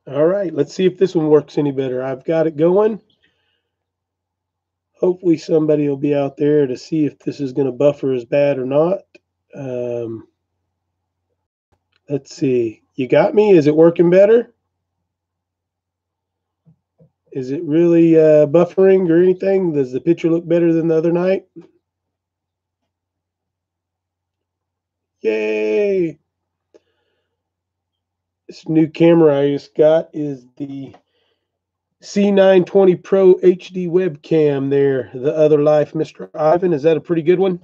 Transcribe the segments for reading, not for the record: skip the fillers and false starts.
All right, let's see if this one works any better. I've got it going. Hopefully somebody will be out there to see if this is going to buffer as bad or not. Um, let's see. You got me? Is it working better? Is it really buffering or anything? Does the picture look better than the other night? Yay! This new camera I just got is the C920 Pro HD webcam there. The Other Life, Mr. Ivan. Is that a pretty good one?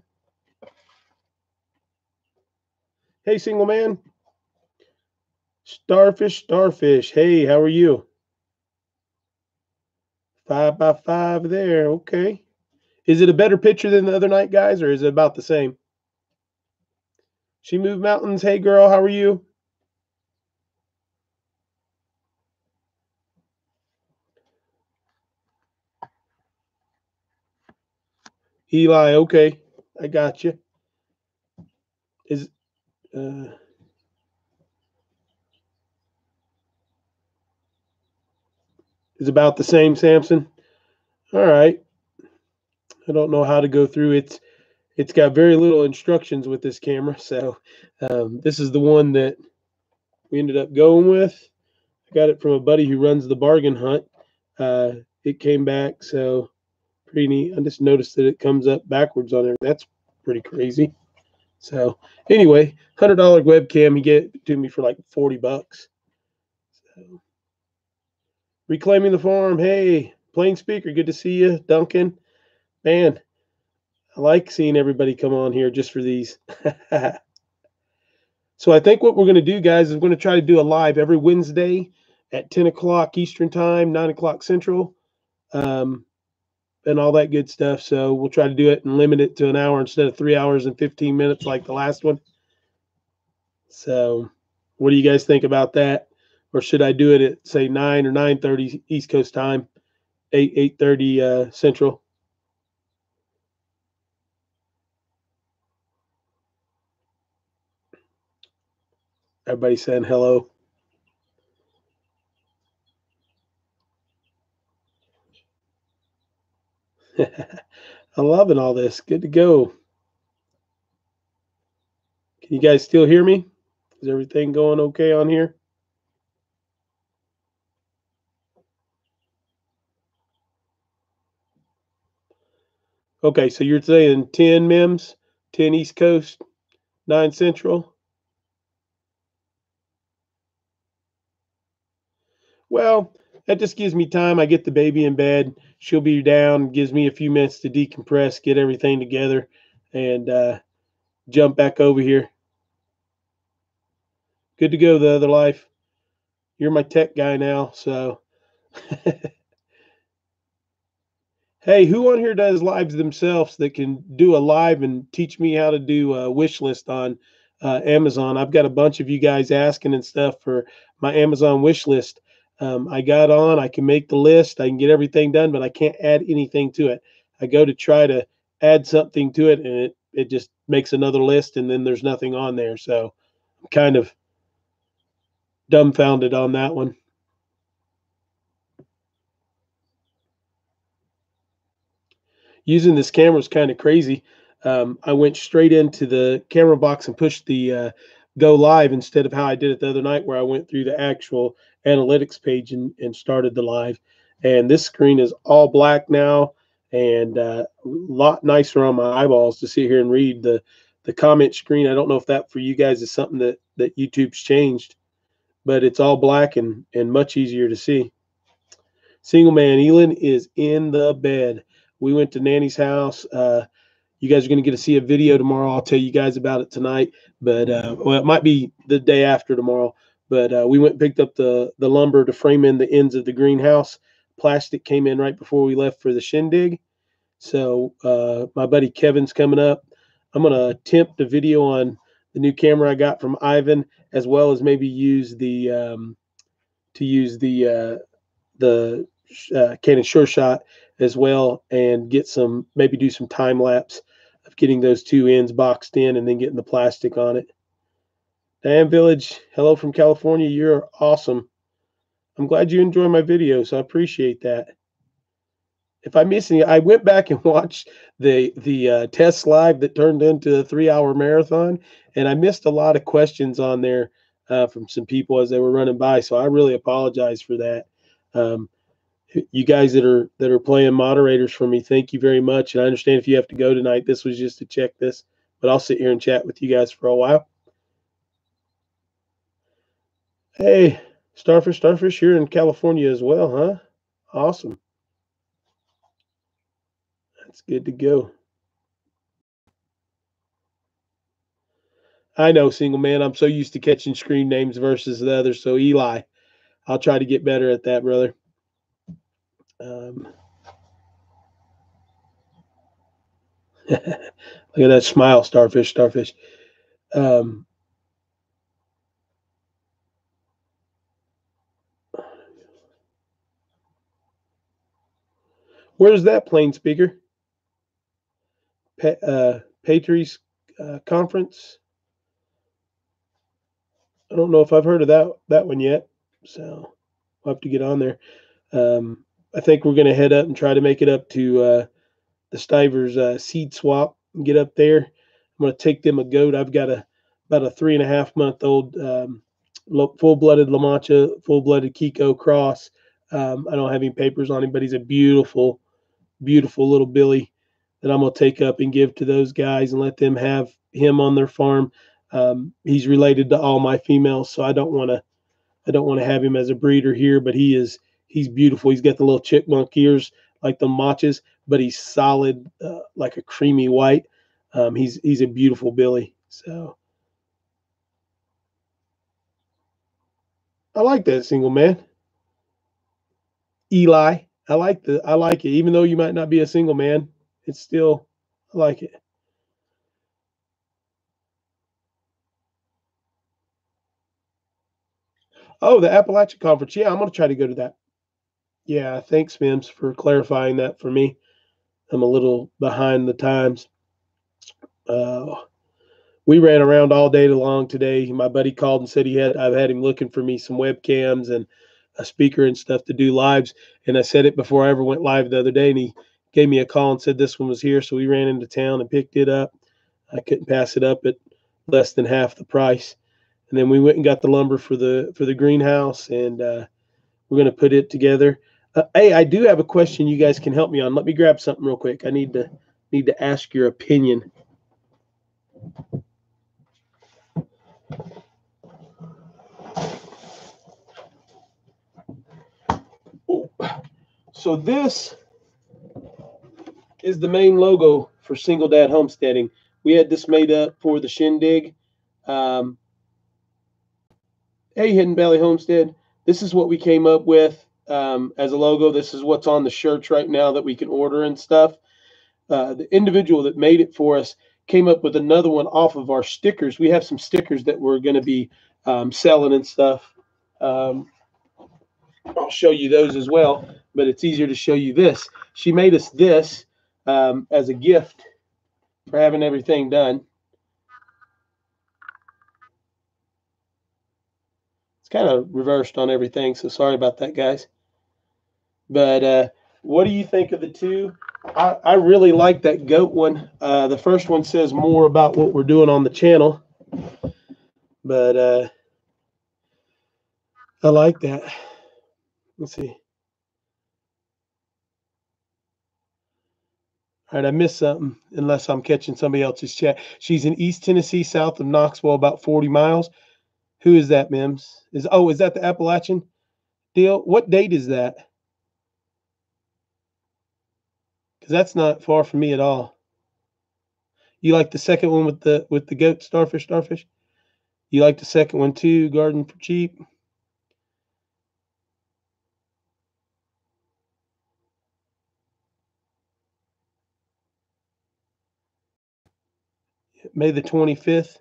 Hey, single man. Starfish, starfish. Hey, how are you? 5x5 there. Okay. Is it a better picture than the other night, guys, or is it about the same? She Moved Mountains. Hey, girl, how are you? Eli, okay. I got you. Is is about the same, Samson? All right. I don't know how to go through it. It's got very little instructions with this camera, so this is the one that we ended up going with. I got it from a buddy who runs the bargain hunt. It came back, so pretty neat. I just noticed that it comes up backwards on there. That's pretty crazy. So anyway, $100 webcam. He gave it to me for like $40. So, Reclaiming the Farm. Hey, Plain Speaker. Good to see you, Duncan. Man, I like seeing everybody come on here just for these. So I think what we're going to do, guys, is we're going to try to do a live every Wednesday at 10 o'clock Eastern Time, 9 o'clock Central, and all that good stuff. So we'll try to do it and limit it to an hour instead of 3 hours and 15 minutes like the last one. So what do you guys think about that? Or should I do it at, say, 9 or 9:30 East Coast time, 8:30 Central? Everybody saying hello. I'm loving all this. Good to go. Can you guys still hear me? Is everything going okay on here? Okay, so you're saying 10 MIMS, 10 East Coast, 9 Central? Well, that just gives me time. I get the baby in bed. She'll be down, gives me a few minutes to decompress, get everything together, and jump back over here. Good to go, the other life. You're my tech guy now, so. Hey, who on here does lives themselves that can do a live and teach me how to do a wish list on Amazon? I've got a bunch of you guys asking and stuff for my Amazon wish list. I got on, I can make the list, I can get everything done, but I can't add anything to it. I go to try to add something to it, and it just makes another list, and then there's nothing on there. So I'm kind of dumbfounded on that one. Using this camera is kind of crazy. I went straight into the camera box and pushed the go live instead of how I did it the other night, where I went through the actual analytics page and started the live. And this screen is all black now, and a lot nicer on my eyeballs to sit here and read the comment screen. I don't know if that for you guys is something that YouTube's changed, but it's all black and much easier to see. Single man Elin is in the bed. We went to Nanny's house. You guys are going to get to see a video tomorrow. I'll tell you guys about it tonight, but well, it might be the day after tomorrow. But we went and picked up the lumber to frame in the ends of the greenhouse. Plastic came in right before we left for the shindig. So my buddy Kevin's coming up. I'm going to attempt a video on the new camera I got from Ivan, as well as maybe use the Canon Sure Shot as well, and get some, maybe do some time lapse of getting those two ends boxed in and then getting the plastic on it. Diane Village, hello from California. You're awesome. I'm glad you enjoy my videos. I appreciate that. If I miss any, I went back and watched the test live that turned into a 3-hour marathon, and I missed a lot of questions on there from some people as they were running by. So I really apologize for that. Um, you guys that are playing moderators for me, thank you very much. And I understand if you have to go tonight. This was just to check this, but I'll sit here and chat with you guys for a while. Hey, Starfish, you're in California as well, huh? Awesome. That's good to go. I know, single man. I'm so used to catching screen names versus the others. So Eli, I'll try to get better at that, brother. Look at that smile, Starfish. Um, where's that plane speaker? Patriots conference. I don't know if I've heard of that one yet, so I'll have to get on there. I think we're going to head up and try to make it up to the Stivers seed swap and get up there. I'm going to take them a goat. I've got about a 3.5-month-old full-blooded La Mancha, full-blooded Kiko cross. I don't have any papers on him, but he's a beautiful, beautiful little Billy that I'm going to take up and give to those guys and let them have him on their farm. He's related to all my females, so I don't want to have him as a breeder here, but he's beautiful. He's got the little chickmunk ears like the machas, but he's solid, like a creamy white. He's a beautiful Billy. So I like that, single man. Eli, I like it. Even though you might not be a single man, it's still I like it. Oh, the Appalachian Conference. Yeah, I'm gonna try to go to that. Yeah, thanks, Mims, for clarifying that for me. I'm a little behind the times. Uh, we ran around all day long today. My buddy called and said I've had him looking for me some webcams and a speaker and stuff to do lives. And I said it before I ever went live the other day, and he gave me a call and said this one was here. So we ran into town and picked it up. I couldn't pass it up at less than half the price. And then we went and got the lumber for the greenhouse, and we're going to put it together. Hey, I do have a question you guys can help me on. Let me grab something real quick. I need to ask your opinion. So this is the main logo for Single Dad Homesteading. We had this made up for the shindig. Hey, Hidden Valley Homestead. This is what we came up with as a logo. This is what's on the shirts right now that we can order and stuff. The individual that made it for us came up with another one off of our stickers. We have some stickers that we're going to be selling and stuff. I'll show you those as well, but it's easier to show you this. She made us this as a gift for having everything done. It's kind of reversed on everything, so sorry about that, guys. But what do you think of the two? I really like that goat one. The first one says more about what we're doing on the channel, but I like that. Let's see. All right, I missed something unless I'm catching somebody else's chat. She's in East Tennessee, south of Knoxville, about 40 miles. Who is that, Mims? Is that the Appalachian deal? What date is that? Because that's not far from me at all. You like the second one with the goat starfish? You like the second one too, garden for cheap? May the 25th.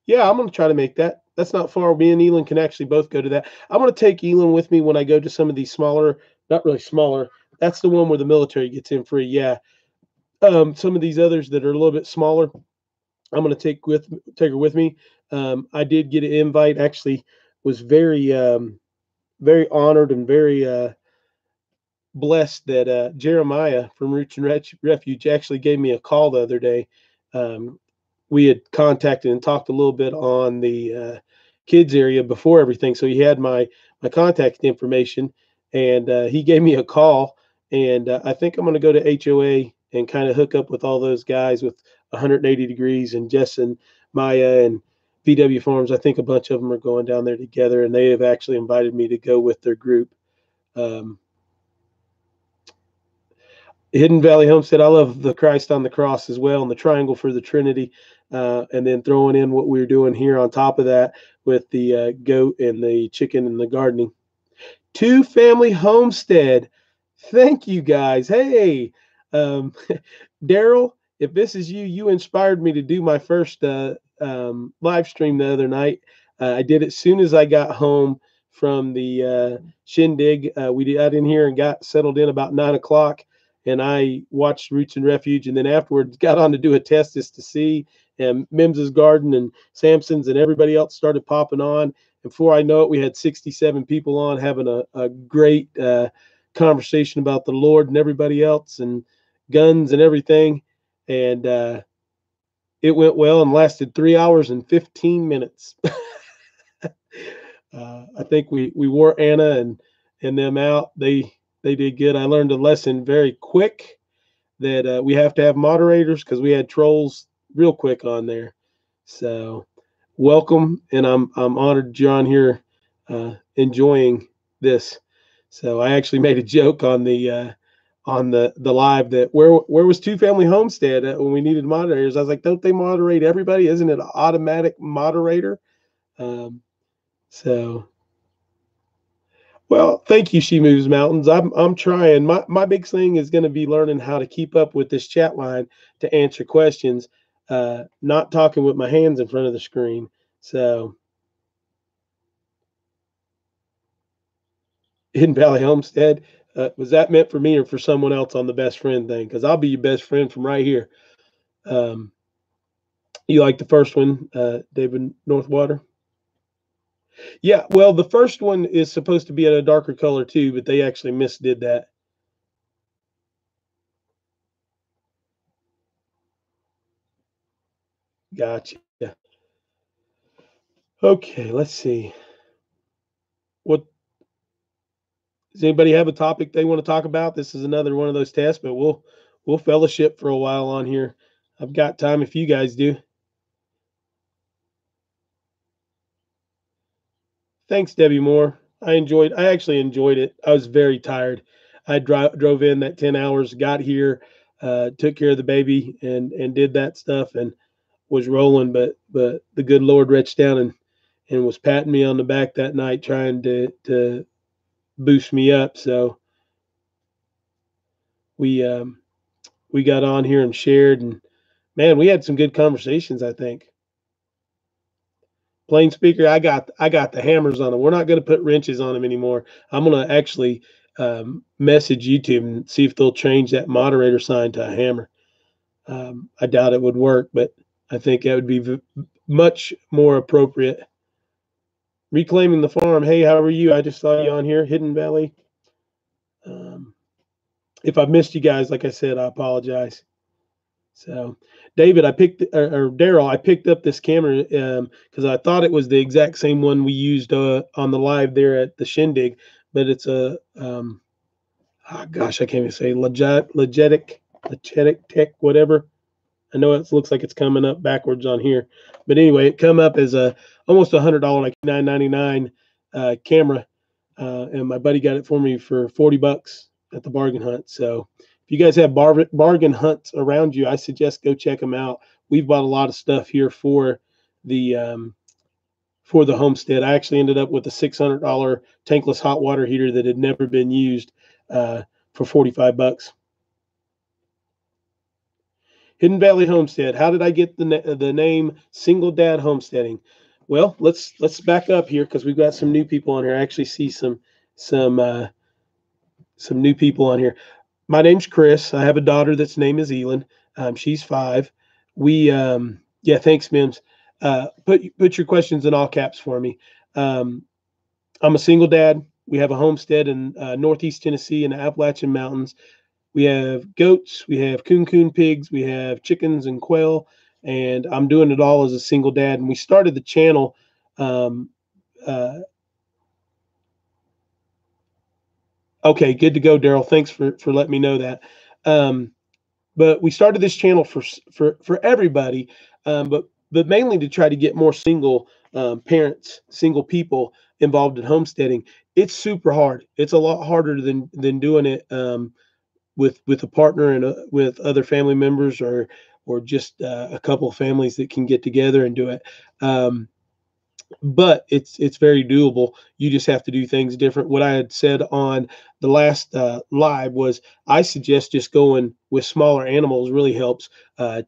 Yeah, I'm gonna try to make that. That's not far. Me and Elon can actually both go to that. I'm gonna take Elon with me when I go to some of these smaller, not really smaller. That's the one where the military gets in free. Yeah. Some of these others that are a little bit smaller, I'm gonna take her with me. I did get an invite. Actually, was very very honored and very blessed that Jeremiah from Roots and Refuge actually gave me a call the other day. Um, we had contacted and talked a little bit on the kids area before everything, so he had my contact information, and he gave me a call. And I think I'm going to go to HOA and kind of hook up with all those guys with 180 degrees and Jess and Maya and VW Farms. I think a bunch of them are going down there together, and they have actually invited me to go with their group. Um, Hidden Valley Homestead, I love the Christ on the cross as well, and the triangle for the Trinity, and then throwing in what we're doing here on top of that with the goat and the chicken and the gardening. Two family homestead. Thank you guys. Hey, um, Daryl, if this is you, you inspired me to do my first live stream the other night. I did it as soon as I got home from the shindig. We got in here and got settled in about 9 o'clock, and I watched Roots and Refuge, and then afterwards got on to do a test just to see. And Mims's Garden and Samson's and everybody else started popping on. And before I know it, we had 67 people on having a great conversation about the Lord and everybody else and guns and everything. And it went well and lasted 3 hours and 15 minutes. I think we wore Anna and them out. They did good. I learned a lesson very quick that we have to have moderators because we had trolls real quick on there. So welcome, and I'm honored you're on here enjoying this. So I actually made a joke on the live that where was Two Family Homestead when we needed moderators? I was like, don't they moderate everybody? Isn't it an automatic moderator? Um, so well, thank you, She Moves Mountains. I'm trying. My big thing is going to be learning how to keep up with this chat line to answer questions, not talking with my hands in front of the screen. So Hidden Valley Homestead, was that meant for me or for someone else on the best friend thing? Because I'll be your best friend from right here. You like the first one, David Northwater? Yeah, well, the first one is supposed to be in a darker color too, but they actually misdid that. Gotcha. Okay, let's see. What does anybody have a topic they want to talk about? This is another one of those tests, but we'll fellowship for a while on here. I've got time if you guys do. Thanks, Debbie Moore. I actually enjoyed it. I was very tired. I drove in that 10 hours, got here, took care of the baby and did that stuff and was rolling, but the good Lord reached down and was patting me on the back that night trying to boost me up. So we got on here and shared, and man, we had some good conversations, I think. Plain speaker, I got the hammers on them. We're not going to put wrenches on them anymore. I'm going to actually message YouTube and see if they'll change that moderator sign to a hammer. I doubt it would work, but I think that would be much more appropriate. Reclaiming the farm. Hey, how are you? I just saw you on here, Hidden Valley. If I've missed you guys, like I said, I apologize. So, David, or Daryl, I picked up this camera because I thought it was the exact same one we used on the live there at the shindig, but it's a gosh, I can't even say Legetic Tech, whatever. I know it looks like it's coming up backwards on here, but anyway, it come up as a almost $100, like $9.99 camera, and my buddy got it for me for $40 at the bargain hunt. So if you guys have bargain hunts around you, I suggest go check them out. We've bought a lot of stuff here for the homestead. I actually ended up with a $600 tankless hot water heater that had never been used for $45. Hidden Valley Homestead. How did I get the name Single Dad Homesteading? Well, let's back up here because we've got some new people on here. I actually see some new people on here. My name's Chris. I have a daughter that's name is Elin. She's 5. We yeah, thanks, Mims. Put your questions in all caps for me. I'm a single dad. We have a homestead in Northeast Tennessee in the Appalachian Mountains. We have goats, we have coon pigs, we have chickens and quail, and I'm doing it all as a single dad. And we started the channel. Um, uh, okay, good to go, Daryl. Thanks for letting me know that. Um, but we started this channel for everybody, but mainly to try to get more single parents, single people involved in homesteading. It's super hard. It's a lot harder than doing it with a partner and with other family members, or just a couple of families that can get together and do it. Um, but it's very doable. You just have to do things different. What I had said on the last live was I suggest just going with smaller animals really helps.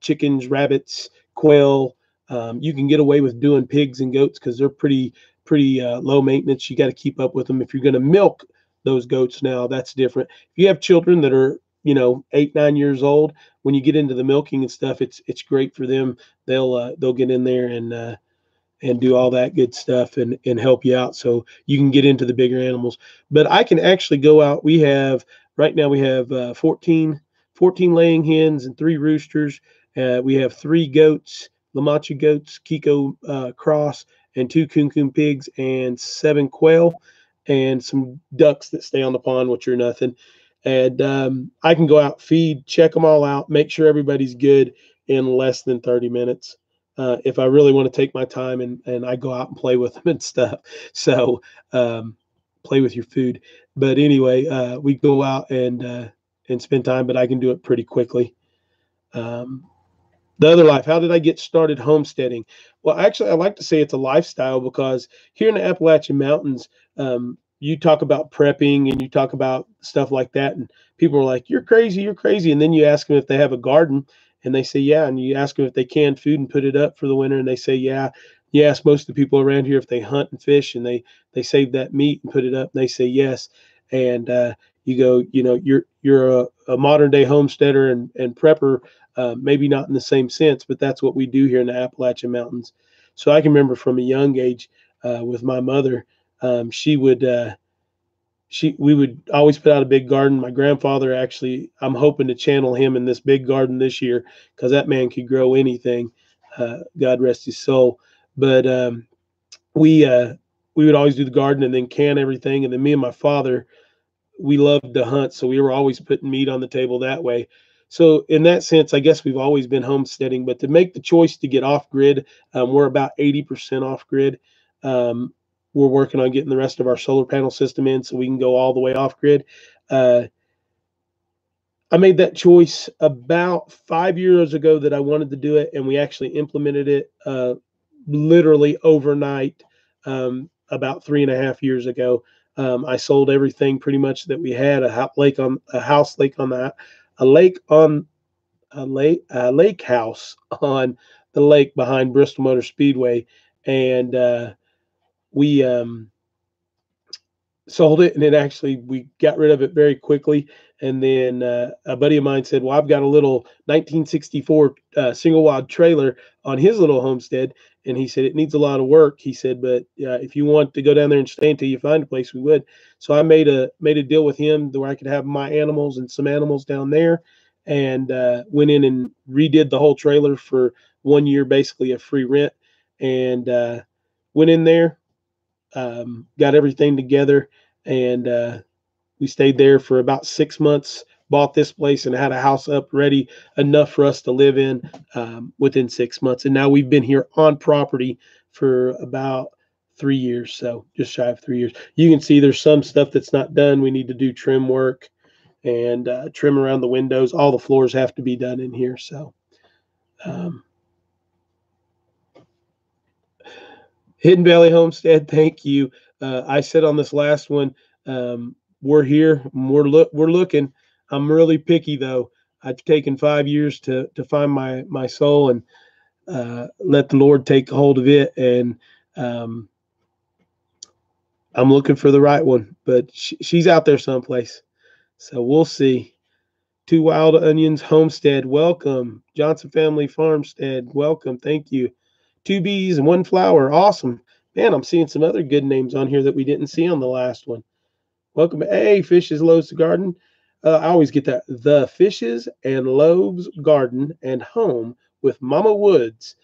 Chickens, rabbits, quail. You can get away with doing pigs and goats because they're pretty low maintenance. You got to keep up with them. If you're going to milk those goats now, that's different. If you have children that are 8, 9 years old, when you get into the milking and stuff, it's great for them. They'll get in there and do all that good stuff and help you out so you can get into the bigger animals. But I can actually go out. Right now we have 14 laying hens and 3 roosters. We have 3 goats, Lamacha goats, Kiko cross, and 2 coon pigs and 7 quail and some ducks that stay on the pond, which are nothing. And I can go out, feed, check them all out, make sure everybody's good in less than 30 minutes. If I really want to take my time and I go out and play with them and stuff. So play with your food. But anyway, we go out and spend time, but I can do it pretty quickly. Um, the other life, how did I get started homesteading? Well, actually, I like to say it's a lifestyle because here in the Appalachian Mountains, you talk about prepping and you talk about stuff like that, and people are like, "You're crazy, you're crazy." And then you ask them if they have a garden, and they say, "Yeah." And you ask them if they can food and put it up for the winter, and they say, "Yeah." You ask most of the people around here if they hunt and fish, and they save that meat and put it up, and they say yes. And you go, you're a modern day homesteader and prepper, maybe not in the same sense, but that's what we do here in the Appalachian Mountains. So I can remember from a young age with my mother, she would we would always put out a big garden. My grandfather actually, I'm hoping to channel him in this big garden this year because that man could grow anything. God rest his soul. But we uh, we would always do the garden and then can everything, and then me and my father, we loved to hunt, so we were always putting meat on the table that way. So in that sense, I guess we've always been homesteading. But to make the choice to get off grid, we're about 80% off grid. Um, we're working on getting the rest of our solar panel system in so we can go all the way off grid. Uh, I made that choice about 5 years ago that I wanted to do it, and we actually implemented it literally overnight about 3.5 years ago. I sold everything pretty much that we had, a house lake on that, a lake on a lake house on the lake behind Bristol Motor Speedway, and we sold it, and then actually we got rid of it very quickly. And then a buddy of mine said, well, I've got a little 1964 single wide trailer on his little homestead, and he said it needs a lot of work. He said, but if you want to go down there and stay until you find a place, we would. So I made a deal with him where I could have my animals and some animals down there, and went in and redid the whole trailer for 1 year, basically a free rent, and went in there, got everything together, and we stayed there for about 6 months. Bought this place and had a house up ready enough for us to live in within 6 months. And now we've been here on property for about 3 years, so just shy of 3 years. You can see there's some stuff that's not done. We need to do trim work and trim around the windows. All the floors have to be done in here. So um, Hidden Valley Homestead, thank you. I said on this last one, we're here, we're looking. I'm really picky though. I've taken 5 years to find my soul and let the Lord take hold of it. And um, I'm looking for the right one, but she's out there someplace. So we'll see. Two Wild Onions Homestead, welcome. Johnson Family Farmstead, welcome. Thank you. 2 bees and 1 flower, awesome. Man, I'm seeing some other good names on here that we didn't see on the last one. Welcome. Hey, Fishes Loaves Garden. I always get that. The Fishes and Loaves Garden and Home with Mama Woods.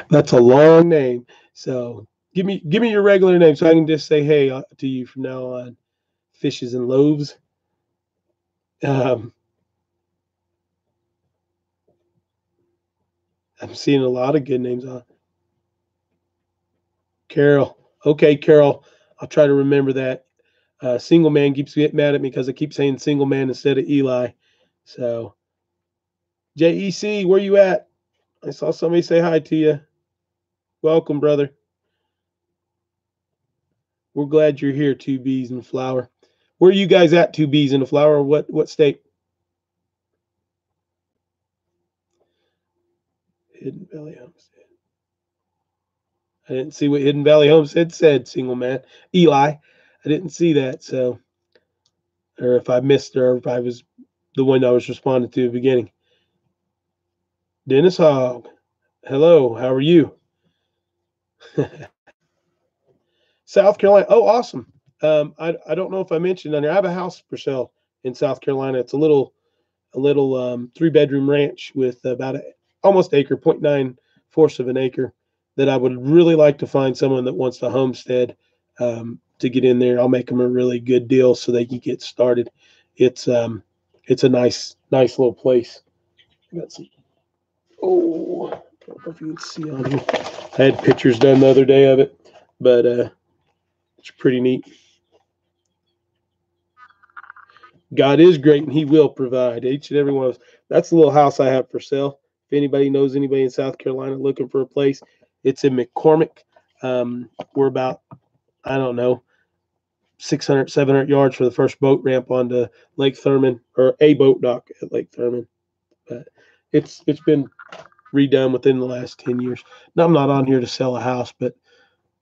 That's a long name. So give me your regular name so I can just say hey to you from now on. Fishes and Loaves. Um, I'm seeing a lot of good names on Carol. Okay, Carol. I'll try to remember that. Single man keeps getting mad at me because I keep saying single man instead of Eli. So JEC, where you at? I saw somebody say hi to you. Welcome, brother. We're glad you're here. Two bees in the flower. Where are you guys at? Two bees in the flower. What state? Hidden Valley Homestead. I didn't see what Hidden Valley Homestead said. Single man, Eli. I didn't see that. So, or if I missed her, or if I was the one I was responding to at the beginning. Dennis Hogg. Hello. How are you? South Carolina. Oh, awesome. I don't know if I mentioned on there. I have a house for sale in South Carolina. It's a little 3-bedroom ranch with about almost acre, 0.9 of an acre that I would really like to find someone that wants to homestead to get in there. I'll make them a really good deal so they can get started. It's um, it's a nice little place. I got some. Oh, I don't know if you can see on here. I had pictures done the other day of it, but it's pretty neat. God is great and he will provide each and every one of us. That's the little house I have for sale. If anybody knows anybody in South Carolina looking for a place, it's in McCormick. We're about, I don't know, 600, 700 yards from the first boat ramp onto Lake Thurman or a boat dock at Lake Thurman. But it's been redone within the last 10 years. Now, I'm not on here to sell a house, but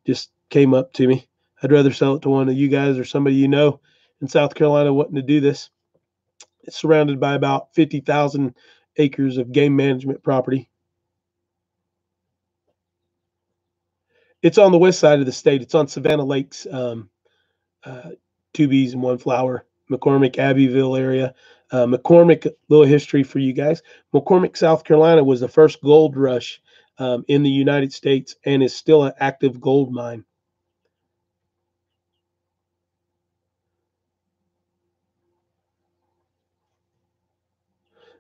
just came up to me. I'd rather sell it to one of you guys or somebody you know in South Carolina wanting to do this. It's surrounded by about 50,000 acres of game management property. It's on the west side of the state. It's on Savannah Lakes, uh, two bees and one flower, McCormick, Abbeville area. McCormick, little history for you guys. McCormick, South Carolina was the first gold rush in the United States and is still an active gold mine.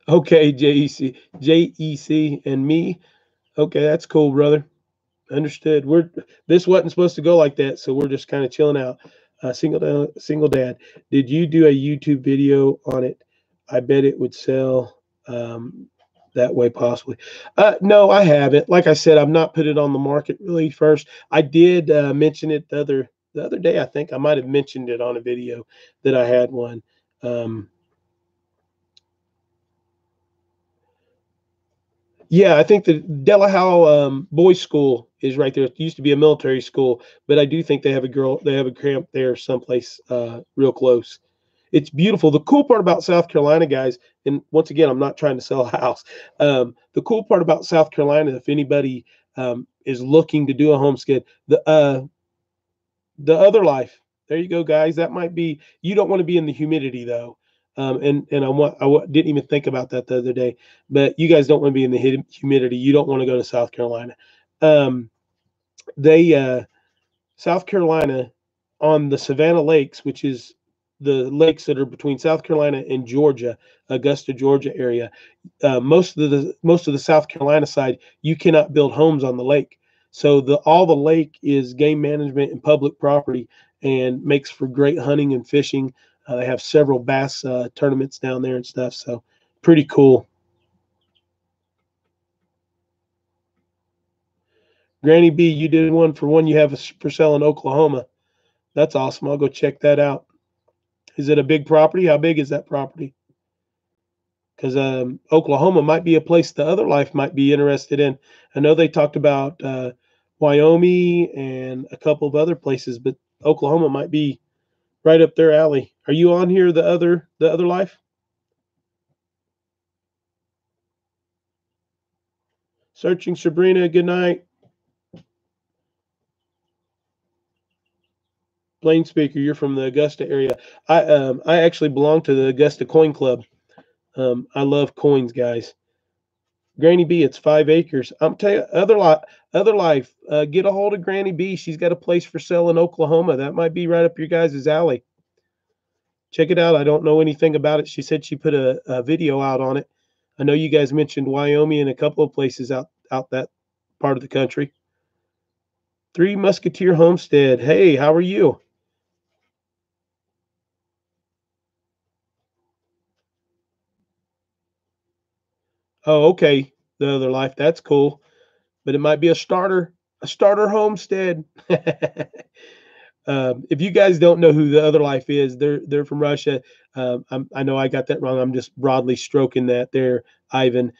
Okay, JEC, and me. Okay, that's cool, brother. Understood. This wasn't supposed to go like that, so we're just kind of chilling out. Single dad. Did you do a YouTube video on it? I bet it would sell that way possibly. No, I haven't. Like I said, I've not put it on the market really first. I did mention it the other day. I think I might have mentioned it on a video that I had one. Um, Yeah, I think the Delahow Boys School is right there. It used to be a military school, but I do think they have a camp there someplace real close. It's beautiful. The cool part about South Carolina, guys, and once again, I'm not trying to sell a house. The cool part about South Carolina, if anybody is looking to do a homestead, the other life. There you go, guys. That might be. You don't want to be in the humidity though. And didn't even think about that the other day. But you guys don't want to be in the humidity. You don't want to go to South Carolina. Um, they South Carolina on the Savannah Lakes, which is the lakes that are between South Carolina and Georgia, Augusta, Georgia area. Most of the South Carolina side, you cannot build homes on the lake. So all the lake is game management and public property, and makes for great hunting and fishing. They have several bass tournaments down there and stuff. So pretty cool. Granny B, you did one for one you have for sale in Oklahoma. That's awesome. I'll go check that out. Is it a big property? How big is that property? Because Oklahoma might be a place the other life might be interested in. I know they talked about Wyoming and a couple of other places, but Oklahoma might be right up their alley. Are you on here? The other life? Searching Sabrina. Good night. Plain speaker, you're from the Augusta area. I actually belong to the Augusta Coin Club. I love coins, guys. Granny B, it's 5 acres. I'm telling you, other life. Get a hold of Granny B. She's got a place for sale in Oklahoma. That might be right up your guys' alley. Check it out. I don't know anything about it. She said she put a video out on it. I know you guys mentioned Wyoming and a couple of places out that part of the country. Three Musketeer Homestead. Hey, how are you? Oh, okay. The other life. That's cool. But it might be a starter homestead. If you guys don't know who the other life is, they're from Russia. I know I got that wrong. I'm just broadly stroking that there, Ivan.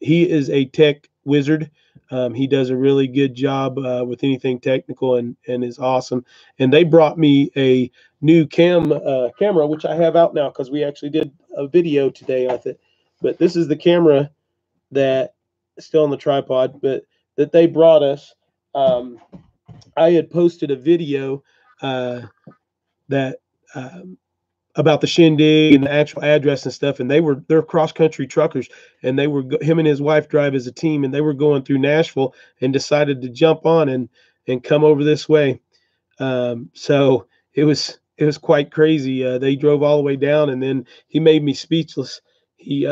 He is a tech wizard. He does a really good job with anything technical and is awesome. And they brought me a new camera, which I have out now because we actually did a video today with it. But this is the camera that is still on the tripod, but that they brought us. Um, I had posted a video uh, that about the shindig and the actual address and stuff, and they're cross country truckers, and him and his wife drive as a team, and they were going through Nashville and decided to jump on and come over this way. So it was quite crazy. They drove all the way down, and then he made me speechless. He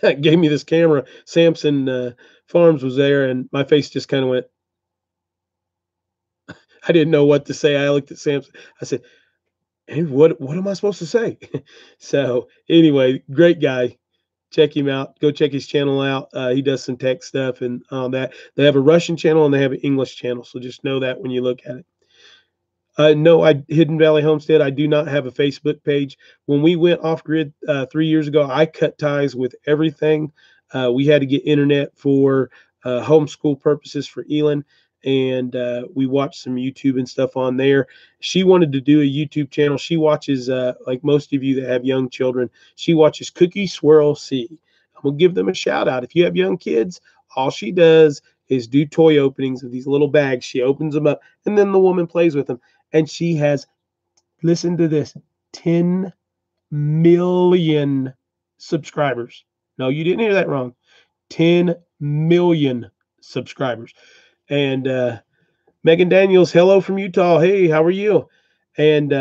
gave me this camera. Samson Farms was there, and my face just kind of went. I didn't know what to say. I looked at Samson. I said, "Hey, what am I supposed to say?" So anyway, great guy. Check him out. Go check his channel out. He does some tech stuff and all that. They have a Russian channel and they have an English channel. So just know that when you look at it. No, Hidden Valley Homestead. I do not have a Facebook page. When we went off grid 3 years ago, I cut ties with everything. We had to get internet for homeschool purposes for Elin, and we watched some YouTube and stuff on there. She wanted to do a YouTube channel. She watches, like most of you that have young children, she watches Cookie Swirl C. I'm gonna give them a shout out. If you have young kids, all she does is do toy openings of these little bags. She opens them up, and then the woman plays with them, and she has, listen to this, 10 million subscribers. No, you didn't hear that wrong. 10 million subscribers. And Megan Daniels, hello from Utah. Hey, how are you? And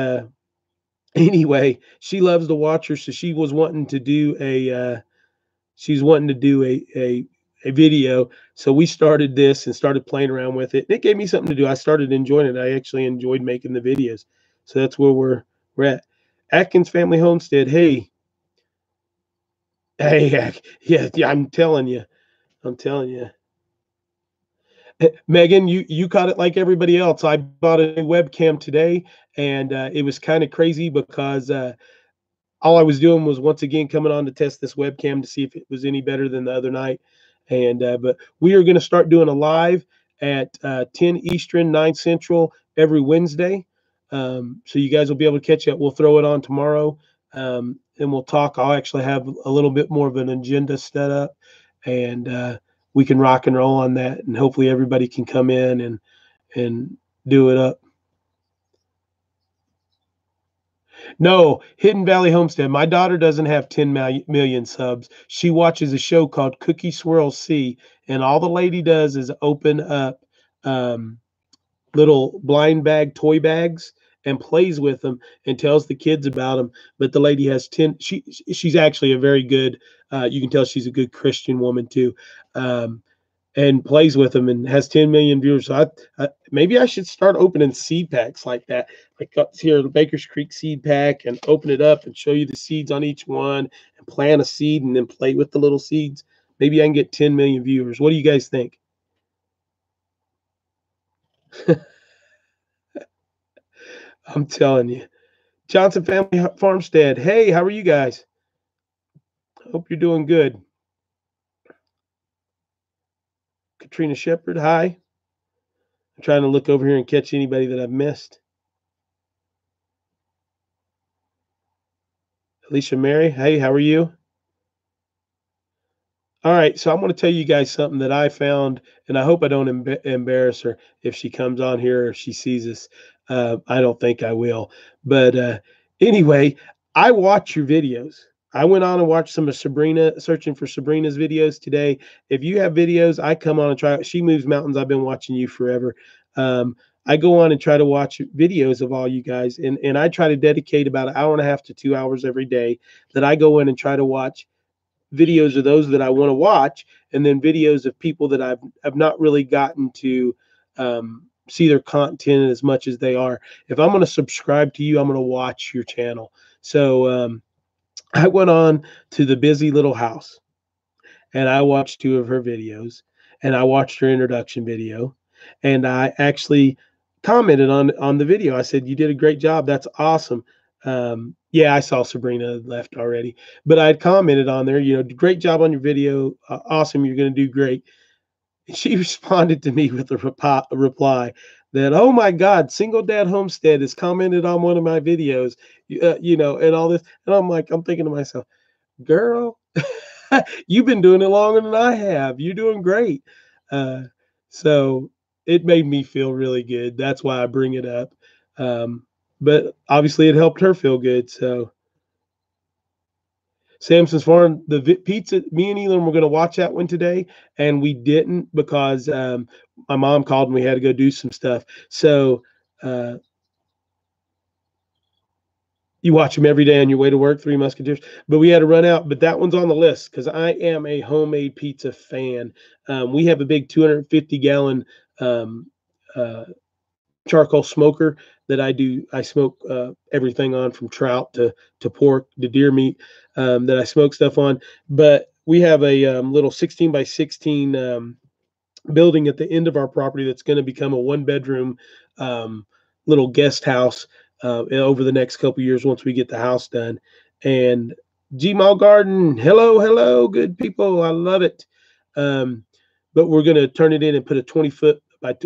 anyway, she loves to watch her, so she's wanting to do a video. So we started this and started playing around with it. And it gave me something to do. I started enjoying it. I actually enjoyed making the videos. So that's where we're at. Atkins Family Homestead. Hey, hey, yeah, I'm telling you. I'm telling you. Megan, you caught it like everybody else. I bought a webcam today, and it was kind of crazy because all I was doing was once again coming on to test this webcam to see if it was any better than the other night. And but we are going to start doing a live at 10 Eastern, 9 Central every Wednesday. So you guys will be able to catch it. We'll throw it on tomorrow, and we'll talk. I'll actually have a little bit more of an agenda set up, and we can rock and roll on that. And hopefully everybody can come in and do it up. No, Hidden Valley Homestead. My daughter doesn't have 10 million subs. She watches a show called Cookie Swirl C, and all the lady does is open up um, little blind bag toy bags and plays with them and tells the kids about them. But the lady has 10. She's actually a very good. You can tell she's a good Christian woman too. Um, and plays with them and has 10 million viewers. So maybe I should start opening seed packs like that. Like here, the Baker's Creek seed pack, and open it up and show you the seeds on each one and plant a seed and then play with the little seeds. Maybe I can get 10 million viewers. What do you guys think? I'm telling you. Johnson Family Farmstead. Hey, how are you guys? Hope you're doing good. Katrina Shepard, hi. I'm trying to look over here and catch anybody that I've missed. Alicia Mary, hey, how are you? All right, so I'm going to tell you guys something that I found, and I hope I don't embarrass her if she comes on here or if she sees this. I don't think I will, but anyway, I watch your videos. I went on and watched some of Sabrina, searching for Sabrina's videos today. If you have videos, I come on and try. She Moves Mountains. I've been watching you forever. Um, I go on and try to watch videos of all you guys, and I try to dedicate about an hour and a half to 2 hours every day that I go in and try to watch videos of those that I want to watch, and then videos of people that I've not really gotten to see their content as much as they are. If I'm going to subscribe to you, I'm going to watch your channel. So I went on to the Busy Little House and I watched two of her videos, and I watched her introduction video, and I actually commented on the video. I said, "You did a great job. That's awesome." Yeah, I saw Sabrina left already, but I had commented on there. Great job on your video. Awesome. You're going to do great. She responded to me with a reply that, "Oh my God, Single Dad Homestead has commented on one of my videos, and all this." And I'm thinking to myself, girl, you've been doing it longer than I have. You're doing great. Uh, so it made me feel really good. That's why I bring it up. Um, but obviously, it helped her feel good. So Samson's Farm, the pizza. Me and Elon were going to watch that one today, and we didn't because my mom called and we had to go do some stuff. So uh, you watch them every day on your way to work, Three Musketeers. But we had to run out. But that one's on the list because I am a homemade pizza fan. We have a big 250-gallon um, uh, charcoal smoker that I smoke everything on, from trout to pork to deer meat, that I smoke stuff on. But we have a little 16 by 16 building at the end of our property that's going to become a one-bedroom um, little guest house over the next couple years once we get the house done. And Gmail Garden, hello, hello, good people, I love it. Um, but we're going to turn it in and put a 20-foot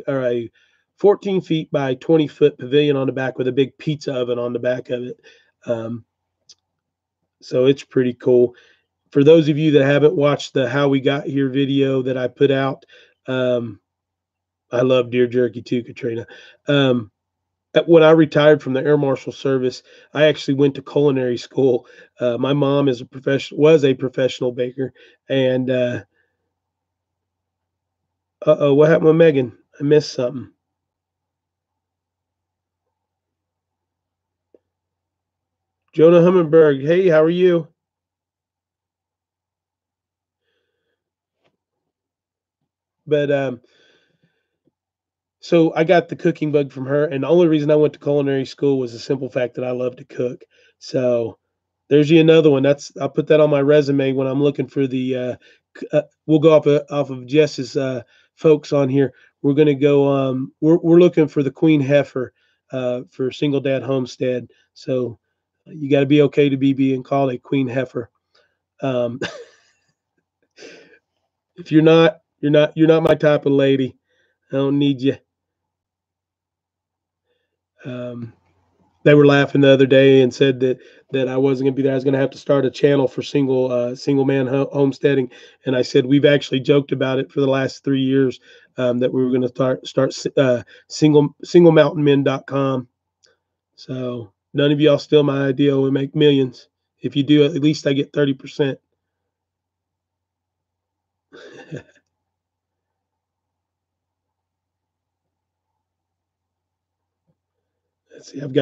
or a 14 feet by 20-foot pavilion on the back with a big pizza oven on the back of it. Um, so it's pretty cool. For those of you that haven't watched the How We Got Here video that I put out, um, I love deer jerky too, Katrina. Um, when I retired from the Air Marshal Service, I actually went to culinary school. My mom was a professional baker, and oh, what happened with Megan? I missed something. Jonah Hummenberg, hey, how are you? But so I got the cooking bug from her, and the only reason I went to culinary school was the simple fact that I love to cook. So there's you another one. I'll put that on my resume when I'm looking for the. We'll go off of Jess's folks on here. We're gonna go. We're looking for the Queen Heifer for Single Dad Homestead. So you got to be okay to be being called a Queen Heifer. Um, if you're not, you're not my type of lady. I don't need you. Um, they were laughing the other day and said that I wasn't going to be there. I was going to have to start a channel for single man homesteading, and I said we've actually joked about it for the last 3 years, that we were going to start singlemountainmen.com. So none of y'all steal my idea. We make millions. If you do, at least I get 30%. Let's see. I've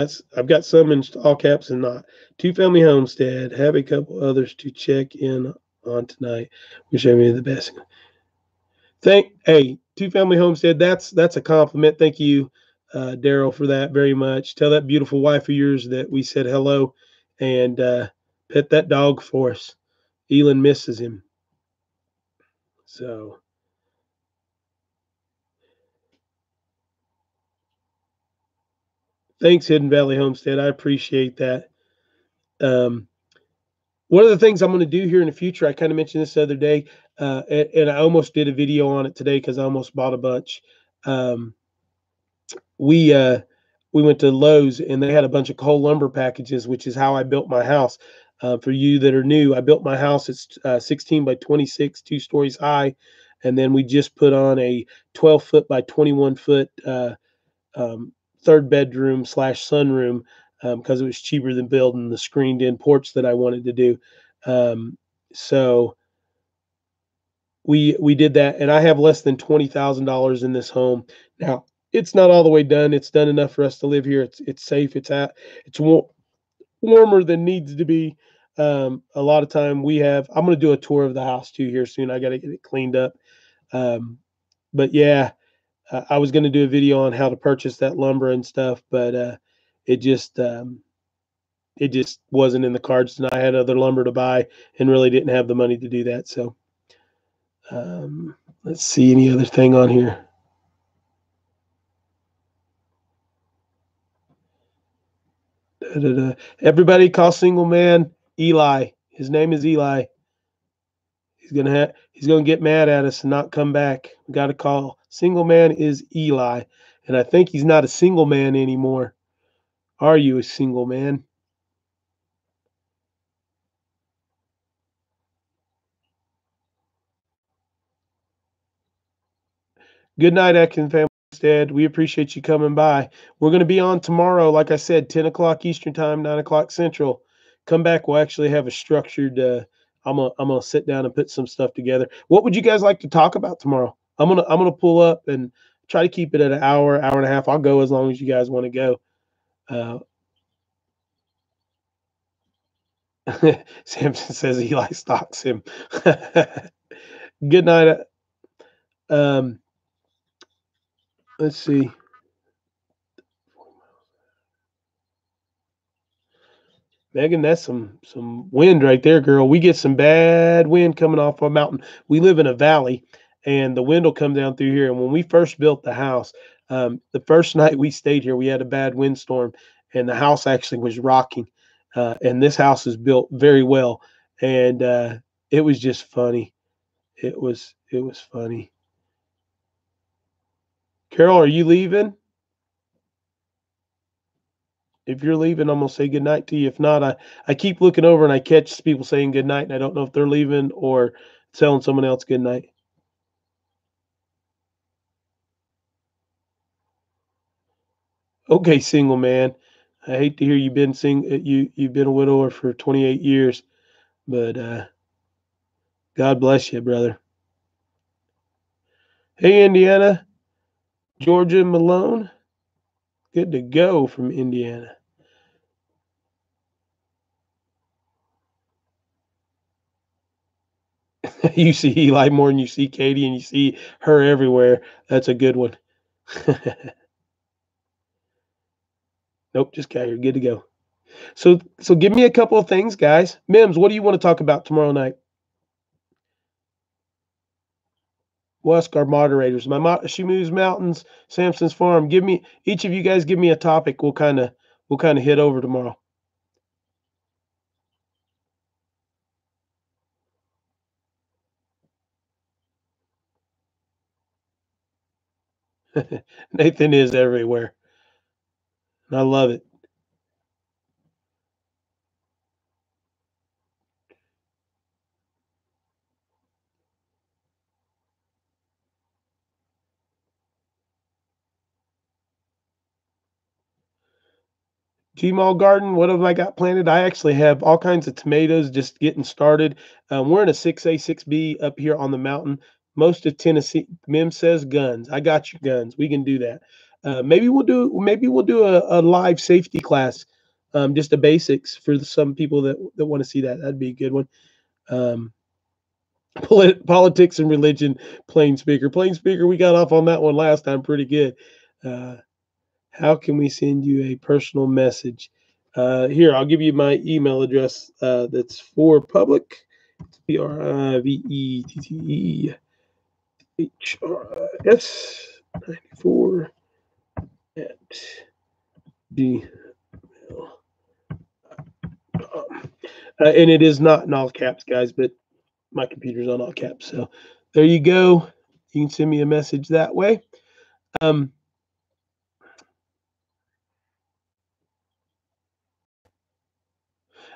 got some in all caps and not. Two family homestead. Have a couple others to check in on tonight. Wish I made the best. Two family homestead. That's a compliment. Thank you, Daryl, for that very much. Tell that beautiful wife of yours that we said hello, and pet that dog for us. Elon misses him. So thanks, Hidden Valley Homestead. I appreciate that. Um, One of the things I'm going to do here in the future, I kind of mentioned this the other day, and I almost did a video on it today because I almost bought a bunch. Um, we uh, we went to Lowe's and they had a bunch of whole lumber packages, which is how I built my house. For you that are new, I built my house. It's 16 by 26, 2 stories high. And then we just put on a 12 foot by 21 foot um, third bedroom slash sunroom because it was cheaper than building the screened in porch that I wanted to do. Um, so we did that, and I have less than $20,000 in this home now. It's not all the way done. It's done enough for us to live here. It's safe. It's warmer than needs to be. A lot of time we have. I'm going to do a tour of the house too here soon. I got to get it cleaned up. Um, but yeah, I was going to do a video on how to purchase that lumber and stuff, but it just um, it just wasn't in the cards, and I had other lumber to buy, and really didn't have the money to do that. So let's see any other thing on here. Da, da, da. Everybody call single man Eli. His name is Eli. He's gonna get mad at us and not come back. We got to call single man is Eli, and I think he's not a single man anymore. Are you a single man? Good night, Atkins family. Homestead. We appreciate you coming by. We're going to be on tomorrow, like I said, 10 o'clock Eastern time, 9 o'clock Central. Come back. We'll actually have a structured. I'm gonna sit down and put some stuff together. What would you guys like to talk about tomorrow? I'm gonna pull up and try to keep it at an hour, hour and a half. I'll go as long as you guys want to go. Uh, Samson says Eli stalks him. Good night. Um, let's see. Megan, that's some wind right there, girl. We get some bad wind coming off our mountain. We live in a valley, and the wind will come down through here. And when we first built the house, the first night we stayed here, we had a bad windstorm, and the house actually was rocking. And this house is built very well, and it was just funny. It was funny. Carol, are you leaving? If you're leaving, I'm gonna say good night to you. If not, I keep looking over and I catch people saying good night, and I don't know if they're leaving or telling someone else good night. Okay, single man. I hate to hear you've been a widower for 28 years, but God bless you, brother. Hey, Indiana, Georgia Malone, good to go from Indiana. You see Eli more than you see Katie, and you see her everywhere. That's a good one. Nope, just got here. Good to go. So give me a couple of things, guys. Mims, what do you want to talk about tomorrow night? We'll ask our moderators. She moves mountains, Samson's farm. Give me each of you guys give me a topic. We'll kind of hit over tomorrow. Nathan is everywhere, and I love it. Gmail garden, what have I got planted? I actually have all kinds of tomatoes just getting started. We're in a 6A, 6B up here on the mountain. Most of Tennessee, Mim says guns. I got you guns. We can do that. Maybe we'll do a live safety class, just the basics for some people that want to see that. That'd be a good one. Um, Politics and religion, plain speaker. Plain speaker, we got off on that one last time pretty good. Uh, how can we send you a personal message? Here, I'll give you my email address that's for public. PRIVETTHRIS 94 at gmail.com. And it is not in all caps, guys, but my computer's on all caps. So there you go. You can send me a message that way. Um,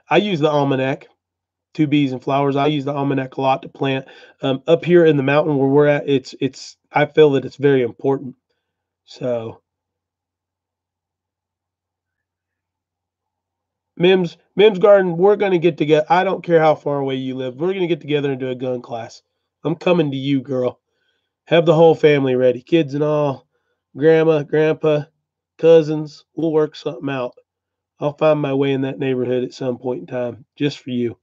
I use the almanac. Two bees and flowers. I use the almanac a lot to plant. Up here in the mountain where we're at, it's. I feel that it's very important. So, Mims Garden, we're gonna get together. I don't care how far away you live. We're gonna get together and do a gun class. I'm coming to you, girl. Have the whole family ready, kids and all, grandma, grandpa, cousins. We'll work something out. I'll find my way in that neighborhood at some point in time, just for you.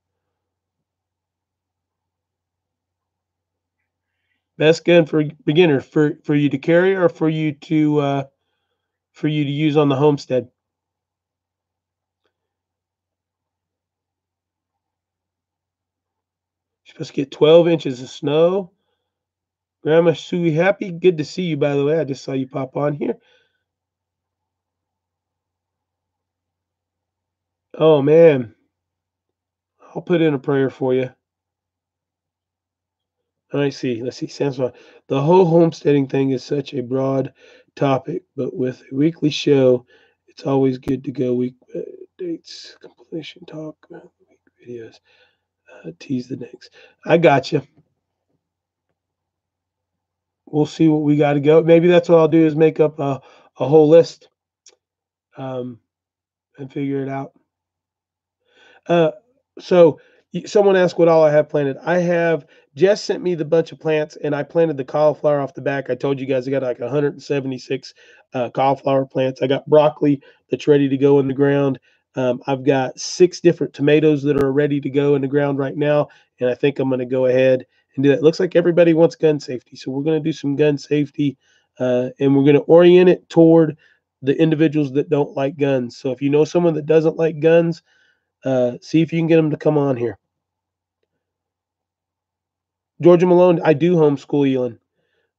Best gun for beginner for you to carry or for you to use on the homestead. You're supposed to get 12 inches of snow. Grandma Sue happy. Good to see you, by the way. I just saw you pop on here. Oh man, I'll put in a prayer for you. I see. Let's see. Samsung. The whole homesteading thing is such a broad topic, but with a weekly show, it's always good to go. Week dates, completion talk, week videos, tease the next. I got you. We'll see what we got to go. Maybe that's what I'll do is make up a whole list um, and figure it out. Uh, so someone asked what all I have planted. I have Jess sent me the bunch of plants, and I planted the cauliflower off the back. I told you guys I got like 176 cauliflower plants. I got broccoli that's ready to go in the ground. I've got 6 different tomatoes that are ready to go in the ground right now, and I think I'm going to go ahead and do that. It looks like everybody wants gun safety, so we're going to do some gun safety, and we're going to orient it toward the individuals that don't like guns. So if you know someone that doesn't like guns, see if you can get them to come on here. Georgia Malone, I do homeschool Elon.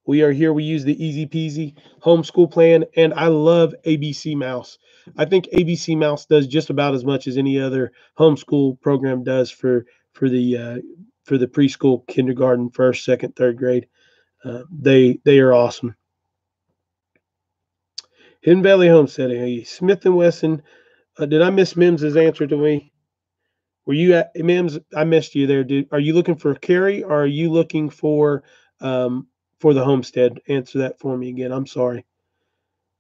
We are here. We use the easy peasy homeschool plan, and I love ABC Mouse. I think ABC Mouse does just about as much as any other homeschool program does for the preschool, kindergarten, first, second, third grade. They are awesome. Hidden Valley Homesteading, Smith and Wesson. Did I miss Mims's answer to me? Were you at Mims? I missed you there, dude. Are you looking for Carrie or are you looking for the homestead? Answer that for me again. I'm sorry.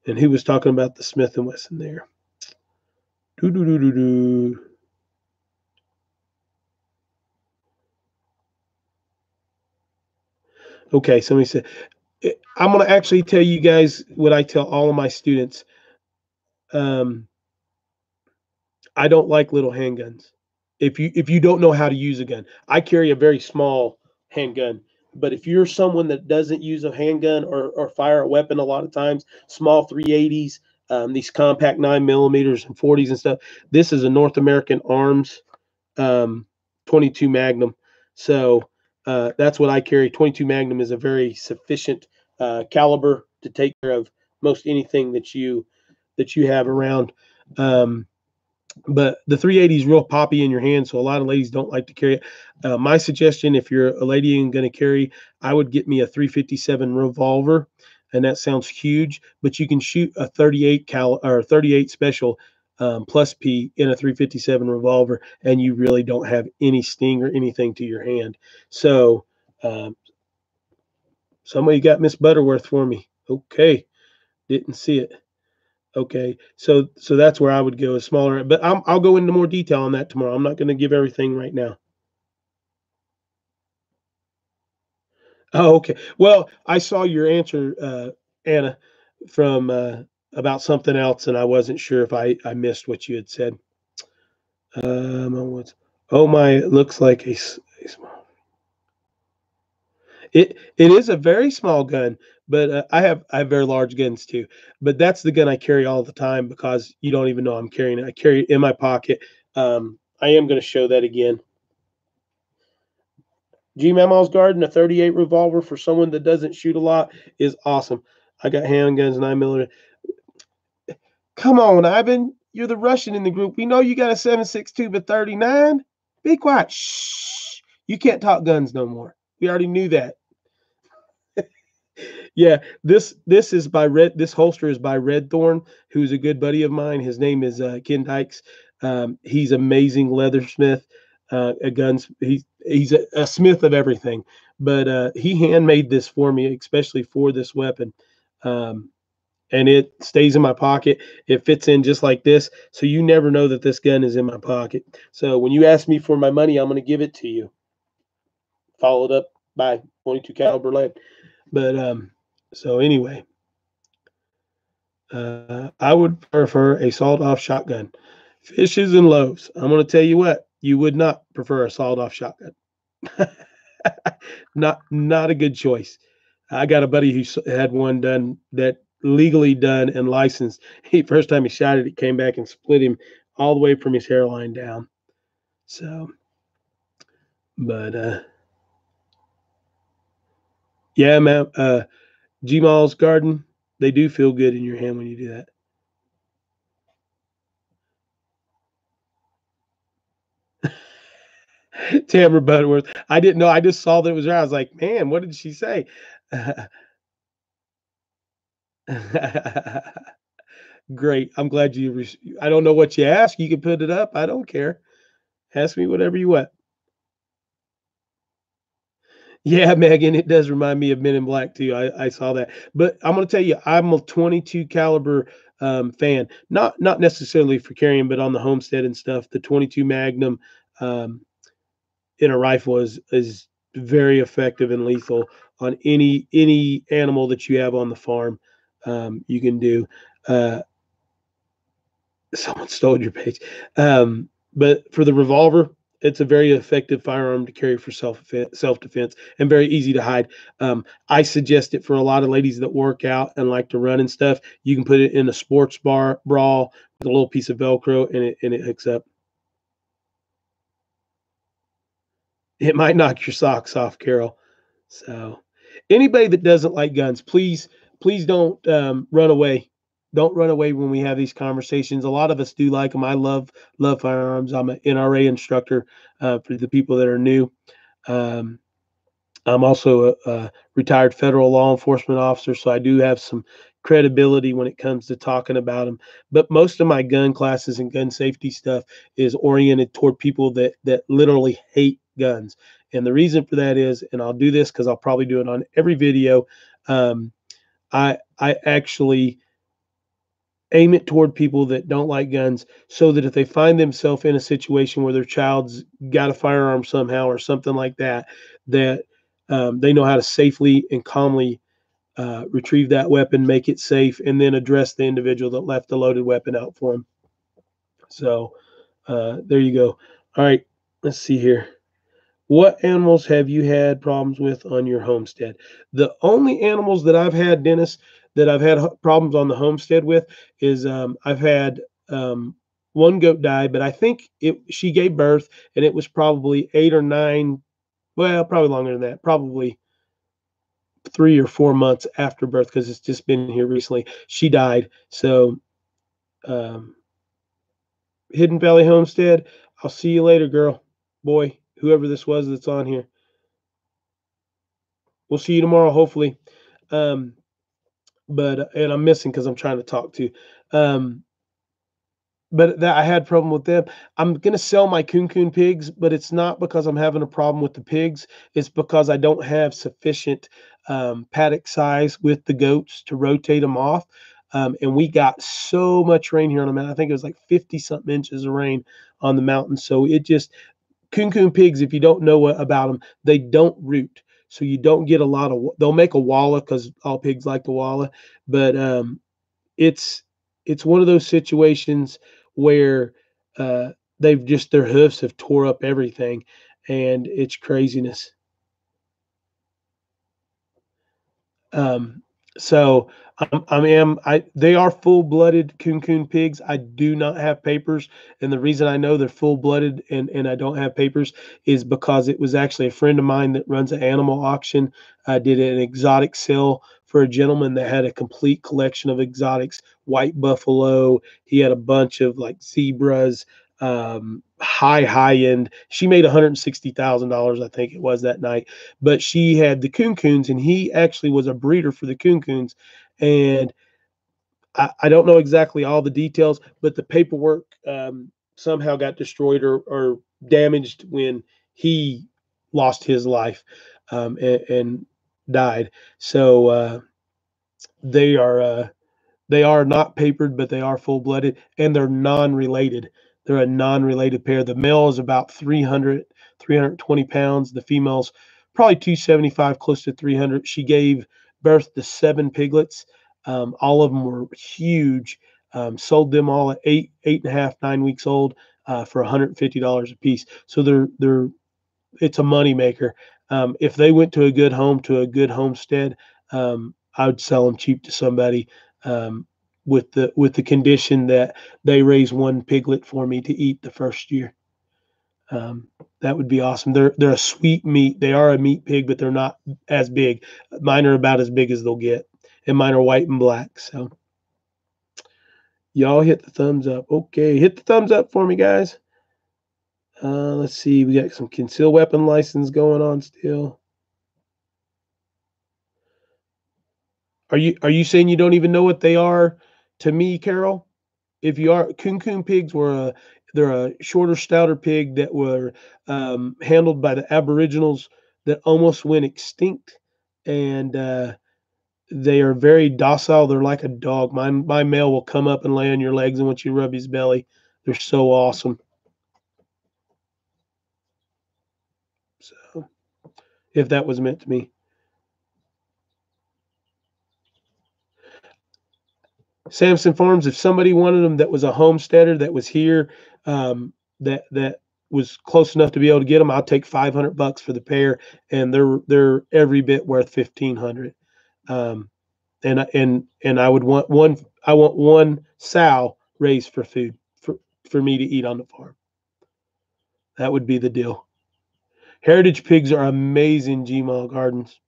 And he was talking about the Smith and Wesson there. Doo doo doo doo doo. Okay, somebody said I'm gonna actually tell you guys what I tell all of my students. Um, I don't like little handguns. If you don't know how to use a gun, I carry a very small handgun. But if you're someone that doesn't use a handgun or fire a weapon a lot of times, small 380s, these compact 9 millimeters and 40s and stuff, this is a North American Arms um, 22 Magnum. So that's what I carry. 22 Magnum is a very sufficient caliber to take care of most anything that you have around. But the 380 is real poppy in your hand, so a lot of ladies don't like to carry it. My suggestion, if you're a lady and going to carry, I would get me a 357 revolver, and that sounds huge, but you can shoot a 38 or 38 special plus P in a 357 revolver, and you really don't have any sting or anything to your hand. So somebody got Miss Butterworth for me. Okay, didn't see it. Okay, so that's where I would go, a smaller, but I'll go into more detail on that tomorrow. I'm not going to give everything right now. Oh, okay. Well, I saw your answer, Anna, from about something else, and I wasn't sure if I missed what you had said. Oh my, it looks like a small. It is a very small gun, but I have very large guns too. But that's the gun I carry all the time because you don't even know I'm carrying it. I carry it in my pocket. I am going to show that again. G Mamaw's Garden, a 38 revolver for someone that doesn't shoot a lot is awesome. I got handguns, 9 millimeter. Come on, Ivan. You're the Russian in the group. We know you got a 7.62 but 39. Be quiet. Shh. You can't talk guns no more. We already knew that. Yeah, this is by Red. This holster is by Red Thorn, who's a good buddy of mine. His name is Ken Dykes. He's amazing leathersmith, a guns. He's a smith of everything. But he handmade this for me, especially for this weapon. Um, and it stays in my pocket. It fits in just like this, so you never know that this gun is in my pocket. So when you ask me for my money, I'm going to give it to you. Followed up by 22 caliber lead. But so anyway, I would prefer a sawed-off shotgun. Fishes and loaves. I'm going to tell you what, you would not prefer a sawed-off shotgun. Not a good choice. I got a buddy who had one done, that legally done and licensed. He first time he shot it, it came back and split him all the way from his hairline down. So, but yeah, man. Gmal's garden, they do feel good in your hand when you do that. Tamara Butterworth. I didn't know. I just saw that it was her. I was like, man, what did she say? Great. I'm glad you. I don't know what you asked. You can put it up. I don't care. Ask me whatever you want. Yeah, Megan, it does remind me of Men in Black too. I saw that, but I'm gonna tell you, I'm a 22 caliber fan. Not necessarily for carrying, but on the homestead and stuff. The 22 Magnum um, in a rifle is very effective and lethal on any animal that you have on the farm. You can do. Uh, Someone stole your page. But for the revolver, it's a very effective firearm to carry for self defense and very easy to hide. I suggest it for a lot of ladies that work out and like to run and stuff. You can put it in a sports bra with a little piece of Velcro, and it hooks up. It might knock your socks off, Carol. So, anybody that doesn't like guns, please don't run away. Don't run away when we have these conversations. A lot of us do like them. I love firearms. I'm an NRA instructor for the people that are new. Um, I'm also a retired federal law enforcement officer, so I do have some credibility when it comes to talking about them. But most of my gun classes and gun safety stuff is oriented toward people that literally hate guns. And the reason for that is, and I'll do this because I'll probably do it on every video. Um, I actually aim it toward people that don't like guns, so that if they find themselves in a situation where their child's got a firearm somehow or something like that, that they know how to safely and calmly retrieve that weapon, make it safe, and then address the individual that left the loaded weapon out for them. So there you go. All right, let's see here. What animals have you had problems with on your homestead? The only animals that I've had, Dennis, that I've had problems on the homestead with is I've had one goat die, but I think she gave birth, and it was probably 8 or 9, well, probably longer than that, probably 3 or 4 months after birth, because it's just been here recently. She died. So um, Hidden Valley Homestead, I'll see you later, girl, boy, whoever this was that's on here. We'll see you tomorrow, hopefully. Um, but and I'm missing because I'm trying to talk to. Um, but that I had problem with them. I'm gonna sell my coon pigs, but it's not because I'm having a problem with the pigs. It's because I don't have sufficient paddock size with the goats to rotate them off. And we got so much rain here on the mountain. I think it was like 50 something inches of rain on the mountain. So it just coon pigs, if you don't know about them, they don't root. So you don't get a lot of. They'll make a walla because all pigs like the walla, but it's it's one of those situations where they've just their hoofs have tore up everything, and it's craziness. Um, so they are full-blooded coon pigs. I do not have papers, and the reason I know they're full-blooded and I don't have papers is because it was actually a friend of mine that runs an animal auction. I did an exotic sale for a gentleman that had a complete collection of exotics, white buffalo. He had a bunch of like zebras, high end. She made $160,000, I think it was that night, but she had the coons, and he actually was a breeder for the coons. And I don't know exactly all the details, but the paperwork somehow got destroyed or damaged when he lost his life, and died. So they are they are not papered, but they are full blooded, and they're non-related. They're a non-related pair. The male is about 320 pounds. The female's probably 275, close to 300. She gave birth to 7 piglets. All of them were huge. Sold them all at 8.5, 9 weeks old, for $150 a piece. So they're it's a money maker. If they went to a good home, to a good homestead, I would sell them cheap to somebody, with the condition that they raise 1 piglet for me to eat the first year. That would be awesome. They're a sweet meat. They are a meat pig, but they're not as big. Mine are about as big as they'll get, and mine are white and black. So y'all hit the thumbs up. Okay, hit the thumbs up for me, guys. Let's see. We got some concealed weapon license going on still. Are you saying you don't even know what they are? To me, Carol, if you are, coon pigs they're a shorter, stouter pig that were handled by the Aboriginals that almost went extinct, and they are very docile. They're like a dog. My male will come up and lay on your legs, and once you rub his belly, they're so awesome. So, if that was meant to me. Samson Farms, if somebody wanted them that was a homesteader that was here, that was close enough to be able to get them, I'll take $500 for the pair, and they're every bit worth 1,500. And I would want one. I want one sow raised for food for me to eat on the farm. That would be the deal. Heritage pigs are amazing, Gmail Gardens.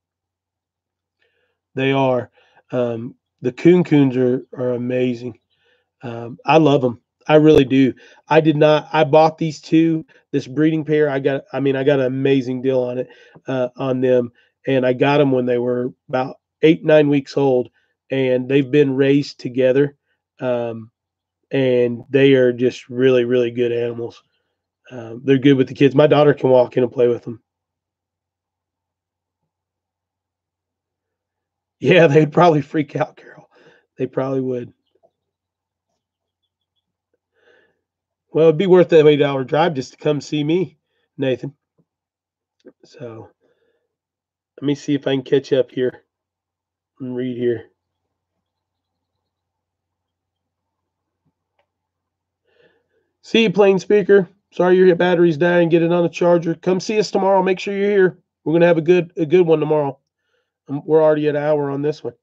They are. The coons are amazing. I love them. I really do. I did not. I bought these two. This breeding pair. I mean, I got an amazing deal on it, on them, and I got them when they were about 8, 9 weeks old, and they've been raised together, and they are just really, really good animals. They're good with the kids. My daughter can walk in and play with them. Yeah, they'd probably freak out, Carol. They probably would. Well, it'd be worth that $8 drive just to come see me, Nathan. So let me see if I can catch up here and read here. See you, plane speaker. Sorry your battery's dying. Get it on the charger. Come see us tomorrow. Make sure you're here. We're gonna have a good one tomorrow. We're already at an hour on this one.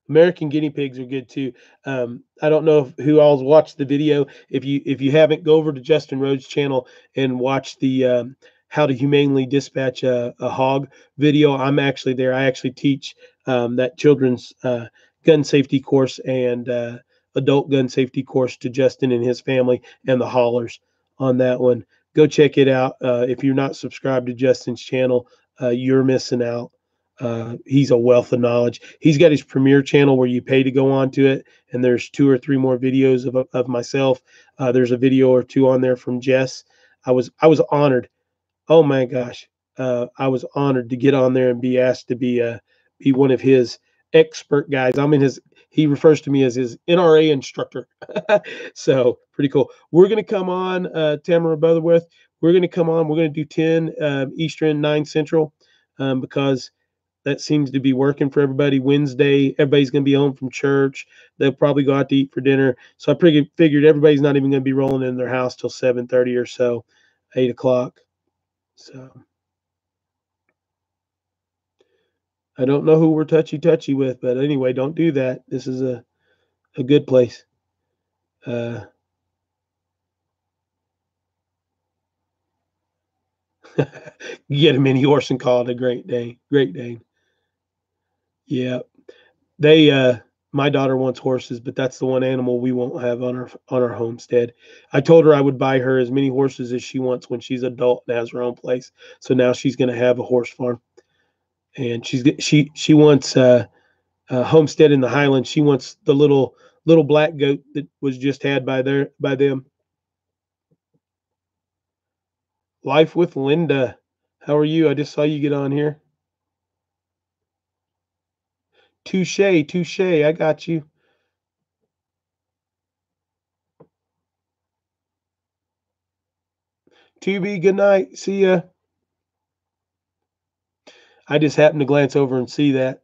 American guinea pigs are good too. I don't know who all's watched the video. If you haven't, go over to Justin Rhodes' channel and watch the how to humanely dispatch a hog video. I'm actually there. I actually teach that children's gun safety course and adult gun safety course to Justin and his family and the haulers on that one. Go check it out. If you're not subscribed to Justin's channel, you're missing out. He's a wealth of knowledge. He's got his premiere channel where you pay to go onto it, and there's 2 or 3 more videos of myself. There's a video or two on there from Jess. I was honored. Oh my gosh, I was honored to get on there and be asked to be one of his expert guys. I'm in his. He refers to me as his NRA instructor. So pretty cool. We're gonna come on, Tamara Butterworth. We're gonna come on. We're gonna do 10 Eastern, 9 Central, because that seems to be working for everybody. Wednesday, everybody's going to be home from church. They'll probably go out to eat for dinner. So I figured everybody's not even going to be rolling in their house till 7:30 or so, 8 o'clock. So I don't know who we're touchy with, but anyway, don't do that. This is a good place. Get a mini horse and call it a Great Dane. Great Dane. Yeah. They my daughter wants horses, but that's the one animal we won't have on our homestead. I told her I would buy her as many horses as she wants when she's adult and has her own place. So now she's going to have a horse farm, and she wants Homestead in the Highlands. She wants the little black goat that was just had by them. Life with Linda. How are you? I just saw you get on here. Touche, touche. I got you. TB, good night. See ya. I just happened to glance over and see that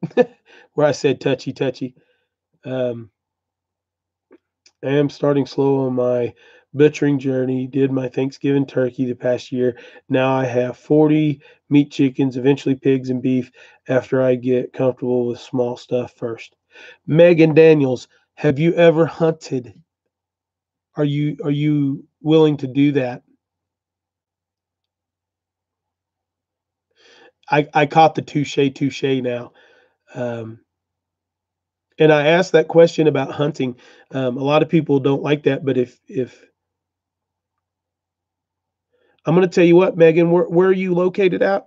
where I said touchy, touchy. Um, I am starting slow on my butchering journey. Did my Thanksgiving turkey the past year. Now I have 40 meat chickens, eventually pigs and beef after I get comfortable with small stuff first. Megan Daniels, have you ever hunted? Are you willing to do that? I caught the touche touche now. Um, and I asked that question about hunting. A lot of people don't like that, but if I'm going to tell you what, Megan, where are you located at?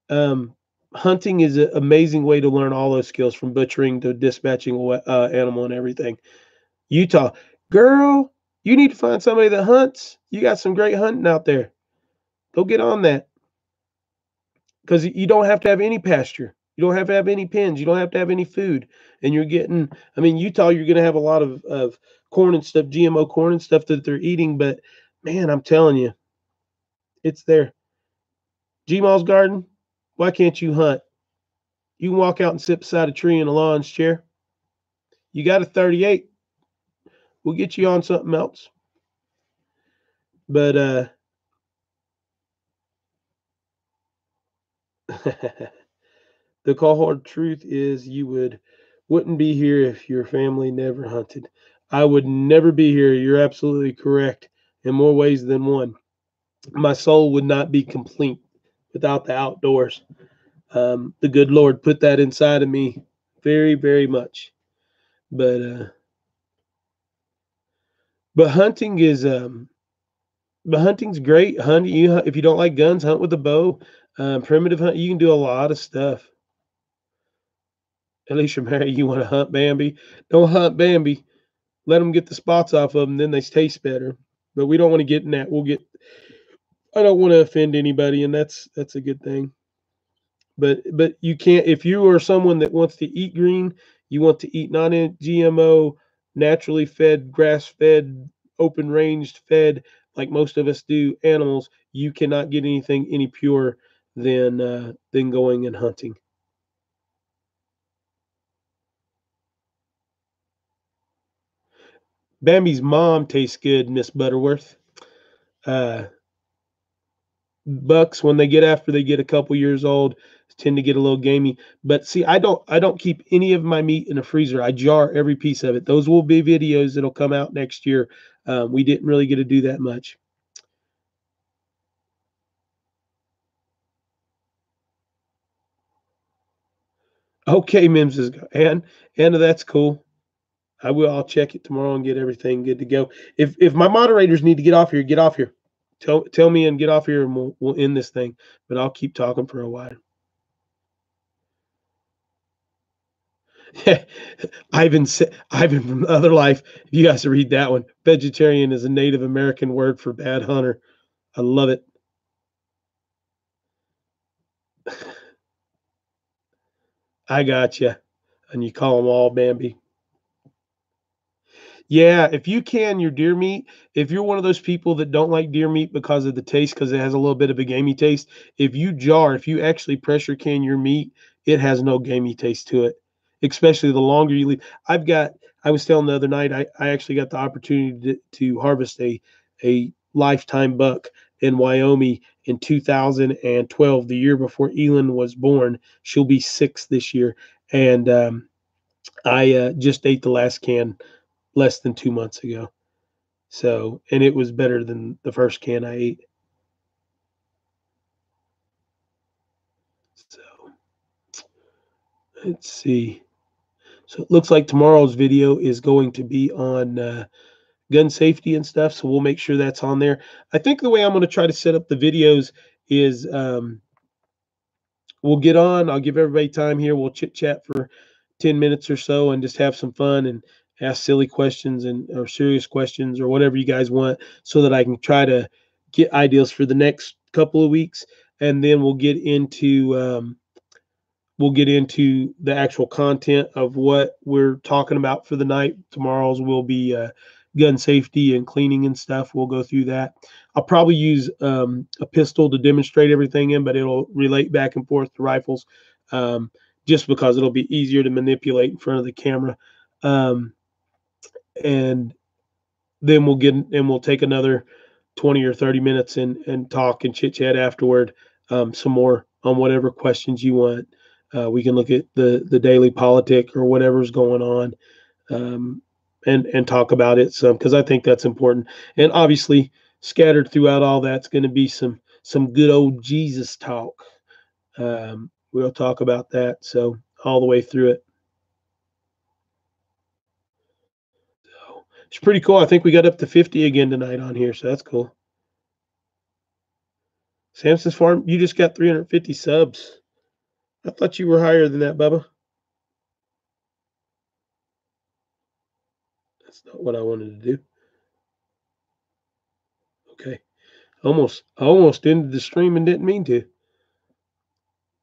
Um, Hunting is an amazing way to learn all those skills from butchering to dispatching a animal and everything. Utah, girl, you need to find somebody that hunts. You got some great hunting out there. Go get on that because you don't have to have any pasture. You don't have to have any pens. You don't have to have any food. And you're getting, I mean, Utah, you're going to have a lot of corn and stuff, GMO corn and stuff that they're eating. But man, I'm telling you, it's there. Gmall's garden, why can't you hunt? You can walk out and sit beside a tree in a lawn chair. You got a 38. We'll get you on something else. But the cold truth is wouldn't be here if your family never hunted. I would never be here. You're absolutely correct in more ways than one. My soul would not be complete without the outdoors. The good Lord put that inside of me very, very much. But but hunting is but hunting's great. Hunting, if you don't like guns, hunt with a bow. Primitive hunt, you can do a lot of stuff. At least you're married. You want to hunt Bambi? Don't hunt Bambi. Let them get the spots off of them, then they taste better. But we don't want to get in that. We'll get. I don't want to offend anybody, and that's a good thing. But you can't if you are someone that wants to eat green, you want to eat non-GMO, naturally fed, grass fed, open ranged fed, like most of us do, animals. You cannot get anything any pure than going and hunting. Bambi's mom tastes good, Miss Butterworth. Uh, Bucks when they get after they get a couple years old tend to get a little gamey. But see, I don't keep any of my meat in a freezer. I jar every piece of it. Those will be videos that'll come out next year. We didn't really get to do that much. Okay, Mims is and Anna, that's cool. I will. I'll check it tomorrow and get everything good to go. If my moderators need to get off here, get off here. Tell me and get off here, and we'll end this thing. But I'll keep talking for a while. Ivan from Other Life. You guys read that one. Vegetarian is a Native American word for bad hunter. I love it. I got you. And you call them all Bambi. Yeah, if you can your deer meat, if you're one of those people that don't like deer meat because of the taste, because it has a little bit of a gamey taste, if you actually pressure can your meat, it has no gamey taste to it. Especially the longer you leave. I was telling the other night, I actually got the opportunity to harvest a lifetime buck in Wyoming in 2012, the year before Elin was born. She'll be 6 this year. And I just ate the last can less than 2 months ago. So, and it was better than the first can I ate. So, let's see. So it looks like tomorrow's video is going to be on gun safety and stuff. So we'll make sure that's on there. I think the way I'm going to try to set up the videos is we'll get on. I'll give everybody time here. We'll chit chat for 10 minutes or so and just have some fun and ask silly questions or serious questions or whatever you guys want, so that I can try to get ideas for the next couple of weeks. And then we'll get into the actual content of what we're talking about for the night. Tomorrow's will be gun safety and cleaning and stuff. We'll go through that. I'll probably use a pistol to demonstrate everything in, but it'll relate back and forth to rifles, um, just because it'll be easier to manipulate in front of the camera. Um, and then we'll take another 20 or 30 minutes and talk and chit chat afterward, some more on whatever questions you want. We can look at the daily politic or whatever's going on, and talk about it some, because I think that's important. And obviously, scattered throughout all that's going to be some good old Jesus talk. We'll talk about that, so all the way through it. So it's pretty cool. I think we got up to 50 again tonight on here, so that's cool. Samson's Farm, you just got 350 subs. I thought you were higher than that, Bubba. That's not what I wanted to do. Okay. I almost ended the stream and didn't mean to.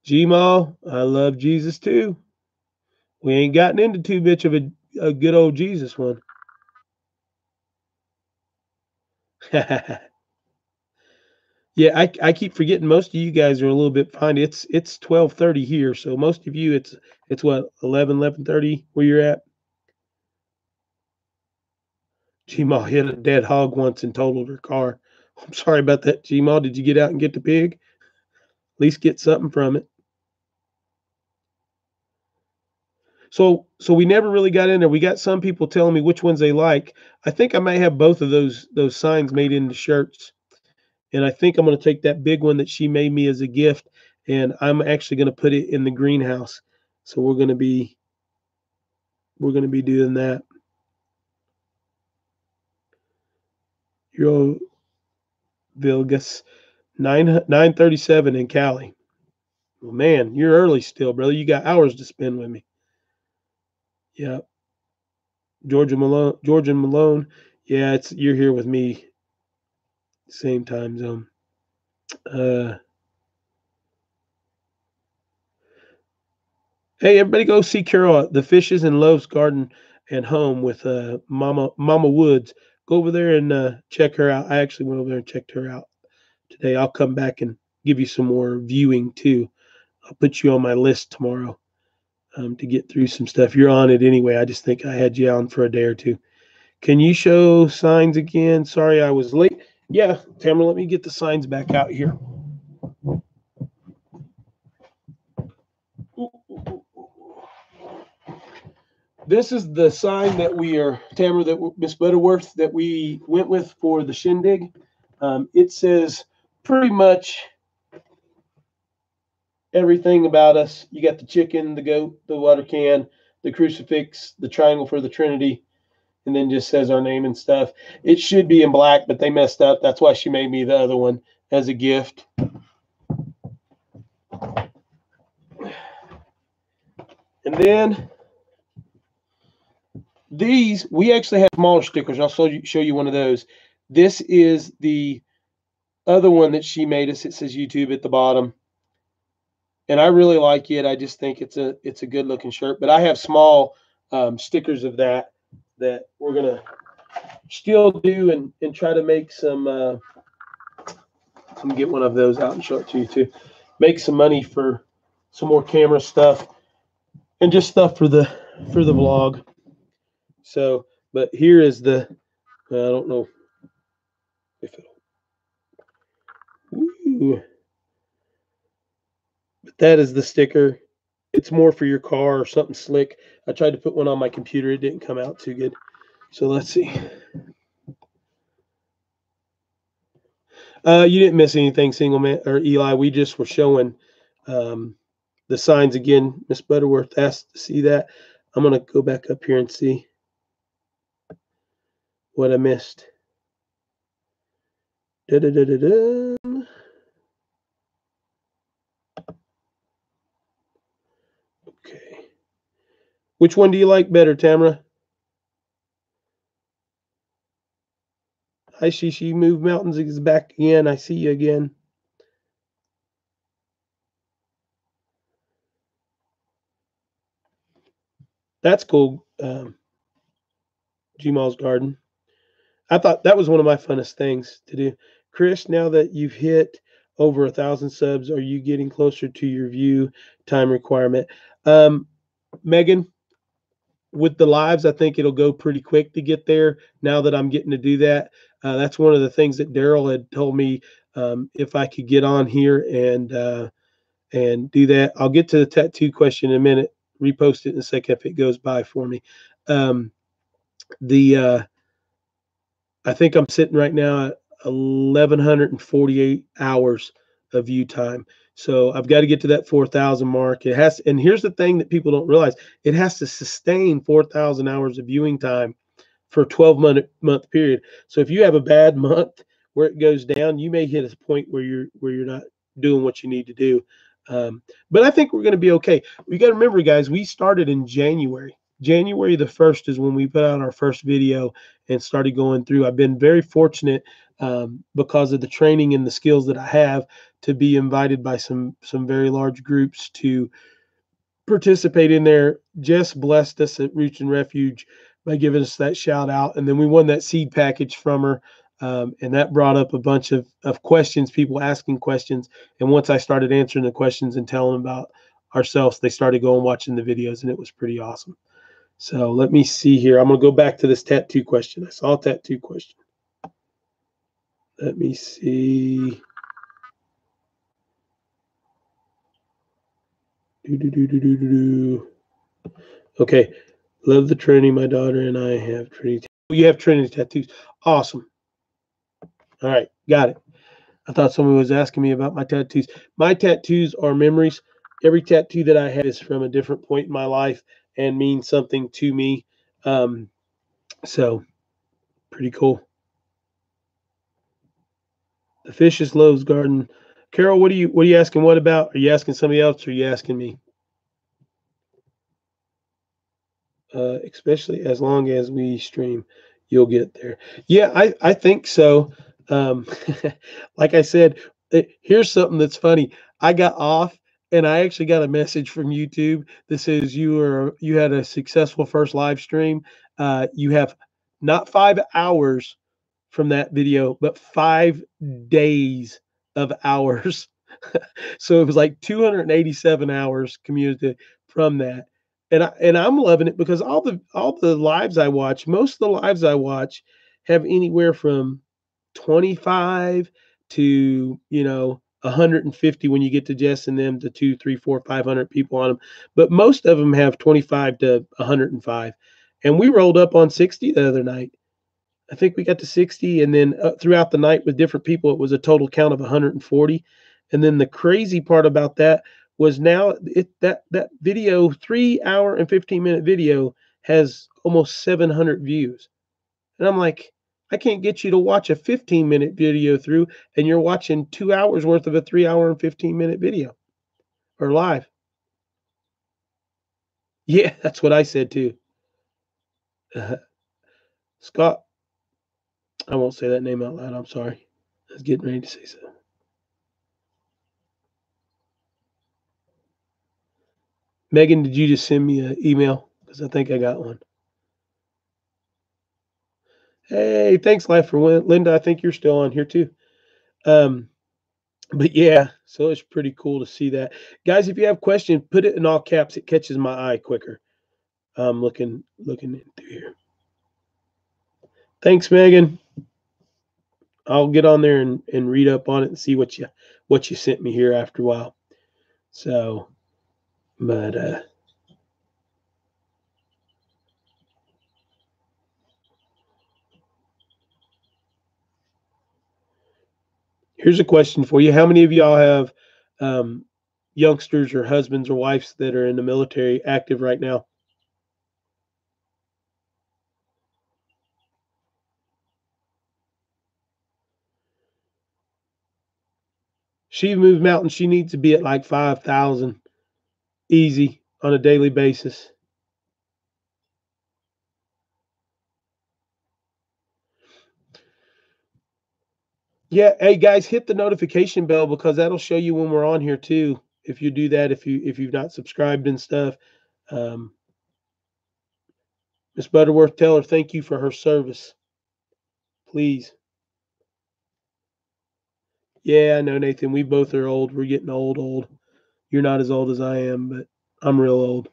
Gmail, I love Jesus too. We ain't gotten into too much of a good old Jesus one. Yeah, I keep forgetting most of you guys are a little bit behind. It's 12:30 here, so most of you it's what, 11:30 where you're at. Gmail hit a dead hog once and totaled her car. I'm sorry about that, Gmail. Did you get out and get the pig? At least get something from it. So we never really got in there. We got some people telling me which ones they like. I think I might have both of those signs made into shirts. And I think I'm going to take that big one that she made me as a gift, and I'm actually going to put it in the greenhouse. So we're going to be doing that. Euro Vilgas 937 in Cali. Well, man, you're early still, brother. You got hours to spend with me. Yeah. Georgia Malone. Yeah, you're here with me. Same time zone. Hey, everybody, go see Carol at the Fishes and Loaves Garden and Home with Mama Woods. Go over there and check her out. I actually went over there and checked her out today. I'll come back and give you some more viewing too. I'll put you on my list tomorrow, to get through some stuff. You're on it anyway. I just think I had you on for a day or two. Can you show signs again? Sorry, I was late. Yeah, Tamara, let me get the signs back out here. This is the sign that Tamara, that Miss Butterworth, that we went with for the shindig. It says pretty much everything about us. You got the chicken, the goat, the water can, the crucifix, the triangle for the Trinity, and then just says our name and stuff. It should be in black, but they messed up. That's why she made me the other one as a gift. And then these, we actually have smaller stickers. I'll show you one of those. This is the other one that she made us. It says YouTube at the bottom, and I really like it. I just think it's a good looking shirt. But I have small stickers of that we're gonna still do and try to make some. Let me get one of those out and show it to you too. Make some money for some more camera stuff and just stuff for the vlog. So, but here is the. I don't know if it'll. Ooh. But that is the sticker. It's more for your car or something slick. I tried to put one on my computer. It didn't come out too good. So let's see. You didn't miss anything, Single Man or Eli. We just were showing the signs again. Miss Butterworth asked to see that. I'm going to go back up here and see what I missed. Da-da-da-da-da. Okay. Which one do you like better, Tamara? Hi, Shishi. Move Mountains is back again. I see you again. That's cool. Gmal's Garden. I thought that was one of my funnest things to do. Chris, now that you've hit over 1,000 subs, are you getting closer to your view time requirement? Megan, with the lives, I think it'll go pretty quick to get there now that I'm getting to do that. That's one of the things that Daryl had told me, if I could get on here and do that. I'll get to the tattoo question in a minute. Repost it in a second if it goes by for me. The I think I'm sitting right now at 1,148 hours of view time. So I've got to get to that 4,000 mark. It has, and here's the thing that people don't realize: it has to sustain 4,000 hours of viewing time for a 12-month period. So if you have a bad month where it goes down, you may hit a point where you're not doing what you need to do. But I think we're going to be okay. We got to remember, guys, we started in January. January the 1st is when we put out our first video and started going through. I've been very fortunate, because of the training and the skills that I have, to be invited by some very large groups to participate in there. Jess blessed us at Roots and Refuge by giving us that shout out. And then we won that seed package from her. And that brought up a bunch of questions, people asking questions. And once I started answering the questions and telling them about ourselves, they started going watching the videos, and it was pretty awesome. So let me see here. I'm going to go back to this tattoo question. I saw a tattoo question. Let me see. Okay. Love the Trinity. My daughter and I have Trinity. You have Trinity tattoos. Awesome. All right. Got it. I thought someone was asking me about my tattoos. My tattoos are memories. Every tattoo that I have is from a different point in my life and means something to me. So pretty cool. The Fish's Lowe's Garden. Carol, what are you asking? What about? Are you asking somebody else or are you asking me? Especially as long as we stream, you'll get there. Yeah, I think so. Um, like I said, here's something that's funny. I got off and I actually got a message from YouTube that says you had a successful first live stream. You have not 5 hours from that video, but 5 days of hours. So it was like 287 hours community from that. And I'm loving it because all the lives I watch, most of the lives I watch have anywhere from 25 to 150 when you get to Jess and them, to 2, 3, 4, 500 people on them. But most of them have 25 to 105. And we rolled up on 60 the other night. I think we got to 60, and then throughout the night with different people, it was a total count of 140. And then the crazy part about that was now that video, 3 hour and 15-minute video, has almost 700 views. And I'm like, I can't get you to watch a 15-minute video through, and you're watching 2 hours worth of a 3 hour and 15-minute video or live. Yeah, that's what I said too. Scott, I won't say that name out loud. I'm sorry. I was getting ready to say so. Megan, did you just send me an email? Because I think I got one. Hey, thanks, Life for Linda. I think you're still on here too. Um, but yeah, so it's pretty cool to see that. Guys, if you have questions, put it in all caps. It catches my eye quicker. I'm looking in through here. Thanks, Megan. I'll get on there and read up on it and see what you sent me here after a while. So, but here's a question for you. How many of y'all have youngsters or husbands or wives that are in the military active right now? She moved mountains. She needs to be at like 5,000 easy on a daily basis. Yeah, hey guys, hit the notification bell because that'll show you when we're on here too. If you do that, if you've not subscribed and stuff. Um, Miss Butterworth, tell her thank you for her service, please. Yeah, I know, Nathan. We both are old. We're getting old, old. You're not as old as I am, but I'm real old.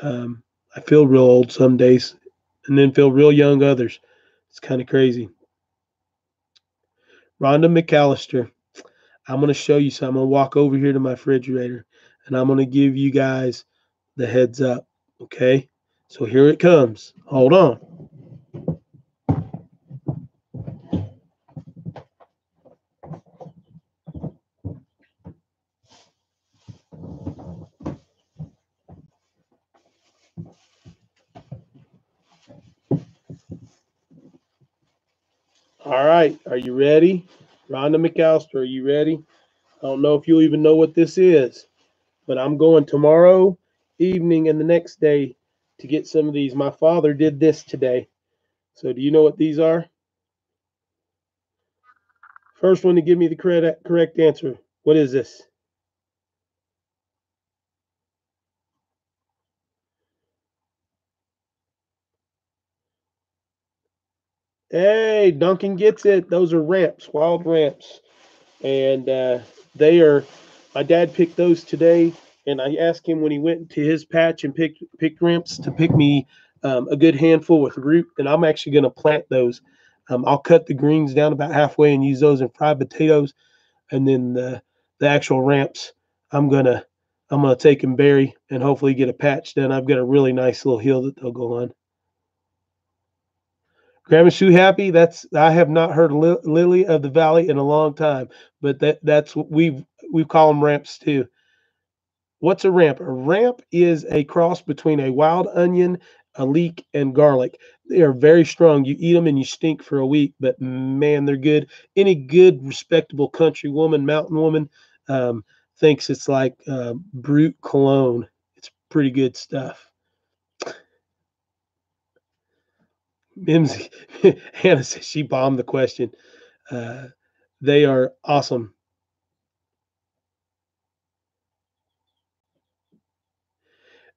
Um, I feel real old some days, and then feel real young others. It's kind of crazy. Rhonda McAllister, I'm going to show you something. I'm going to walk over here to my refrigerator, and I'm going to give you guys the heads up. Okay, so here it comes. Hold on. All right, are you ready? Rhonda McAllister, are you ready? I don't know if you'll even know what this is, but I'm going tomorrow evening and the next day to get some of these. My father did this today. So do you know what these are? First one to give me the correct answer. What is this? Hey, Duncan gets it. Those are ramps, wild ramps. And they are, my dad picked those today. And I asked him when he went to his patch and picked ramps to pick me a good handful with root. And I'm actually going to plant those. I'll cut the greens down about halfway and use those in fried potatoes. And then the actual ramps, I'm gonna I'm gonna take and bury and hopefully get a patch done. I've got a really nice little hill that they'll go on. Grandma Sue Happy, that's I have not heard Lily of the Valley in a long time, but that's what we call them ramps too. What's a ramp? A ramp is a cross between a wild onion, a leek, and garlic. They are very strong. You eat them and you stink for a week, but man, they're good. Any good, respectable country woman, mountain woman, um, thinks it's like brute cologne. It's pretty good stuff. Mimsy, Hannah says she bombed the question. Uh, they are awesome.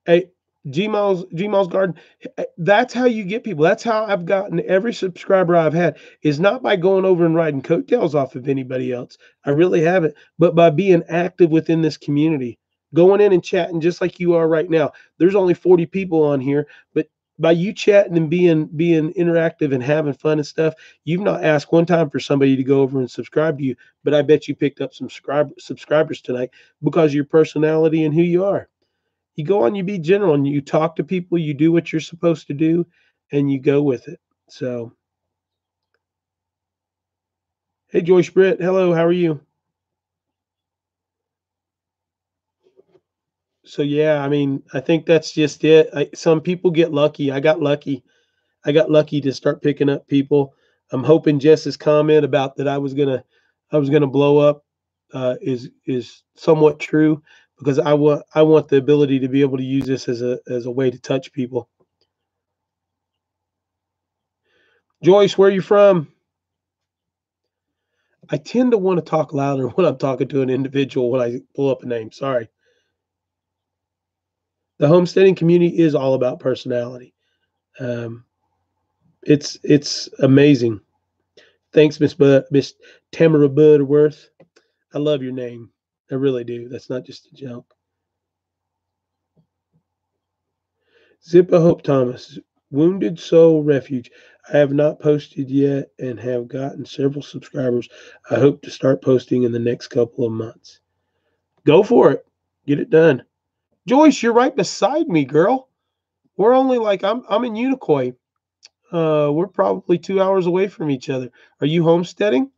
Hey, Gmail's Garden. That's how you get people. That's how I've gotten every subscriber I've had is not by going over and riding coattails off of anybody else. I really haven't, but by being active within this community, going in and chatting just like you are right now. There's only 40 people on here, but by you chatting and being interactive and having fun and stuff, you've not asked one time for somebody to go over and subscribe to you. But I bet you picked up some subscribers tonight because of your personality and who you are. You go on, you be general, and you talk to people, you do what you're supposed to do, and you go with it. So, hey, Joyce Britt, hello, how are you? So, yeah, I mean, I think that's just it. Some people get lucky. I got lucky. I got lucky to start picking up people. I'm hoping Jess's comment about that I was gonna blow up is somewhat true because I want the ability to be able to use this as a way to touch people. Joyce, where are you from? I tend to want to talk louder when I'm talking to an individual when I pull up a name. Sorry. The homesteading community is all about personality. Um, it's amazing. Thanks, Miss Tamara Butterworth. I love your name. I really do. That's not just a joke. Zippa Hope Thomas, Wounded Soul Refuge. I have not posted yet and have gotten several subscribers. I hope to start posting in the next couple of months. Go for it. Get it done. Joyce, you're right beside me, girl. We're only like I'm in Unicoi. We're probably 2 hours away from each other. Are you homesteading?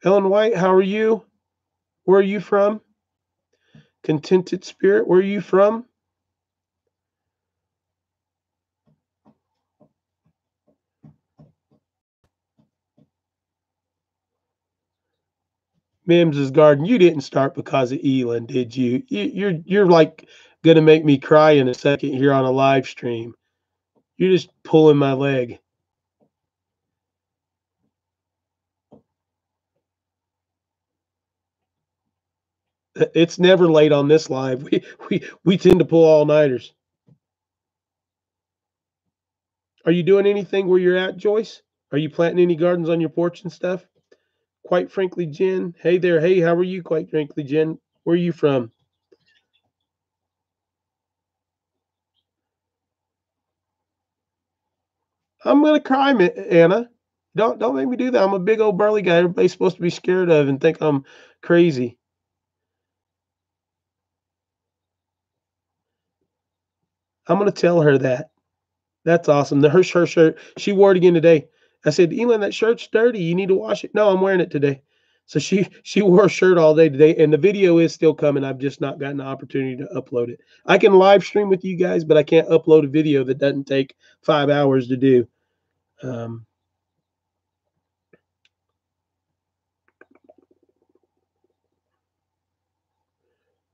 Ellen White, how are you? Where are you from? Contented Spirit, where are you from? Mims's Garden. You didn't start because of Elon, did you? You're like gonna make me cry in a second here on a live stream. You're just pulling my leg. It's never late on this live. We tend to pull all-nighters. Are you doing anything where you're at, Joyce? Are you planting any gardens on your porch and stuff? Quite frankly, Jen. Hey there. Hey, how are you? Quite frankly, Jen. Where are you from? I'm gonna cry, Anna. Don't make me do that. I'm a big old burly guy. Everybody's supposed to be scared of and think I'm crazy. I'm gonna tell her that. That's awesome. Her shirt. She wore it again today. I said, Elon, that shirt's dirty. You need to wash it. No, I'm wearing it today. So she wore a shirt all day today, and the video is still coming. I've just not gotten the opportunity to upload it. I can live stream with you guys, but I can't upload a video that doesn't take 5 hours to do. Um,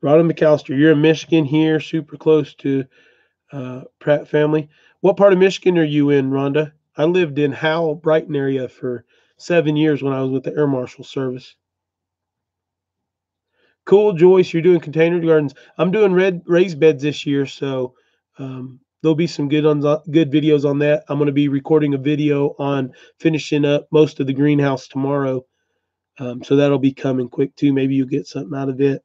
Rhonda McAllister, you're in Michigan here, super close to Pratt family. What part of Michigan are you in, Rhonda? I lived in Howell, Brighton area for 7 years when I was with the Air Marshal Service. Cool, Joyce. You're doing container gardens. I'm doing red raised beds this year, so there'll be some good videos on that. I'm going to be recording a video on finishing up most of the greenhouse tomorrow, so that'll be coming quick too. Maybe you'll get something out of it.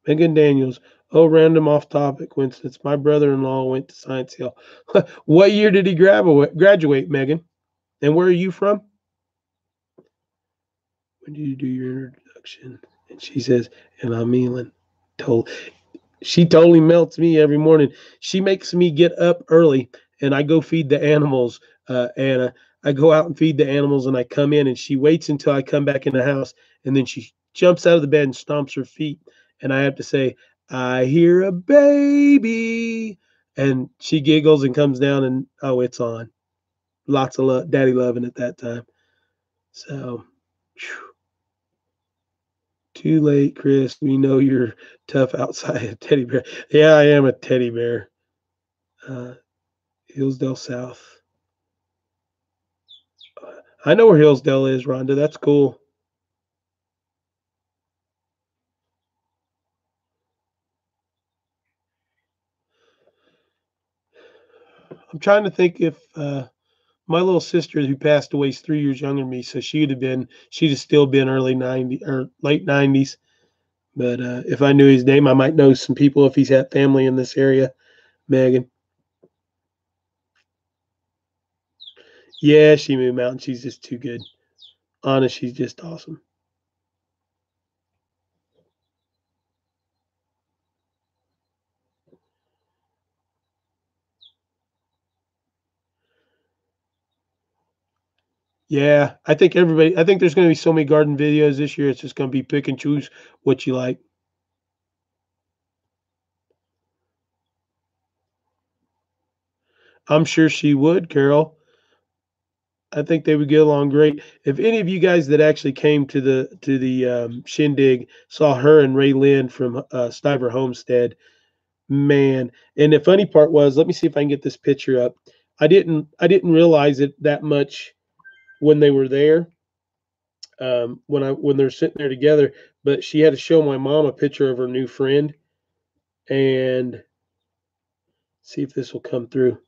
Megan Daniels. Oh, random off topic coincidence. My brother-in-law went to Science Hill. What year did he graduate, Megan? And where are you from? When did you do your introduction? And she says, and I'm Elon. She totally melts me every morning. She makes me get up early and I go feed the animals. Anna, I go out and feed the animals and I come in and she waits until I come back in the house and then she jumps out of the bed and stomps her feet. And I have to say, I hear a baby. And she giggles and comes down and oh, it's on. Lots of daddy loving at that time. So, whew. Too late, Chris. We know you're tough outside a teddy bear. Yeah, I am a teddy bear. Uh, Hillsdale South. I know where Hillsdale is, Rhonda. That's cool. I'm trying to think if my little sister who passed away is 3 years younger than me, so she'd have still been early 90s or late 90s. But if I knew his name, I might know some people if he's had family in this area. Megan. Yeah, she moved mountain. She's just too good. Honest, she's just awesome. Yeah, I think there's going to be so many garden videos this year. It's just going to be pick and choose what you like. I'm sure she would, Carol. I think they would get along great. If any of you guys that actually came to the shindig saw her and Ray Lynn from Stiver Homestead, man. And the funny part was, let me see if I can get this picture up. I didn't realize it that much when they were there. When they're sitting there together, but she had to show my mom a picture of her new friend and see if this will come through.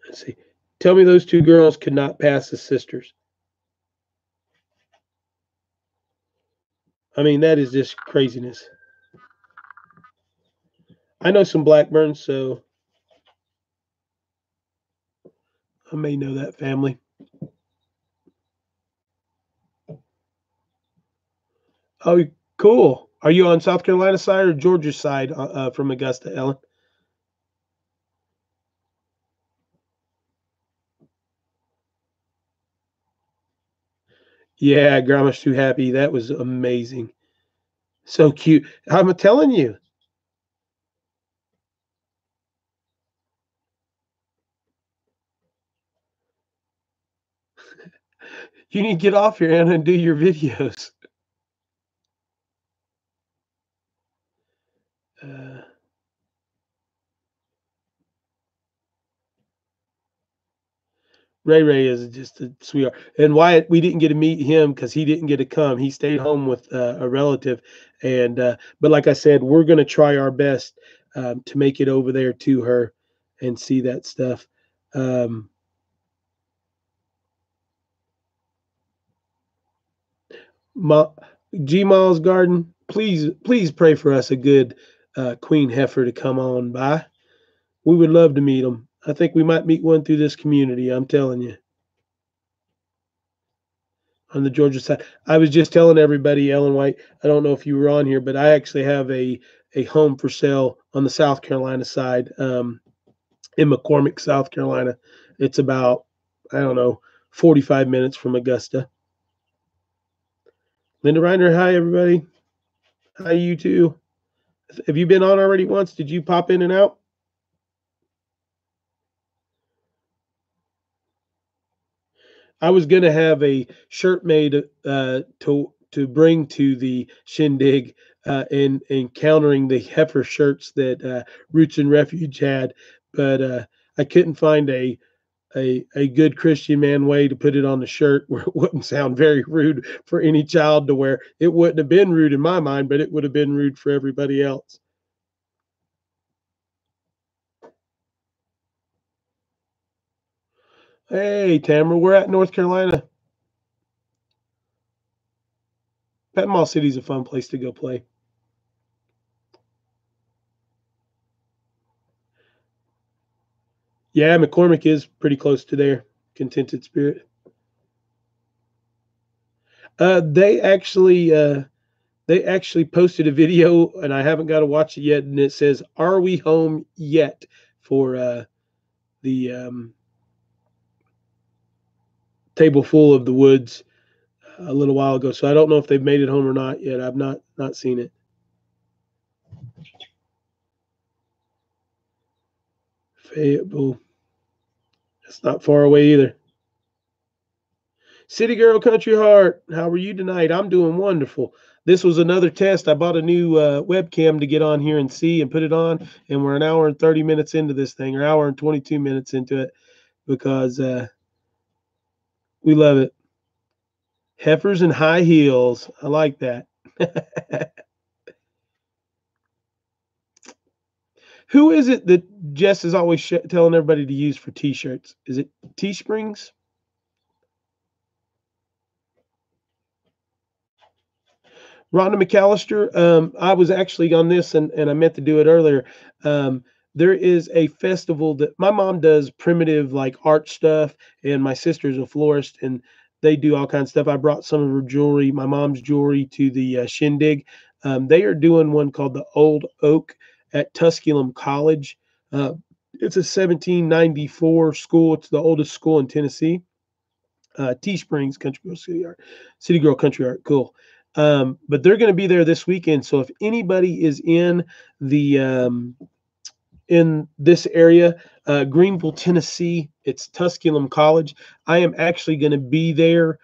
Let's see. Tell me those two girls could not pass as sisters. I mean, that is just craziness. I know some Blackburns, so I may know that family. Oh, cool. Are you on South Carolina side or Georgia side from Augusta, Ellen? Yeah, Grandma's too happy. That was amazing. So cute. I'm telling you, you need to get off here, Anna, and do your videos. Uh, Ray is just a sweetheart. And Wyatt, we didn't get to meet him because he didn't get to come. He stayed home with a relative. And but like I said, we're going to try our best to make it over there to her and see that stuff. Um, Ma, G Miles Garden, please pray for us a good queen heifer to come on by. We would love to meet them. I think we might meet one through this community. I'm telling you, on the Georgia side. I was just telling everybody, Ellen White. I don't know if you were on here, but I actually have a home for sale on the South Carolina side, in McCormick, South Carolina. It's about, I don't know, 45 minutes from Augusta. Linda Reiner, hi everybody. Hi you too. Have you been on already once? Did you pop in and out? I was gonna have a shirt made to bring to the shindig, in countering the heifer shirts that Roots and Refuge had, but I couldn't find a good Christian man way to put it on the shirt where it wouldn't sound very rude for any child to wear. It wouldn't have been rude in my mind, but it would have been rude for everybody else. Hey, Tamara, we're at North Carolina. Panama City's a fun place to go play. Yeah, McCormick is pretty close to there. Contented Spirit. Uh, they actually uh, they actually posted a video, and I haven't got to watch it yet. And it says, "Are we home yet?" for the table full of the woods a little while ago. So I don't know if they've made it home or not yet. I've not seen it. Fayetteville. It's not far away either. City Girl Country Heart, how are you tonight? I'm doing wonderful. This was another test. I bought a new webcam to get on here and see and put it on, and we're an hour and 30 minutes into this thing, or hour and 22 minutes into it, because we love it. Heifers and high heels. I like that. Who is it that Jess is always telling everybody to use for t-shirts? Is it Teesprings? Rhonda McAllister, I was actually on this, and I meant to do it earlier. Um, there is a festival that my mom does primitive like art stuff, and my sister's a florist, and they do all kinds of stuff. I brought some of her jewelry, my mom's jewelry, to the shindig. They are doing one called the Old Oak at Tusculum College. Uh, it's a 1794 school. It's the oldest school in Tennessee. Teesprings Country Girl City Art, City Girl Country Art, cool. But they're going to be there this weekend. So if anybody is the in this area, Greenville, Tennessee, it's Tusculum College. I am actually going to be there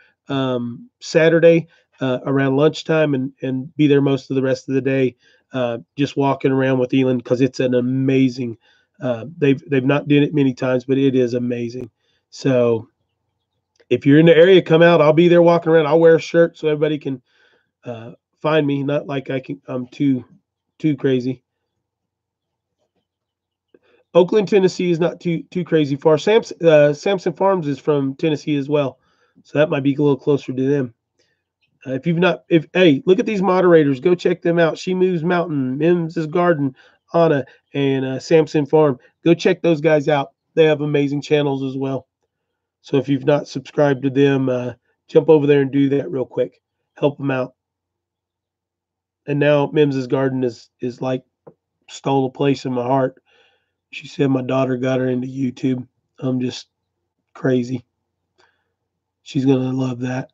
Saturday around lunchtime and be there most of the rest of the day, just walking around with Elon because it's an amazing. They've not done it many times, but it is amazing. So if you're in the area, come out. I'll be there walking around. I'll wear a shirt so everybody can find me. Not like I'm too crazy. Oakland, Tennessee is not too crazy far. Samson Farms is from Tennessee as well, so that might be a little closer to them. If you've not, if hey, look at these moderators. Go check them out. She Moves Mountain, Mims's Garden, Anna, and Samson Farm. Go check those guys out. They have amazing channels as well. So if you've not subscribed to them, jump over there and do that real quick. Help them out. And now Mims's Garden is like stole a place in my heart. She said my daughter got her into YouTube. I'm just crazy. She's gonna love that.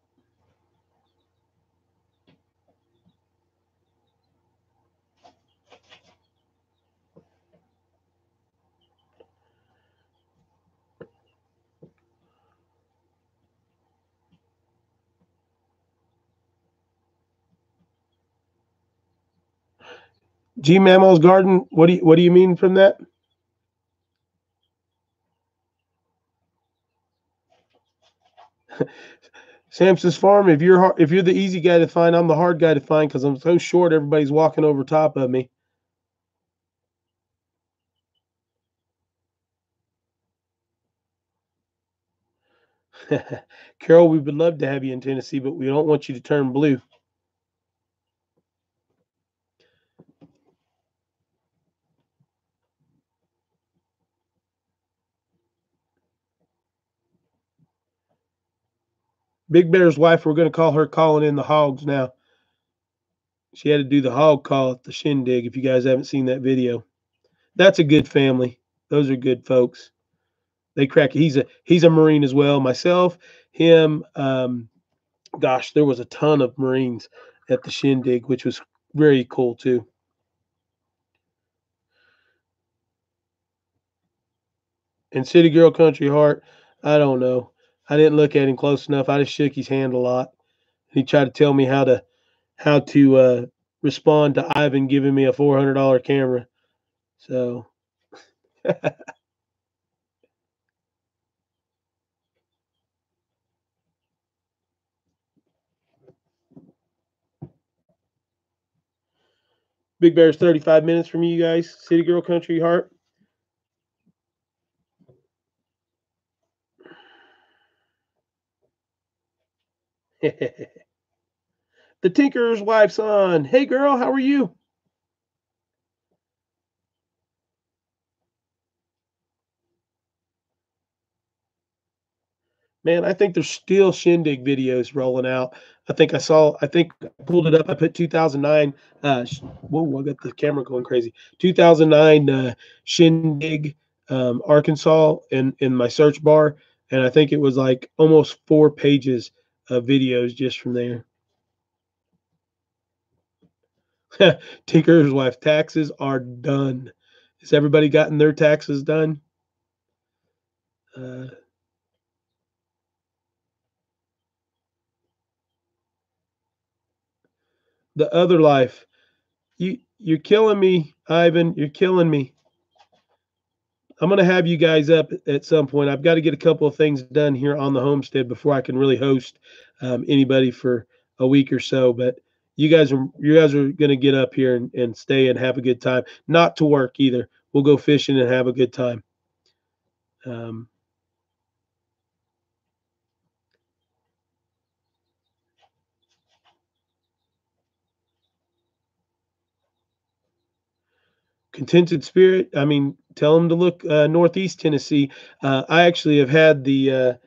G Mammo's Garden. What do you mean from that? Samson's Farm. If you're the easy guy to find, I'm the hard guy to find because I'm so short. Everybody's walking over top of me. Carol, we would love to have you in Tennessee, but we don't want you to turn blue. Big Bear's wife, we're going to call her calling in the hogs now. She had to do the hog call at the shindig. If you guys haven't seen that video, that's a good family. Those are good folks. They crack. He's a Marine as well. Myself, him. Gosh, there was a ton of Marines at the shindig, which was very cool too. And City Girl Country Heart, I don't know. I didn't look at him close enough. I just shook his hand a lot. He tried to tell me how to respond to Ivan giving me a $400 camera. So Big Bear's 35 minutes from you guys. City Girl Country Heart. The Tinker's wife's on. Hey girl, how are you? Man, I think there's still shindig videos rolling out. I think I pulled it up. I put 2009. Whoa, I got the camera going crazy. 2009 shindig, Arkansas in my search bar. And I think it was like almost 4 pages of videos just from there. Tinker's wife, taxes are done. Has everybody gotten their taxes done? Uh, the other life. You're killing me, Ivan. You're killing me. I'm gonna have you guys up at some point. I've got to get a couple of things done here on the homestead before I can really host anybody for a week or so. But you guys are gonna get up here and stay and have a good time. Not to work either. We'll go fishing and have a good time. Um, Contented spirit. I mean, tell them to look northeast Tennessee. I actually have had the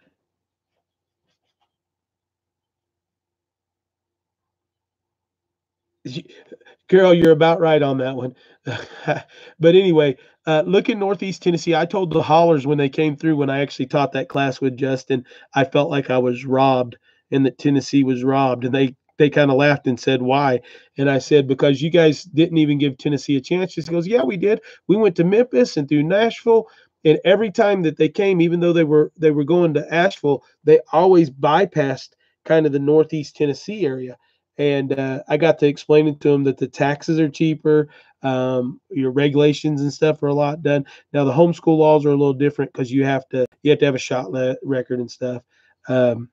Carol, you're about right on that one. But anyway, look in Northeast Tennessee. I told the haulers when they came through when I actually taught that class with Justin, I felt like I was robbed and that Tennessee was robbed. And they kind of laughed and said, "Why?" And I said, "Because you guys didn't even give Tennessee a chance." She goes, "Yeah, we did. We went to Memphis and through Nashville, and every time that they came, even though they were going to Asheville, they always bypassed kind of the Northeast Tennessee area." And I got to explaining to them that the taxes are cheaper, your regulations and stuff are a lot done. Now the homeschool laws are a little different because you have to have a record and stuff. Um,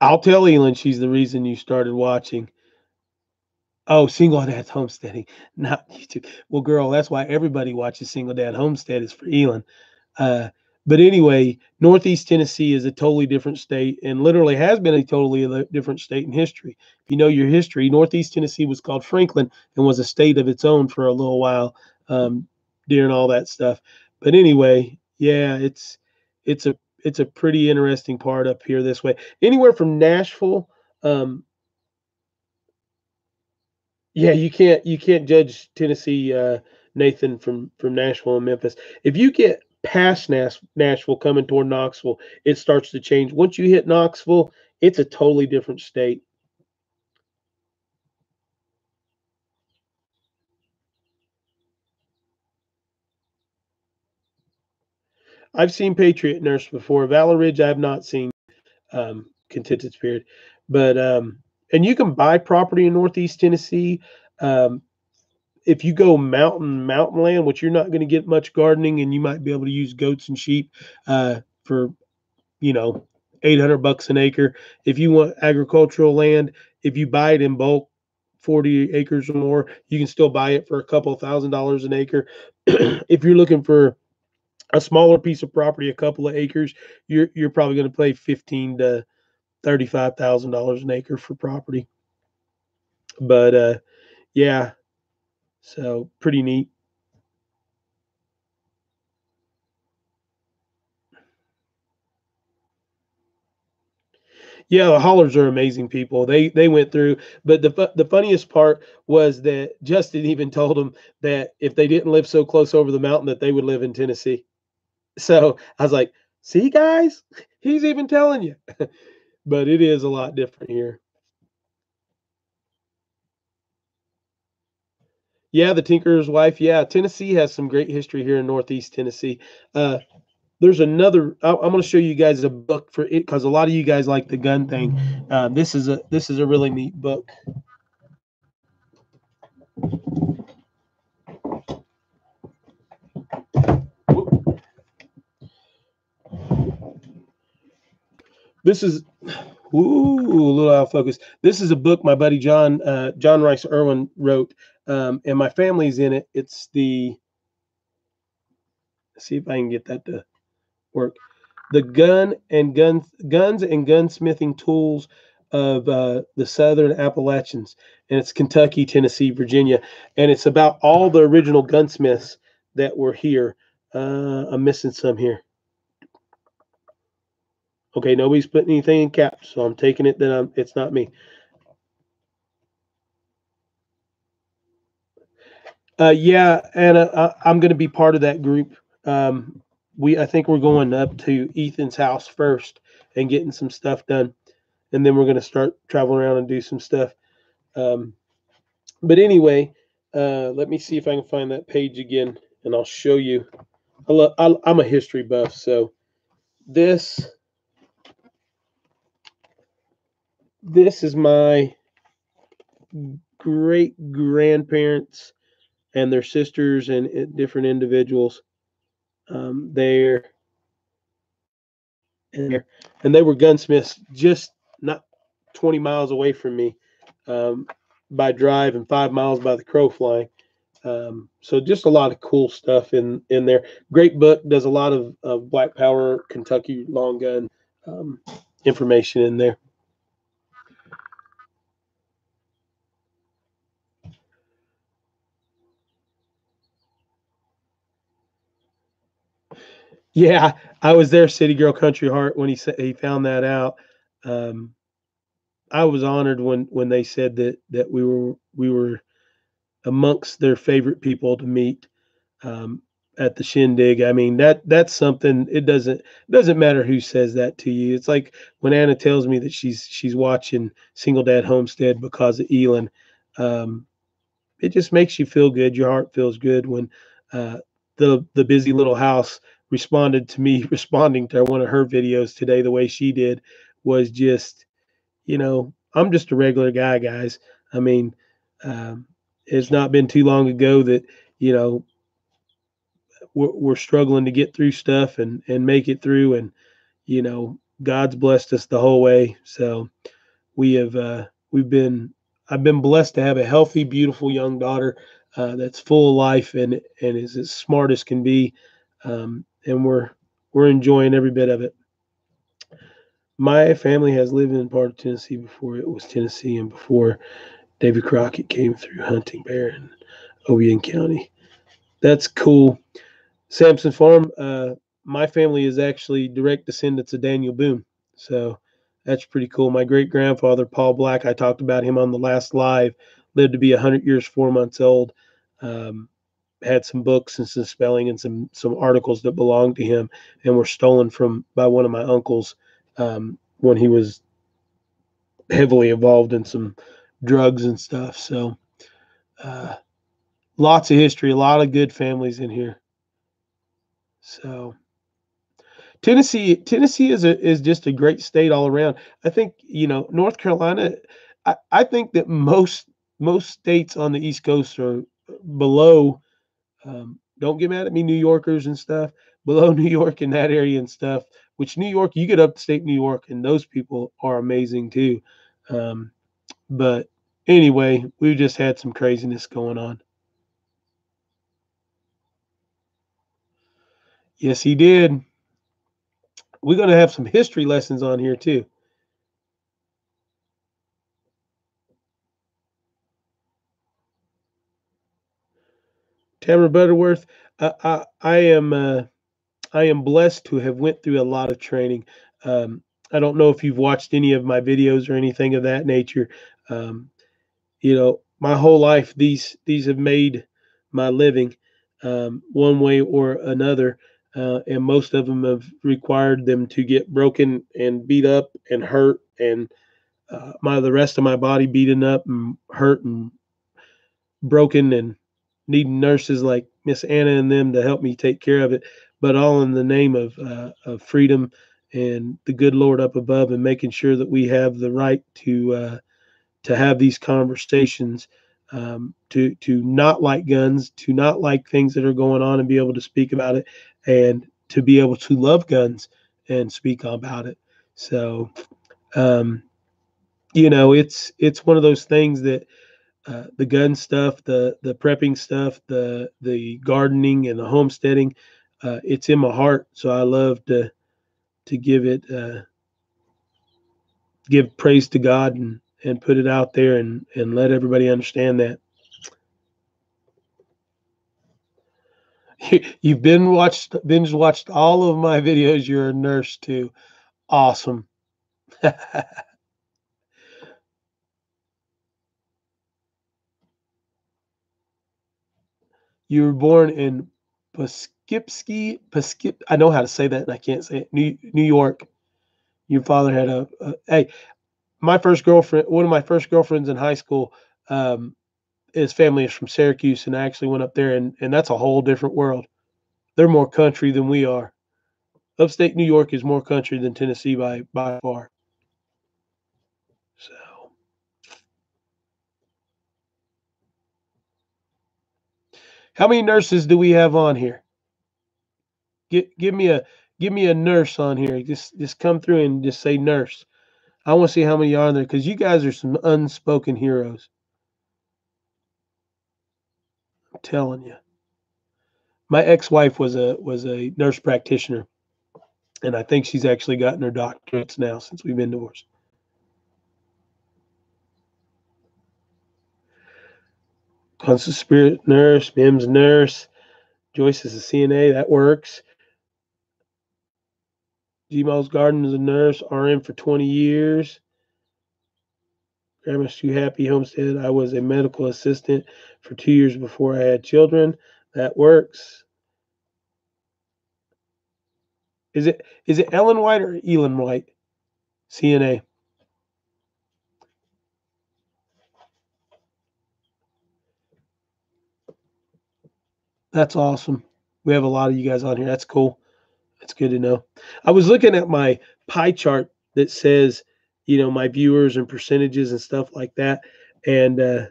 I'll tell Elin she's the reason you started watching. Oh, Single Dad Homesteading, not YouTube. Well, girl, that's why everybody watches Single Dad Homestead is for Elin. Uh, but anyway, Northeast Tennessee is a totally different state and literally has been a totally different state in history. If you know your history, Northeast Tennessee was called Franklin and was a state of its own for a little while during all that stuff. But anyway, yeah, it's a pretty interesting part up here this way. Anywhere from Nashville, um, yeah, you can't judge Tennessee, Nathan from Nashville and Memphis. If you get past Nashville coming toward Knoxville, it starts to change. Once you hit Knoxville, it's a totally different state. I've seen Patriot Nurse before. Valor Ridge, I have not seen Contented Spirit, but and you can buy property in Northeast Tennessee. Um, if you go mountain land, which you're not going to get much gardening, and you might be able to use goats and sheep for, you know, $800 an acre. If you want agricultural land, if you buy it in bulk, 40 acres or more, you can still buy it for a couple $1,000s an acre. If you're looking for a smaller piece of property, a couple of acres, you're probably going to pay 15 to $35,000 an acre for property. But yeah, so pretty neat. Yeah, the haulers are amazing people. They went through, but the funniest part was that Justin even told them that if they didn't live so close over the mountain, that they would live in Tennessee. So I was like, "See, guys, he's even telling you." But it is a lot different here. Yeah, the Tinkerer's Wife. Yeah, Tennessee has some great history here in Northeast Tennessee. Uh, there's another. I'm going to show you guys a book for it because a lot of you guys like the gun thing. This is a really neat book. This is ooh, a little out of focus. This is a book my buddy John Rice Irwin wrote, and my family's in it. It's the see if I can get that to work. The guns and gunsmithing tools of the Southern Appalachians, and it's Kentucky, Tennessee, Virginia, and it's about all the original gunsmiths that were here. I'm missing some here. Okay, nobody's putting anything in caps, so I'm taking it that it's not me. Yeah, and I'm going to be part of that group. I think we're going up to Ethan's house first and getting some stuff done, and then we're going to start traveling around and do some stuff. Um, but anyway, let me see if I can find that page again, and I'll show you. I'm a history buff, so this this is my great grandparents and their sisters and different individuals there and there, and they were gunsmiths just not 20 miles away from me um, by drive and 5 miles by the crow flying. So just a lot of cool stuff in there. Great book. Does a lot of Black Power, Kentucky long gun um, information in there. Yeah, I was there, City Girl Country Heart, when he said he found that out. Um, I was honored when they said that we were amongst their favorite people to meet um, at the shindig. I mean that's something. It doesn't matter who says that to you. It's like when Anna tells me that she's watching Single Dad Homestead because of Elon. Um, it just makes you feel good. Your heart feels good when uh, the busy little house responded to me responding to one of her videos today the way she did was just I'm just a regular guy, guys. I mean, um, it's not been too long ago that you know we're struggling to get through stuff and make it through, and God's blessed us the whole way. So we've been I've been blessed to have a healthy, beautiful young daughter that's full of life and is as smart as can be, and we're enjoying every bit of it. My family has lived in part of Tennessee before it was Tennessee and before David Crockett came through hunting bear in Obion County. That's cool. Samson Farm. My family is actually direct descendants of Daniel Boone, so that's pretty cool. My great grandfather Paul Black. I talked about him on the last live. Lived to be 100 years 4 months old. Um, had some books and some spelling and some articles that belonged to him and were stolen from by one of my uncles when he was heavily involved in some drugs and stuff. So uh, lots of history, a lot of good families in here. So Tennessee is just a great state all around. I think North Carolina. I think that most states on the East Coast below. Don't get mad at me, New Yorkers and stuff. Below New York in that area and stuff. Which New York, you get upstate New York, and those people are amazing too. But anyway, we've just had some craziness going on. Yes, he did. We're going to have some history lessons on here too. Tamara Butterworth, I am blessed to have went through a lot of training. Um, I don't know if you've watched any of my videos or anything of that nature. Um, my whole life these have made my living, one way or another, and most of them have required them to get broken and beat up and hurt, and the rest of my body beaten up and hurt and broken and needing nurses like Miss Anna and them to help me take care of it, but all in the name of freedom and the good Lord up above, and making sure that we have the right to have these conversations, to not like guns, to not like things that are going on, and be able to speak about it, and to be able to love guns and speak about it. So, um, it's one of those things that the gun stuff, the prepping stuff, the gardening and the homesteading, it's in my heart. So I love to give praise to God and put it out there and let everybody understand that. You've binge watched all of my videos. You're a nurse too. Awesome. You were born in Poughkeepsie. I know how to say that, and I can't say it. New York. Your father had hey. My first girlfriend, one of my first girlfriends in high school, his family is from Syracuse, and I actually went up there, and that's a whole different world. They're more country than we are. Upstate New York is more country than Tennessee by far. So, how many nurses do we have on here? Give me a nurse on here. Just come through and just say nurse. I want to see how many are on there, because you guys are some unspoken heroes. I'm telling you. My ex-wife was a nurse practitioner, and I think she's actually gotten her doctorates now since we've been divorced. Constant Spirit nurse, Mim's nurse, Joyce is a CNA. That works. Gmail's Garden is a nurse, RN for 20 years. Grandma's Too Happy Homestead. I was a medical assistant for 2 years before I had children. That works. Is it Ellen White or Elon White? CNA. That's awesome. We have a lot of you guys on here. That's cool. That's good to know. I was looking at my pie chart that says, my viewers and percentages and stuff like that. And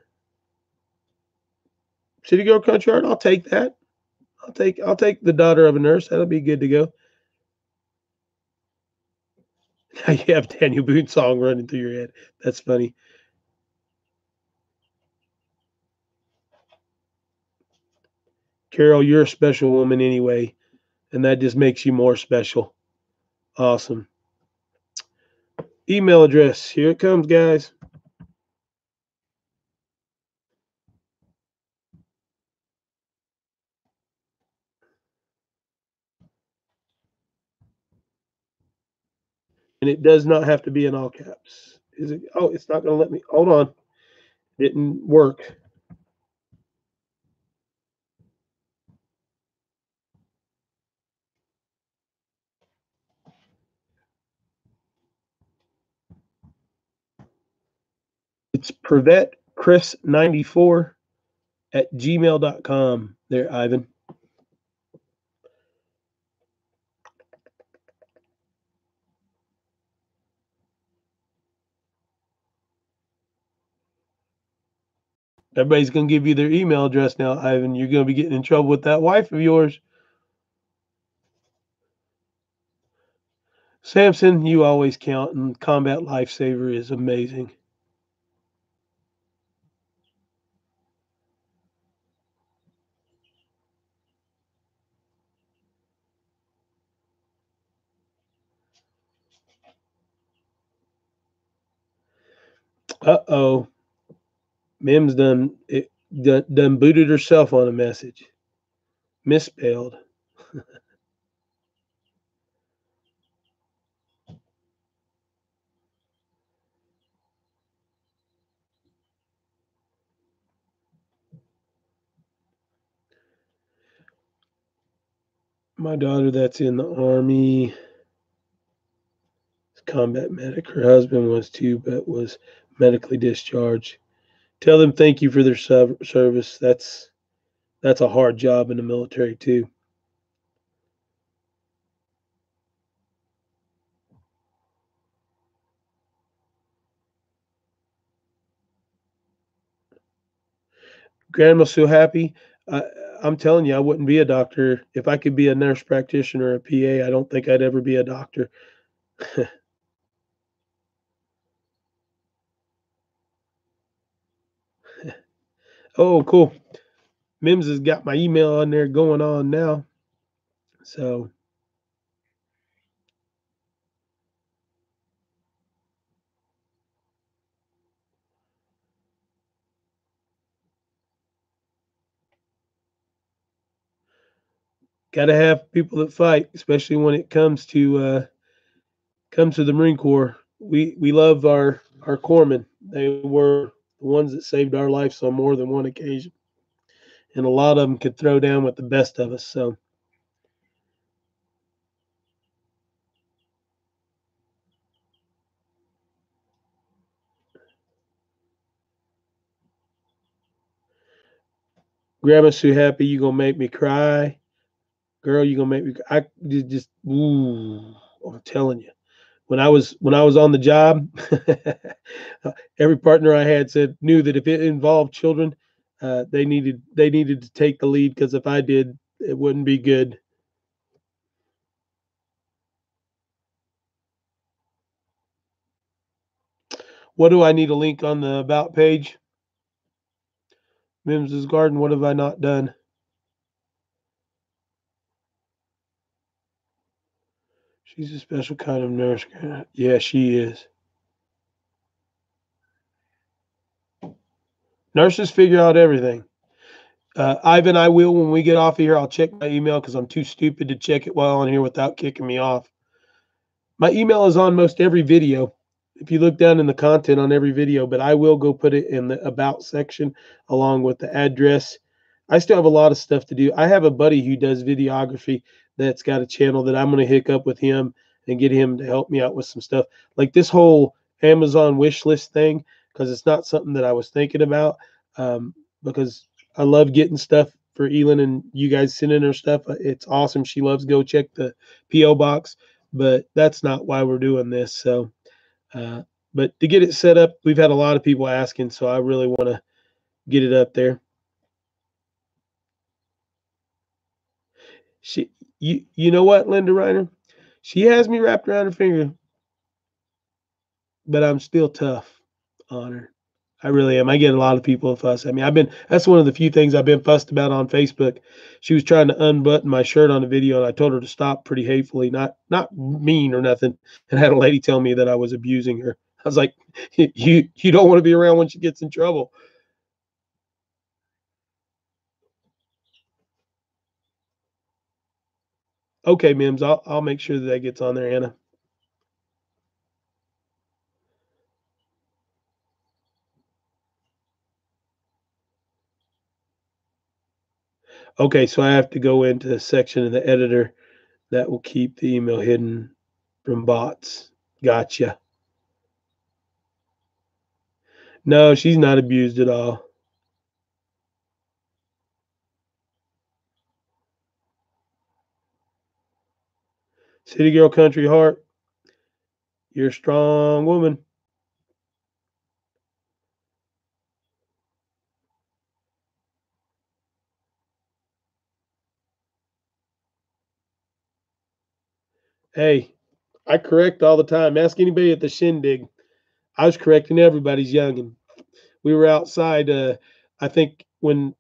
City Girl Country Art, I'll take that. I'll take the daughter of a nurse. That'll be good to go. You have Daniel Boone's song running through your head. That's funny. Carol, you're a special woman anyway, and that just makes you more special. Awesome. Email address. Here it comes, guys. And it does not have to be in all caps. Is it? Oh, it's not going to let me. Hold on. Didn't work. It's Privet Chris 94 at gmail.com. There, Ivan. Everybody's gonna give you their email address now, Ivan. You're gonna be getting in trouble with that wife of yours. Samson, you always count, and Combat Lifesaver is amazing. Uh-oh. Mim's done booted herself on a message. Misspelled. My daughter that's in the Army, combat medic. Her husband was too, but was medically discharged. Tell them thank you for their service. That's a hard job in the military too. Grandma's so happy. I, I'm telling you, I wouldn't be a doctor if I could be a nurse practitioner or a PA. I don't think I'd ever be a doctor. Oh, cool. Mims has got my email on there going on now. So got to have people that fight, especially when it comes to the Marine Corps. We love our corpsmen. They were the ones that saved our lives on more than one occasion, and a lot of them could throw down with the best of us. So Grandma's so happy you gonna make me cry, girl. You gonna make me. I just ooh. I'm telling you. When I was on the job, every partner I had said knew that if it involved children, they needed to take the lead because if I did, it wouldn't be good. What do I need a link on the about page? Mims's Garden. What have I not done? She's a special kind of nurse. Yeah, she is. Nurses figure out everything. Ivan, I will when we get off of here. I'll check my email because I'm too stupid to check it while on here without kicking me off. My email is on most every video. If you look down in the content on every video, but I will go put it in the about section along with the address. I still have a lot of stuff to do. I have a buddy who does videography that's got a channel that I'm going to hook up with him and get him to help me out with some stuff. Like this whole Amazon wish list thing, because it's not something that I was thinking about. Because I love getting stuff for Elin and you guys sending her stuff. It's awesome. She loves go check the P.O. box, but that's not why we're doing this. So, uh, but to get it set up, we've had a lot of people asking, so I really want to get it up there. She, you know what, Linda Reiner? She has me wrapped around her finger, but I'm still tough on her. I really am. I get a lot of people fuss at me. That's one of the few things I've been fussed about on Facebook. She was trying to unbutton my shirt on the video and I told her to stop pretty hatefully, not mean or nothing. And I had a lady tell me that I was abusing her. I was like, you don't want to be around when she gets in trouble. Okay, Mims, I'll make sure that gets on there, Anna. Okay, so I have to go into a section of the editor that will keep the email hidden from bots. Gotcha. No, she's not abused at all. City girl, country heart. You're a strong woman. Hey, I correct all the time. Ask anybody at the shindig. I was correcting everybody's youngin'. We were outside. I think when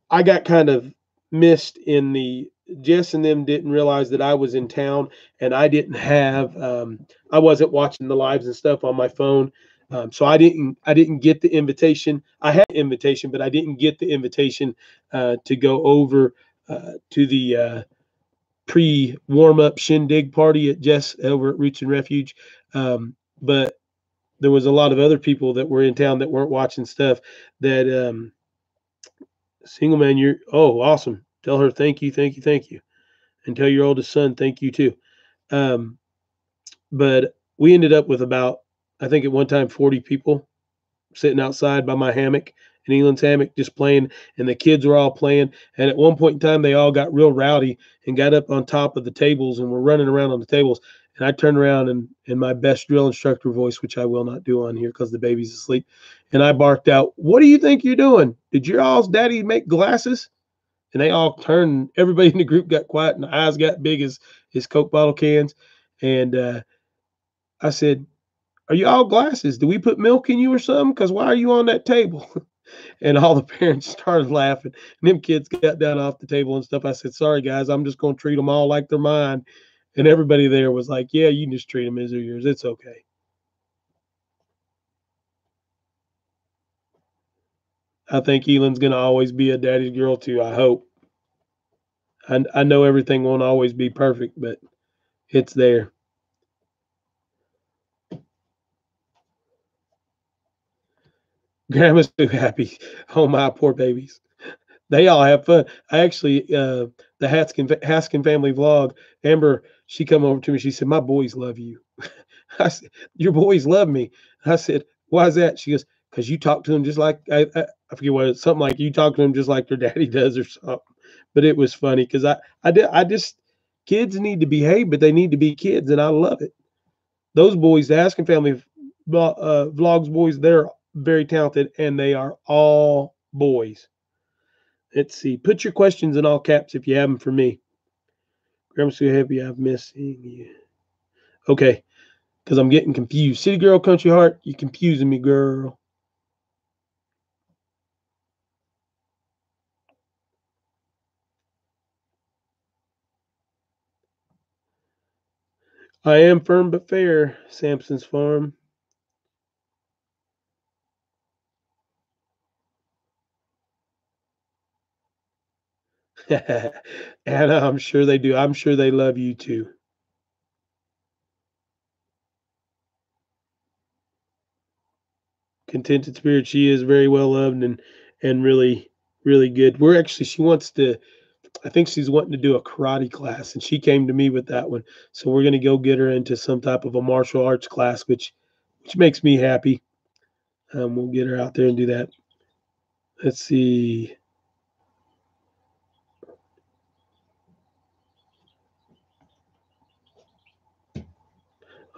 I got kind of missed in the Jess and them didn't realize that I was in town and I didn't have I wasn't watching the lives and stuff on my phone. So I didn't get the invitation. I had the invitation, but I didn't get the invitation to go over to the pre warm up shindig party at Jess over at Roots and Refuge. But there was a lot of other people that were in town that weren't watching stuff that single man, you're awesome. Tell her thank you, thank you, thank you. And tell your oldest son thank you too. Um, but we ended up with about, I think at one time 40 people sitting outside by my hammock in Eland's hammock just playing, and the kids were all playing. And at one point in time they all got real rowdy and got up on top of the tables and were running around on the tables. And I turned around and in my best drill instructor voice, which I will not do on here because the baby's asleep, and I barked out, "What do you think you're doing? Did your all's daddy make glasses?" And they all turned. Everybody in the group got quiet, and the eyes got big as his Coke bottle cans. And I said, "Are you all glasses? Do we put milk in you or something? Because why are you on that table?" And all the parents started laughing. And them kids got down off the table and stuff. I said, "Sorry, guys, I'm just going to treat them all like they're mine." And everybody there was like, "Yeah, you can just treat them as they're yours. It's okay." I think Elan's going to always be a daddy's girl, too. I hope. I know everything won't always be perfect, but it's there. Grandma's too happy. Oh, my poor babies. They all have fun. I actually, the Haskin family vlog, Amber, she come over to me. She said, "My boys love you." I said, "Your boys love me." I said, "Why is that?" She goes, "Because you talk to them just like I forget what it's something like you talk to them just like their daddy does or something." But it was funny because I just kids need to behave, but they need to be kids, and I love it. Those boys, the Haskin family vlogs boys, they're very talented, and they are all boys. Let's see. Put your questions in all caps if you have them for me. Grandma's so happy I've missing you. Okay, because I'm getting confused. City girl, country heart, you confusing me, girl. I am firm but fair, Sampson's farm. Anna, I'm sure they do. I'm sure they love you too. Contented spirit, she is very well loved and really really good. We're actually she wants to. I think she's wanting to do a karate class, and she came to me with that one. So we're gonna go get her into some type of a martial arts class, which makes me happy. We'll get her out there and do that. Let's see.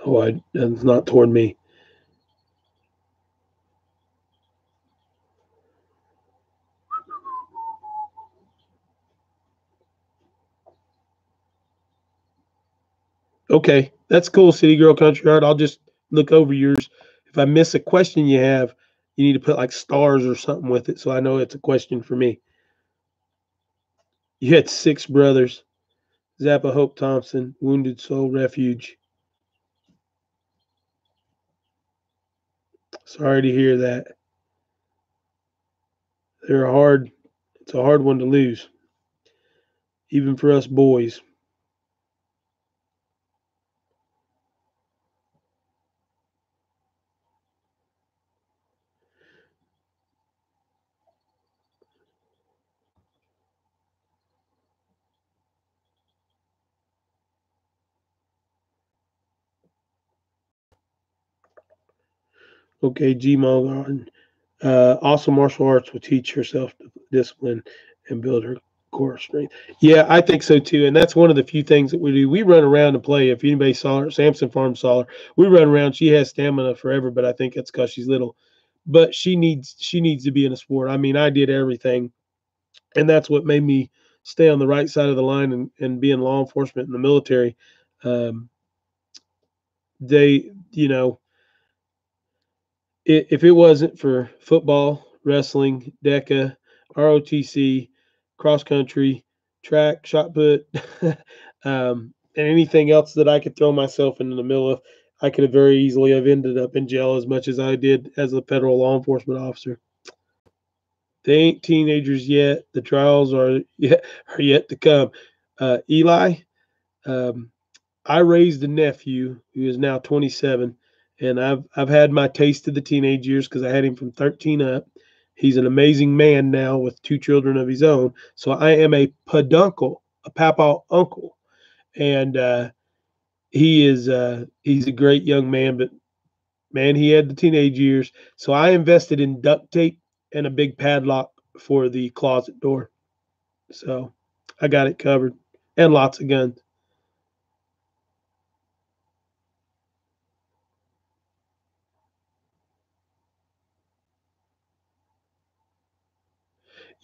Oh, that's not toward me. Okay, that's cool, City Girl Country Heart. I'll just look over yours. If I miss a question you have, you need to put like stars or something with it so I know it's a question for me. You had six brothers: Zappa, Hope Thompson, Wounded Soul Refuge. Sorry to hear that. They're hard. It's a hard one to lose, even for us boys. Okay, G Mulgarden. Also, martial arts will teach her self discipline and build her core strength. Yeah, I think so too. And that's one of the few things that we do. We run around and play. If anybody saw her, Samson Farm saw her. We run around. She has stamina forever, but I think it's because she's little. But she needs to be in a sport. I mean, I did everything, and that's what made me stay on the right side of the line and be in law enforcement in the military. Um, they, if it wasn't for football, wrestling, DECA, ROTC, cross country, track, shot put, and anything else that I could throw myself into the middle of, I could have very easily have ended up in jail as much as I did as a federal law enforcement officer. They ain't teenagers yet. The trials are yet to come. Eli, um, I raised a nephew who is now 27, and I've had my taste of the teenage years because I had him from 13 up. He's an amazing man now with 2 children of his own. So I am a peduncle, a papa uncle, and he's a great young man. But man, he had the teenage years. So I invested in duct tape and a big padlock for the closet door. So I got it covered, and lots of guns.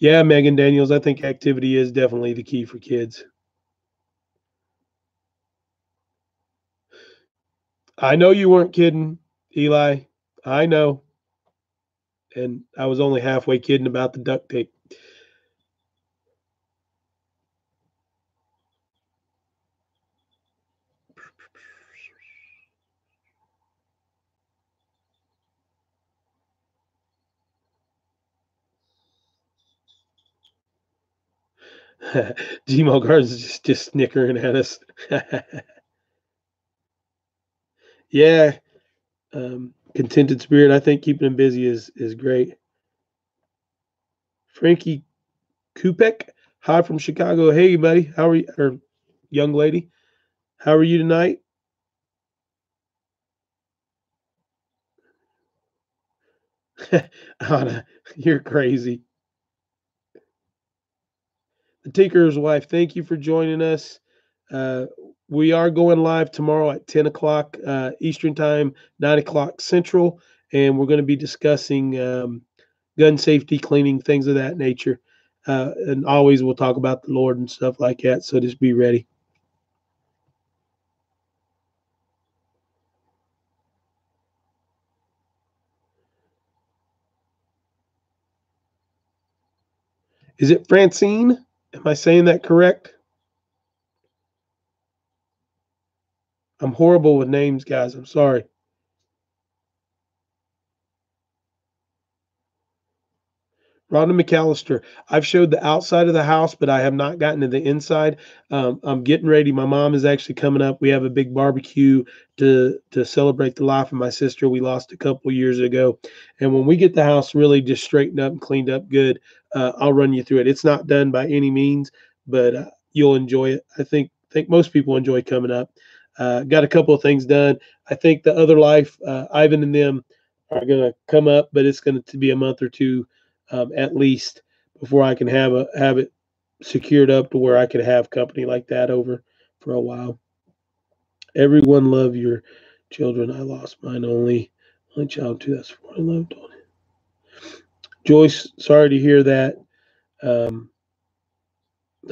Yeah, Megan Daniels, I think activity is definitely the key for kids. I know you weren't kidding, Eli. I know. And I was only halfway kidding about the duct tape. Gmo Guards is just snickering at us. Yeah, contented spirit. I think keeping him busy is great. Frankie Kupek, hi from Chicago. Hey, buddy. How are you? Or young lady, how are you tonight? Anna, you're crazy. The Tinker's wife, thank you for joining us. Uh, we are going live tomorrow at 10 o'clock Eastern Time, 9 o'clock Central, and we're going to be discussing gun safety, cleaning, things of that nature. And always we'll talk about the Lord and stuff like that, so just be ready. Is it Francine? Am I saying that correct? I'm horrible with names, guys. I'm sorry. Rhonda McAllister. I've showed the outside of the house, but I have not gotten to the inside. I'm getting ready. My mom is actually coming up. We have a big barbecue to celebrate the life of my sister we lost a couple years ago. And when we get the house really just straightened up and cleaned up good, I'll run you through it. It's not done by any means, but you'll enjoy it. I think most people enjoy coming up. Got a couple of things done. I think the other life, Ivan and them are going to come up, but it's going to be a month or two at least before I can have it secured up to where I could have company like that over for a while. Everyone love your children. I lost mine only child too. That's what I loved on it. Joyce, sorry to hear that. Um,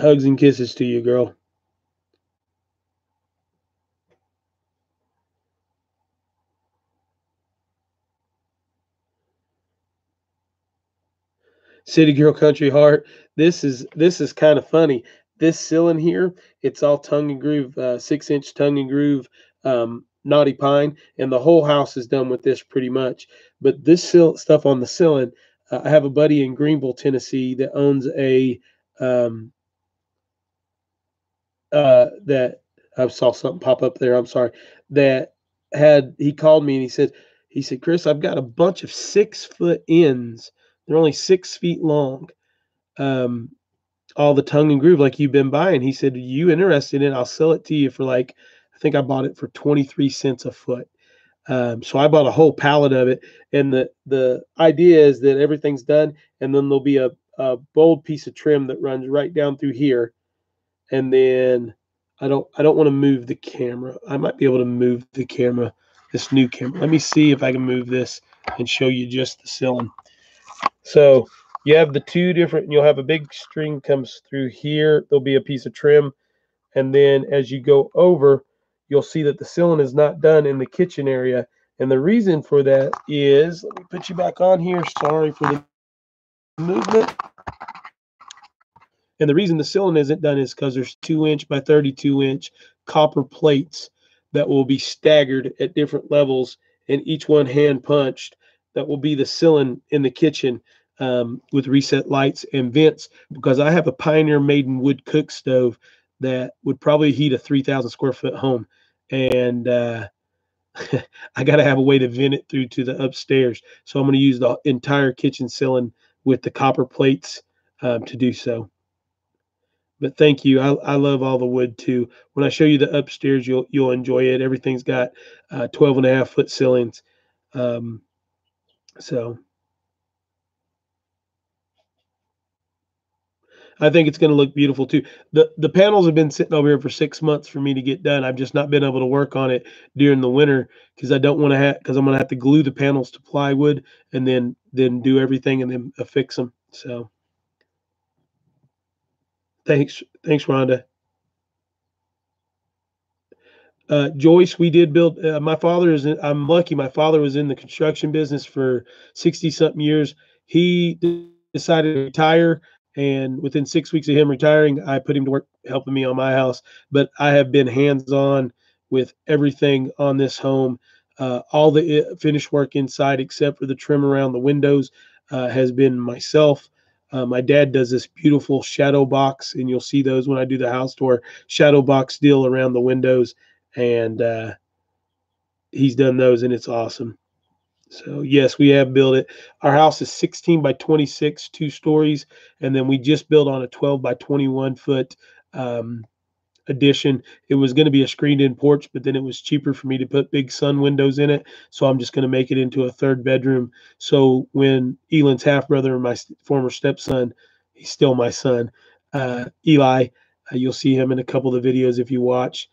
Hugs and kisses to you, girl. City Girl Country Heart. This is kind of funny. This ceiling here, it's all tongue and groove, 6-inch tongue and groove, knotty pine, and the whole house is done with this pretty much. But this stuff on the ceiling, I have a buddy in Greenville, Tennessee, that owns a um, that I saw something pop up there. I'm sorry. That he called me and he said, Chris, I've got a bunch of 6-foot ends. They're only 6 feet long. Um, all the tongue and groove like you've been buying. He said, you interested in it? I'll sell it to you for like, I think I bought it for 23 cents a foot. So I bought a whole pallet of it. And the idea is that everything's done. And then there'll be a bold piece of trim that runs right down through here. And then I don't want to move the camera. I might be able to move the camera, this new camera. Let me see if I can move this and show you just the ceiling. So you have the two different, you'll have a big string comes through here. There'll be a piece of trim. And then as you go over, you'll see that the ceiling is not done in the kitchen area. And the reason for that is, let me put you back on here. Sorry for the movement. And the reason the ceiling isn't done is because there's 2-inch by 32-inch copper plates that will be staggered at different levels, and each one hand punched. That will be the ceiling in the kitchen, with reset lights and vents. Because I have a Pioneer Maiden wood cook stove that would probably heat a 3,000 square foot home, and I got to have a way to vent it through to the upstairs. So I'm going to use the entire kitchen ceiling with the copper plates to do so. But thank you. I love all the wood too. When I show you the upstairs, you'll enjoy it. Everything's got 12.5 foot ceilings. Um, so I think it's going to look beautiful too. The panels have been sitting over here for 6 months for me to get done. I've just not been able to work on it during the winter because I don't want to have because I'm going to have to glue the panels to plywood and then do everything and then affix them. So thanks, Rhonda. Joyce, we did build. My father is. I'm lucky. My father was in the construction business for 60 something years. He decided to retire, and within 6 weeks of him retiring, I put him to work helping me on my house. But I have been hands on with everything on this home. All the finished work inside, except for the trim around the windows, has been myself. My dad does this beautiful shadow box, and you'll see those when I do the house tour. Shadow box deal around the windows, and he's done those, and it's awesome. So yes, we have built it. Our house is 16 by 26, 2 stories, and then we just built on a 12 by 21 foot addition. It was going to be a screened-in porch, but then it was cheaper for me to put big sun windows in it, so I'm just going to make it into a third bedroom. So when Elon's half brother and my former stepson, he's still my son, Eli, you'll see him in a couple of the videos if you watch.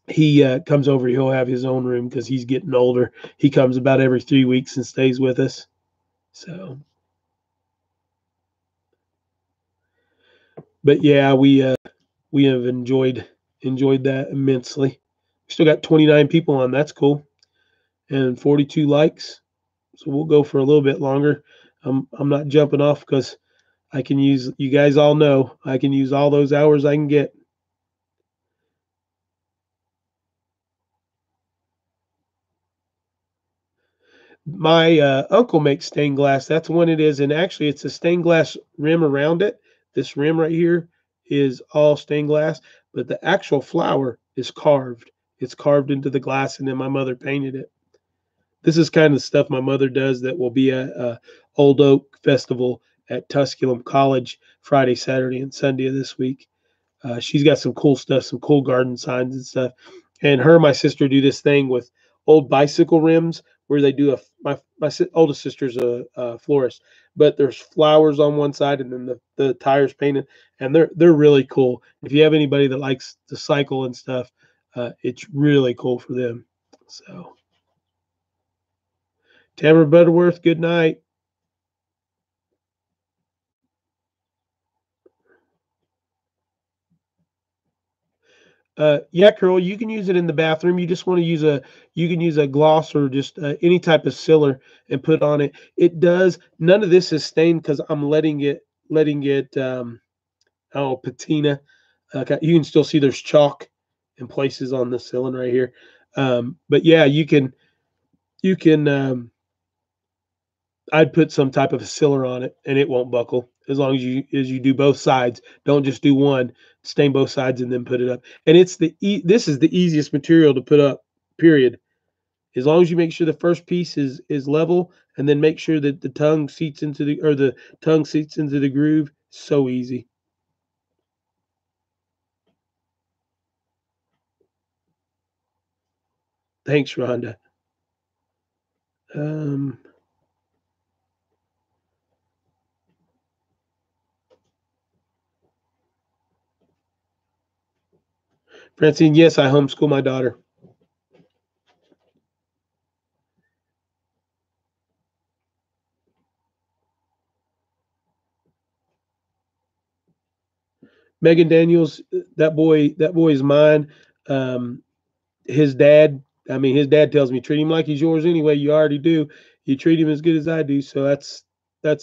He comes over. He'll have his own room because he's getting older. He comes about every 3 weeks and stays with us. So, but yeah, we have enjoyed that immensely. We still got 29 people on. That's cool, and 42 likes. So we'll go for a little bit longer. I'm not jumping off because I can use. You guys all know I can use all those hours I can get. My uncle makes stained glass. That's when it is, and actually, it's a stained glass rim around it. This rim right here is all stained glass, but the actual flower is carved. It's carved into the glass, and then my mother painted it. This is kind of stuff my mother does that will be at Old Oak Festival at Tusculum College Friday, Saturday, and Sunday of this week. She's got some cool stuff, some cool garden signs and stuff. And her and my sister do this thing with old bicycle rims where they do my oldest sister's a florist, but there's flowers on one side and then the tires painted, and they're really cool. If you have anybody that likes to cycle and stuff, it's really cool for them. So, Tamara Butterworth, good night. Yeah, Carol, you can use it in the bathroom. You just want to use you can use a gloss or just any type of sealer and put on it. It does. None of this is stained because I'm letting it, oh, patina. You can still see there's chalk in places on the ceiling right here. But yeah, you can, I'd put some type of a sealer on it and it won't buckle as long as you do both sides. Don't just do one, stain both sides and then put it up. And this is the easiest material to put up, period. As long as you make sure the first piece is level and then make sure that the tongue seats into the groove. So easy. Thanks, Rhonda. Um, Francine, yes, I homeschool my daughter. Megan Daniels, that boy is mine. Um, his dad, I mean, his dad tells me treat him like he's yours anyway. You already do. You treat him as good as I do. So that's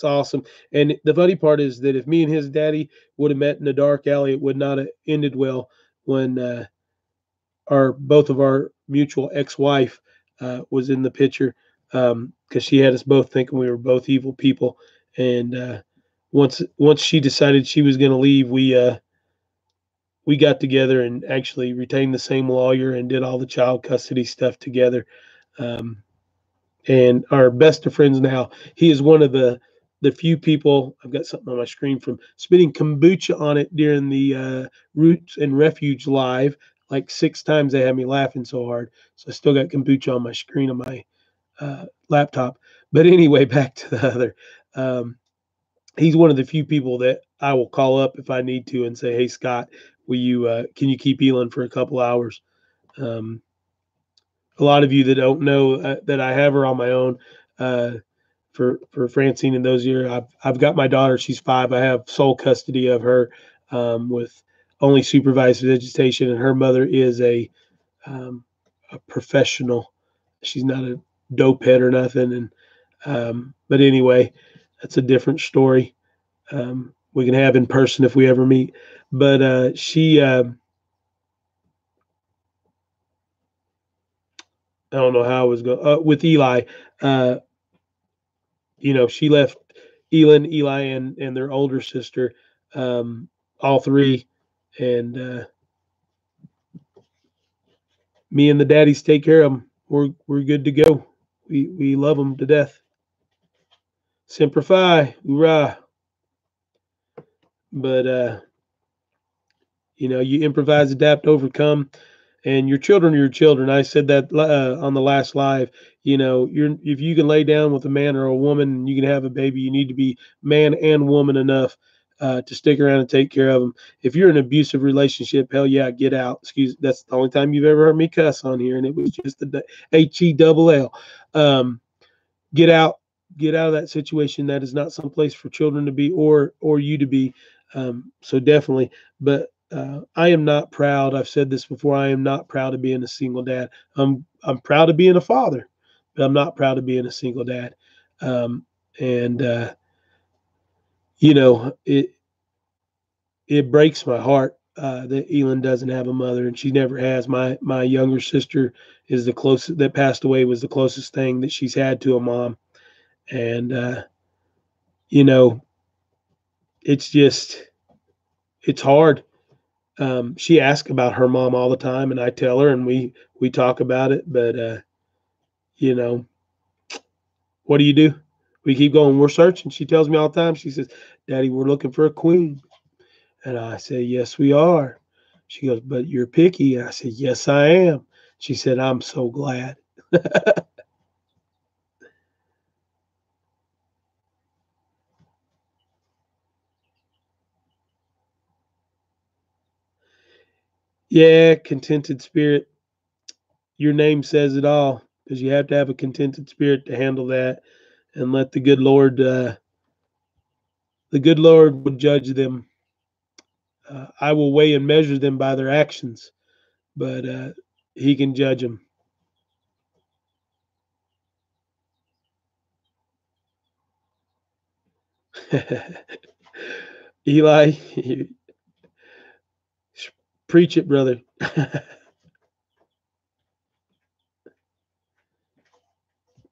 awesome. And the funny part is that if me and his daddy would have met in a dark alley, it would not have ended well when our both of our mutual ex-wife was in the picture, because she had us both thinking we were both evil people. And once she decided she was going to leave, we got together and actually retained the same lawyer and did all the child custody stuff together. Um, and are best of friends now. He is one of the few people. I've got something on my screen from spitting kombucha on it during the Roots and Refuge live. Like 6 times they had me laughing so hard. So I still got kombucha on my screen on my laptop. But anyway, back to the other. Um, he's one of the few people that I will call up if I need to and say, "Hey Scott, will you can you keep Elon for a couple hours?" Um, a lot of you that don't know that I have her on my own. Uh, for Francine in those years, I've got my daughter. She's 5. I have sole custody of her, with only supervised visitation, and her mother is a professional. She's not a dope head or nothing. And but anyway, that's a different story. We can have in person if we ever meet. But she, I don't know how I was going with Eli. Uh, she left Elin, Eli, and their older sister, um, all three, and me and the daddies take care of them. We're good to go. We love them to death. Semper Fi, hoorah! But you improvise, adapt, overcome, and your children are your children. I said that on the last live. If you can lay down with a man or a woman and you can have a baby, you need to be man and woman enough to stick around and take care of them. If you're in an abusive relationship, hell yeah, get out. Excuse, that's the only time you've ever heard me cuss on here, and it was just the HELL. Um, get out, get out of that situation. That is not someplace for children to be, or you to be. So definitely. But I am not proud. I've said this before. I am not proud of being a single dad. I'm proud of being a father, but I'm not proud of being a single dad. And it breaks my heart that Elin doesn't have a mother, and she never has. My younger sister is the closest that passed away, was the closest thing that she's had to a mom. And you know it's just it's hard. She asks about her mom all the time, and I tell her, and we talk about it. But you know, what do you do? We keep going. We're searching. She tells me all the time. She says, "Daddy, we're looking for a queen," and I say, "Yes, we are." She goes, "But you're picky." And I said, "Yes, I am." She said, "I'm so glad." Yeah, contented spirit. Your name says it all, because you have to have a contented spirit to handle that, and let the good Lord would judge them. I will weigh and measure them by their actions, but He can judge them. Eli, preach it, brother.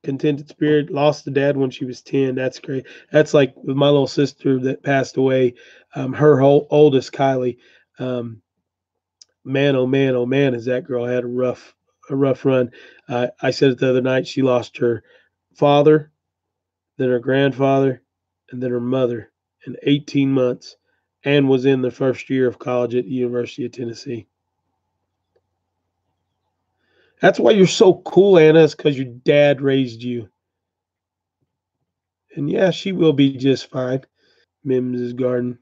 Contented spirit, lost a dad when she was 10. That's great. That's like with my little sister that passed away. Her oldest, Kylie. Um, man, oh man, oh man, has that girl had a rough run. I said it the other night. She lost her father, then her grandfather, and then her mother in 18 months, and was in the first year of college at the University of Tennessee. That's why you're so cool, Anna, is because your dad raised you. And yeah, she will be just fine. Mims's garden.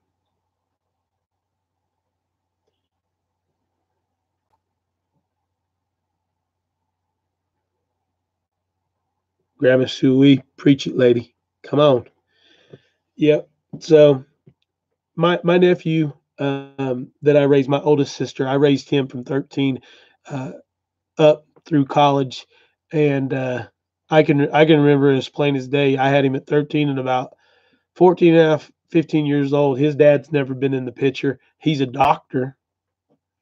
Grandma Suey, preach it, lady. Come on. Yep. So my nephew, that I raised my oldest sister. I raised him from 13 uh, up through college, and I can remember as plain as day. I had him at 13 and about 14 and a half, 15 years old. His dad's never been in the picture. He's a doctor.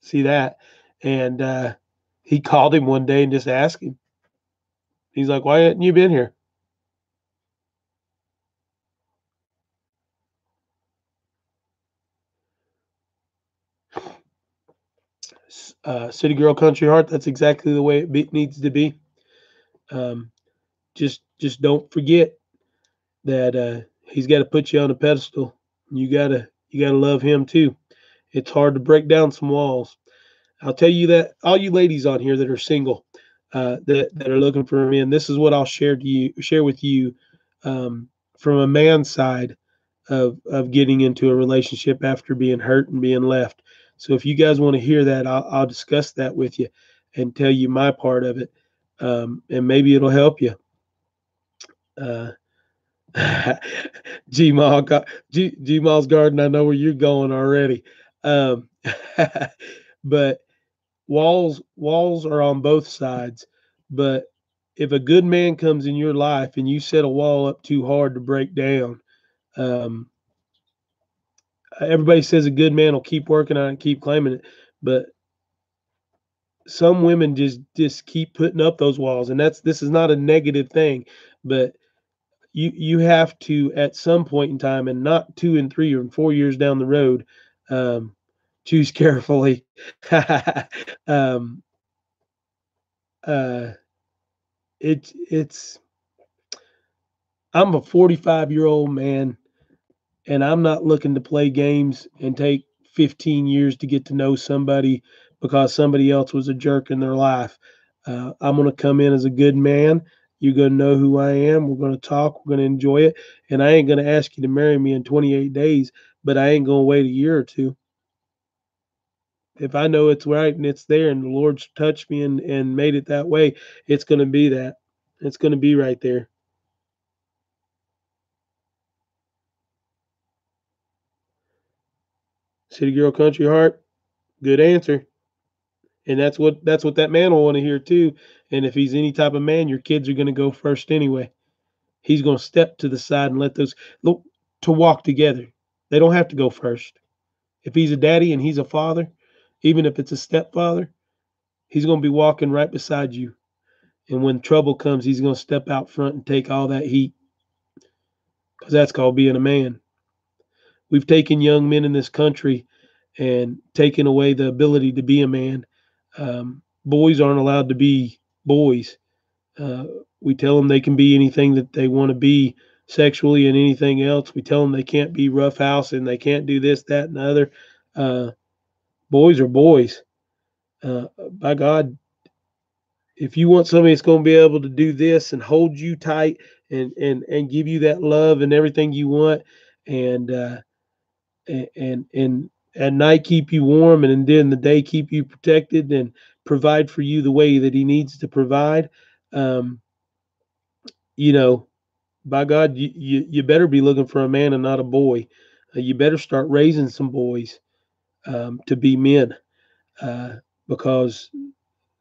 See that? And he called him one day and just asked him. He's like, "Why hadn't you been here?" City girl, country heart. That's exactly the way needs to be. Um, just don't forget that he's got to put you on a pedestal. You gotta love him too. It's hard to break down some walls. I'll tell you that all you ladies on here that are single, that are looking for a man, this is what I'll share with you, um, from a man's side of getting into a relationship after being hurt and being left. So if you guys want to hear that, I'll discuss that with you and tell you my part of it, and maybe it'll help you. Uh, Gmall's garden. I know where you're going already. Um, but walls are on both sides. But if a good man comes in your life and you set a wall up too hard to break down, um, everybody says a good man will keep working on it and keep claiming it, but some women just keep putting up those walls, and this is not a negative thing, but you have to at some point in time, and not 2 and 3 or 4 years down the road, um, choose carefully. um, uh, it's I'm a 45-year-old man, and I'm not looking to play games and take 15 years to get to know somebody because somebody else was a jerk in their life. I'm going to come in as a good man. You're going to know who I am. We're going to talk. We're going to enjoy it. And I ain't going to ask you to marry me in 28 days, but I ain't going to wait a year or two. If I know it's right and it's there and the Lord's touched me and made it that way, it's going to be that. It's going to be right there. City girl, country heart. Good answer. And that's what that man will want to hear too. And if he's any type of man, your kids are going to go first anyway. He's going to step to the side and let those look to walk together. They don't have to go first. If he's a daddy and he's a father, even if it's a stepfather, he's going to be walking right beside you. And when trouble comes, he's going to step out front and take all that heat, because that's called being a man. We've taken young men in this country and taken away the ability to be a man. Boys aren't allowed to be boys. Uh, we tell them they can be anything that they want to be sexually and anything else. We tell them they can't be roughhouse and they can't do this, that, and the other. Uh, Boys are boys. By God, if you want somebody that's going to be able to do this and hold you tight and give you that love and everything you want, and and at night keep you warm, and then the day keep you protected and provide for you the way that he needs to provide, um, you know, by God, you better be looking for a man and not a boy. You better start raising some boys, to be men, uh, because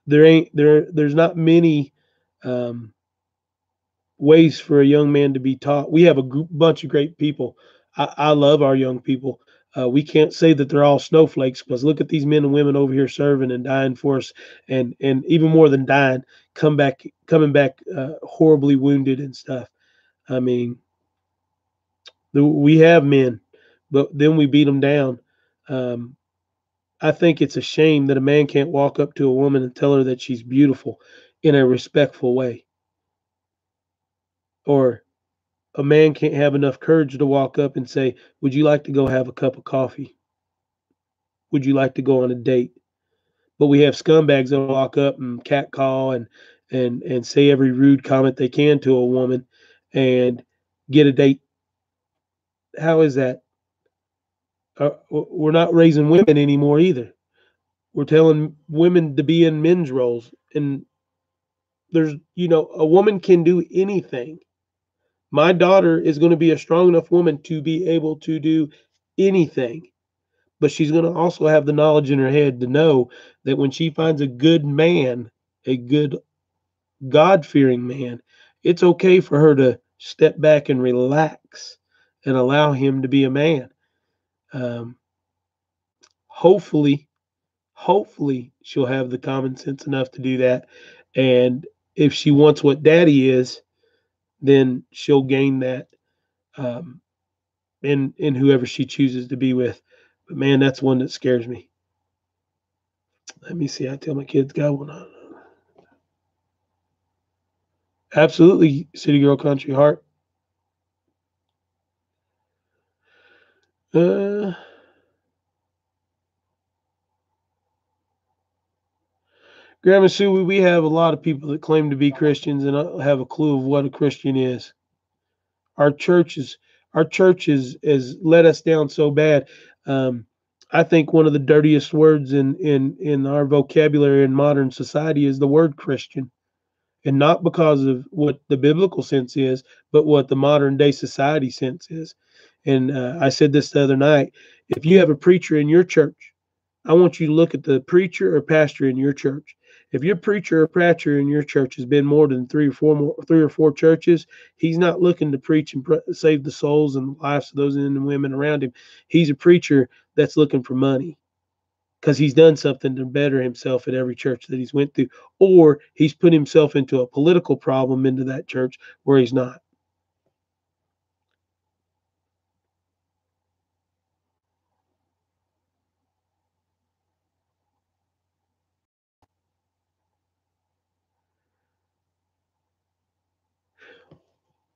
there's not many, um, ways for a young man to be taught. We have a bunch of great people. I love our young people. We can't say that they're all snowflakes, because look at these men and women over here serving and dying for us, and even more than dying, coming back horribly wounded and stuff. I mean, we have men, but then we beat them down. Um, I think it's a shame that a man can't walk up to a woman and tell her that she's beautiful in a respectful way, or a man can't have enough courage to walk up and say, "Would you like to go have a cup of coffee? Would you like to go on a date?" But we have scumbags that walk up and catcall and say every rude comment they can to a woman and get a date. How is that? We're not raising women anymore either. We're telling women to be in men's roles, and a woman can do anything. My daughter is going to be a strong enough woman to be able to do anything, but she's going to also have the knowledge in her head to know that when she finds a good man, a good God-fearing man, it's okay for her to step back and relax and allow him to be a man. Um, hopefully, hopefully she'll have the common sense enough to do that. And if she wants what daddy is, then she'll gain that um, in whoever she chooses to be with. But man, that's one that scares me. Let me see. I tell my kids got one on. Absolutely, city girl, country heart. Uh, Grandma Sue, we have a lot of people that claim to be Christians and don't have a clue of what a Christian is. Our churches, our church has let us down so bad. Um, I think one of the dirtiest words in our vocabulary in modern society is the word Christian, and not because of what the biblical sense is, but what the modern day society sense is. And I said this the other night: if you have a preacher in your church, I want you to look at the preacher or pastor in your church. If your preacher or pastor in your church has been more than three or four churches, he's not looking to preach and save the souls and the lives of those men and women around him. He's a preacher that's looking for money because he's done something to better himself at every church that he's went through, or he's put himself into a political problem into that church where he's not.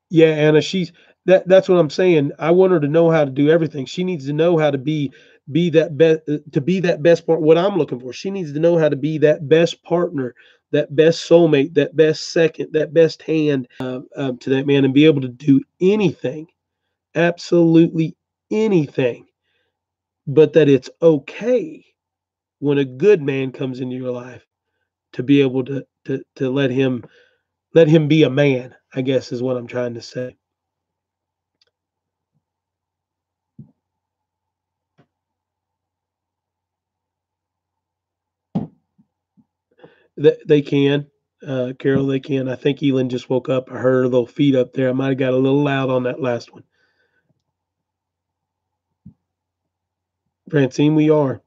Yeah, Anna, that's what I'm saying. I want her to know how to do everything. She needs to know how to be that best to be that best part. What I'm looking for, she needs to know how to be that best partner, that best soulmate, that best second, that best hand to that man, and be able to do anything, absolutely anything, but that it's okay when a good man comes into your life to be able to let him be a man, I guess is what I'm trying to say. They can, Carol, they can. I think Elin just woke up. I heard her little feet up there. I might have got a little loud on that last one. Francine, we are.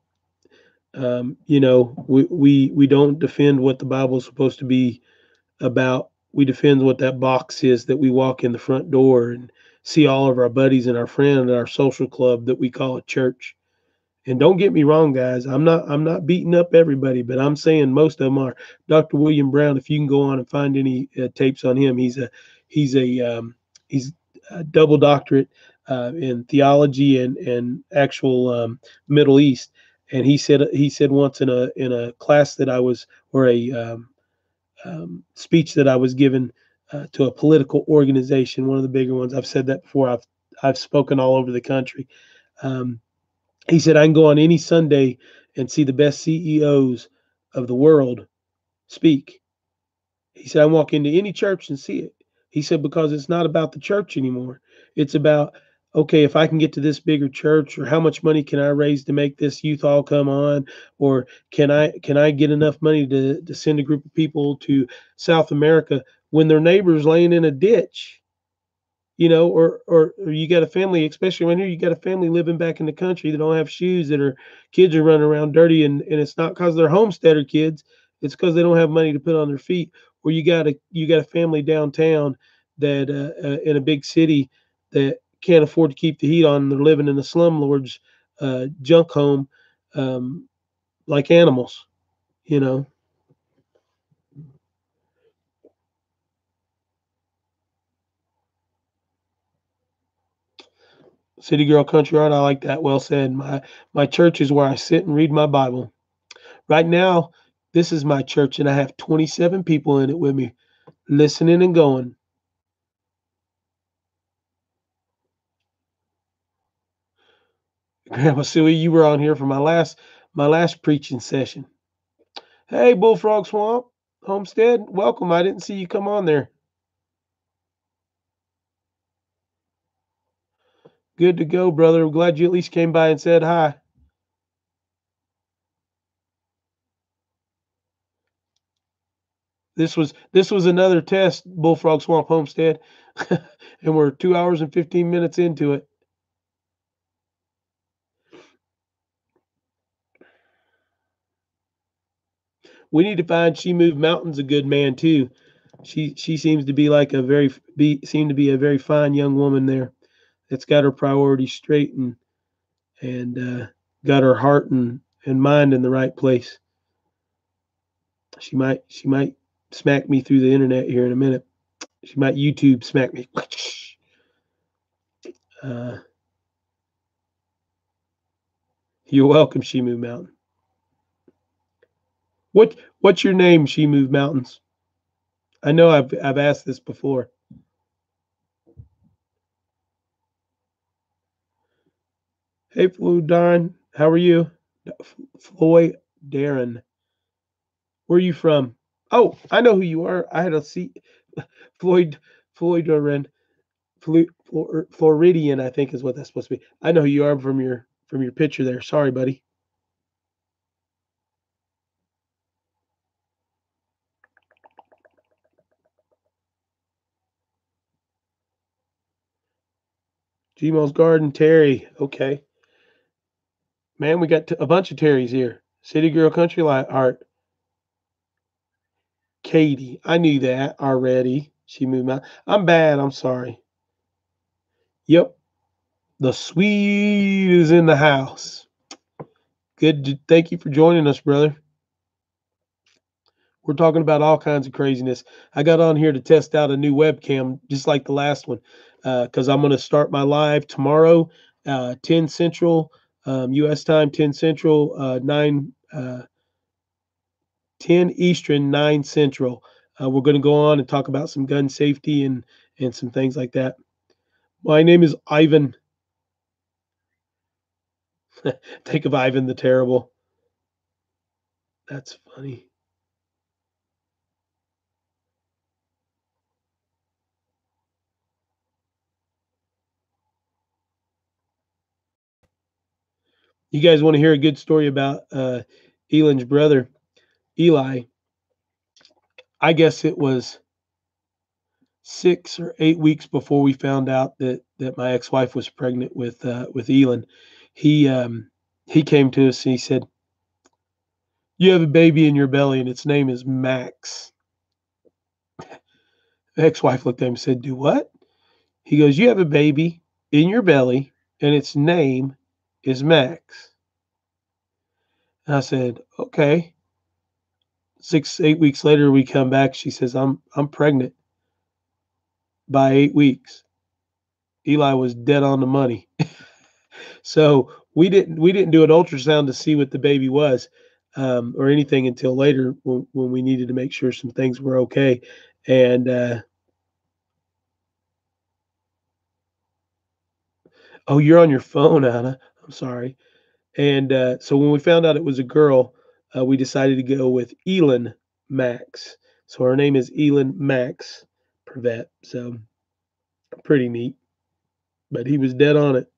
We don't defend what the Bible is supposed to be about. We defend what that box is that we walk in the front door and see all of our buddies and our friends and our social club that we call a church. And don't get me wrong, guys. I'm not beating up everybody, but I'm saying most of them are. Dr. William Brown, if you can go on and find any tapes on him, he's a he's a double doctorate in theology and actual Middle East. And he said once in a class that I was or a speech that I was given to a political organization, one of the bigger ones. I've said that before. I've spoken all over the country. Um, he said, I can go on any Sunday and see the best CEOs of the world speak. He said, I walk into any church and see it. He said, because it's not about the church anymore. It's about, okay, if I can get to this bigger church, or how much money can I raise to make this youth all come on, or can I get enough money to send a group of people to South America when their neighbor's laying in a ditch? Or you got a family, especially around here, you got a family living back in the country that don't have shoes, that are kids are running around dirty, and it's not because they're homesteader kids, it's because they don't have money to put on their feet. Or you got a family downtown that in a big city that can't afford to keep the heat on, and they're living in a slumlord's junk home, um, like animals, you know. City girl, country art. I like that. Well said. My church is where I sit and read my Bible. Right now, this is my church, and I have 27 people in it with me, listening and going. Grandma Suey, you were on here for my last preaching session. Hey, Bullfrog Swamp, Homestead, welcome. I didn't see you come on there. Good to go, brother. I'm glad you at least came by and said hi. This was another test, Bullfrog Swamp Homestead, and we're 2 hours and 15 minutes into it. We need to find She Moved Mountains a good man too. She seems to be like seem to be a very fine young woman there that's got her priorities straight and got her heart and mind in the right place. She might smack me through the internet here in a minute. She might YouTube smack me. Uh, you're welcome, She Moved Mountain. What's your name, She Moved Mountains? I know I've asked this before. Hey, Floyd Darn, how are you? Floyd Darren, where are you from? Oh, I know who you are. I had a seat. Floyd Floyd Darren, Floridian, I think is what that's supposed to be. I know who you are from your picture there. Sorry, buddy. Gmo's Garden, Terry. Okay, man, we got a bunch of Terrys here. City Girl, Country Heart, Katie. I knew that already. She moved out. I'm bad. I'm sorry. Yep, the Swede is in the house. Good. Thank you for joining us, brother. We're talking about all kinds of craziness. I got on here to test out a new webcam, just like the last one, because I'm going to start my live tomorrow, 10 Central, U.S. time, 10 Central, 10 Eastern, 9 Central. We're going to go on and talk about some gun safety and some things like that. My name is Ivan. Think of Ivan the Terrible. That's funny. You guys want to hear a good story about Elon's brother, Eli? I guess it was 6 or 8 weeks before we found out that my ex-wife was pregnant with Elon. He came to us and he said, "You have a baby in your belly and its name is Max." The ex-wife looked at him and said, "Do what?" He goes, "You have a baby in your belly and its name is Max." And I said, "Okay." 6, 8 weeks later, we come back. She says, "I'm pregnant by 8 weeks." Eli was dead on the money. So we didn't do an ultrasound to see what the baby was, or anything until later when we needed to make sure some things were okay. And oh, you're on your phone, Anna. I'm sorry. And so when we found out it was a girl, we decided to go with Elin Max. So her name is Elin Max Prevet. So pretty neat. But he was dead on it.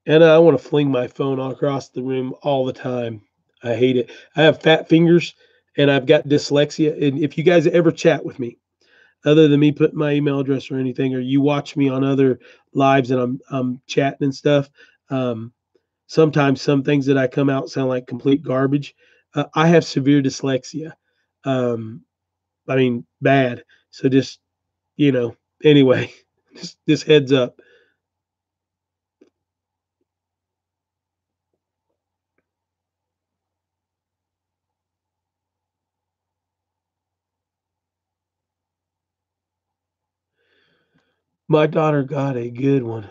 And I want to fling my phone all across the room all the time. I hate it. I have fat fingers and I've got dyslexia. And if you guys ever chat with me, other than me putting my email address or anything, or you watch me on other lives and I'm chatting and stuff, um, sometimes some things that I come out sound like complete garbage. I have severe dyslexia. Um, I mean, bad. So just anyway, just heads up. My daughter got a good one.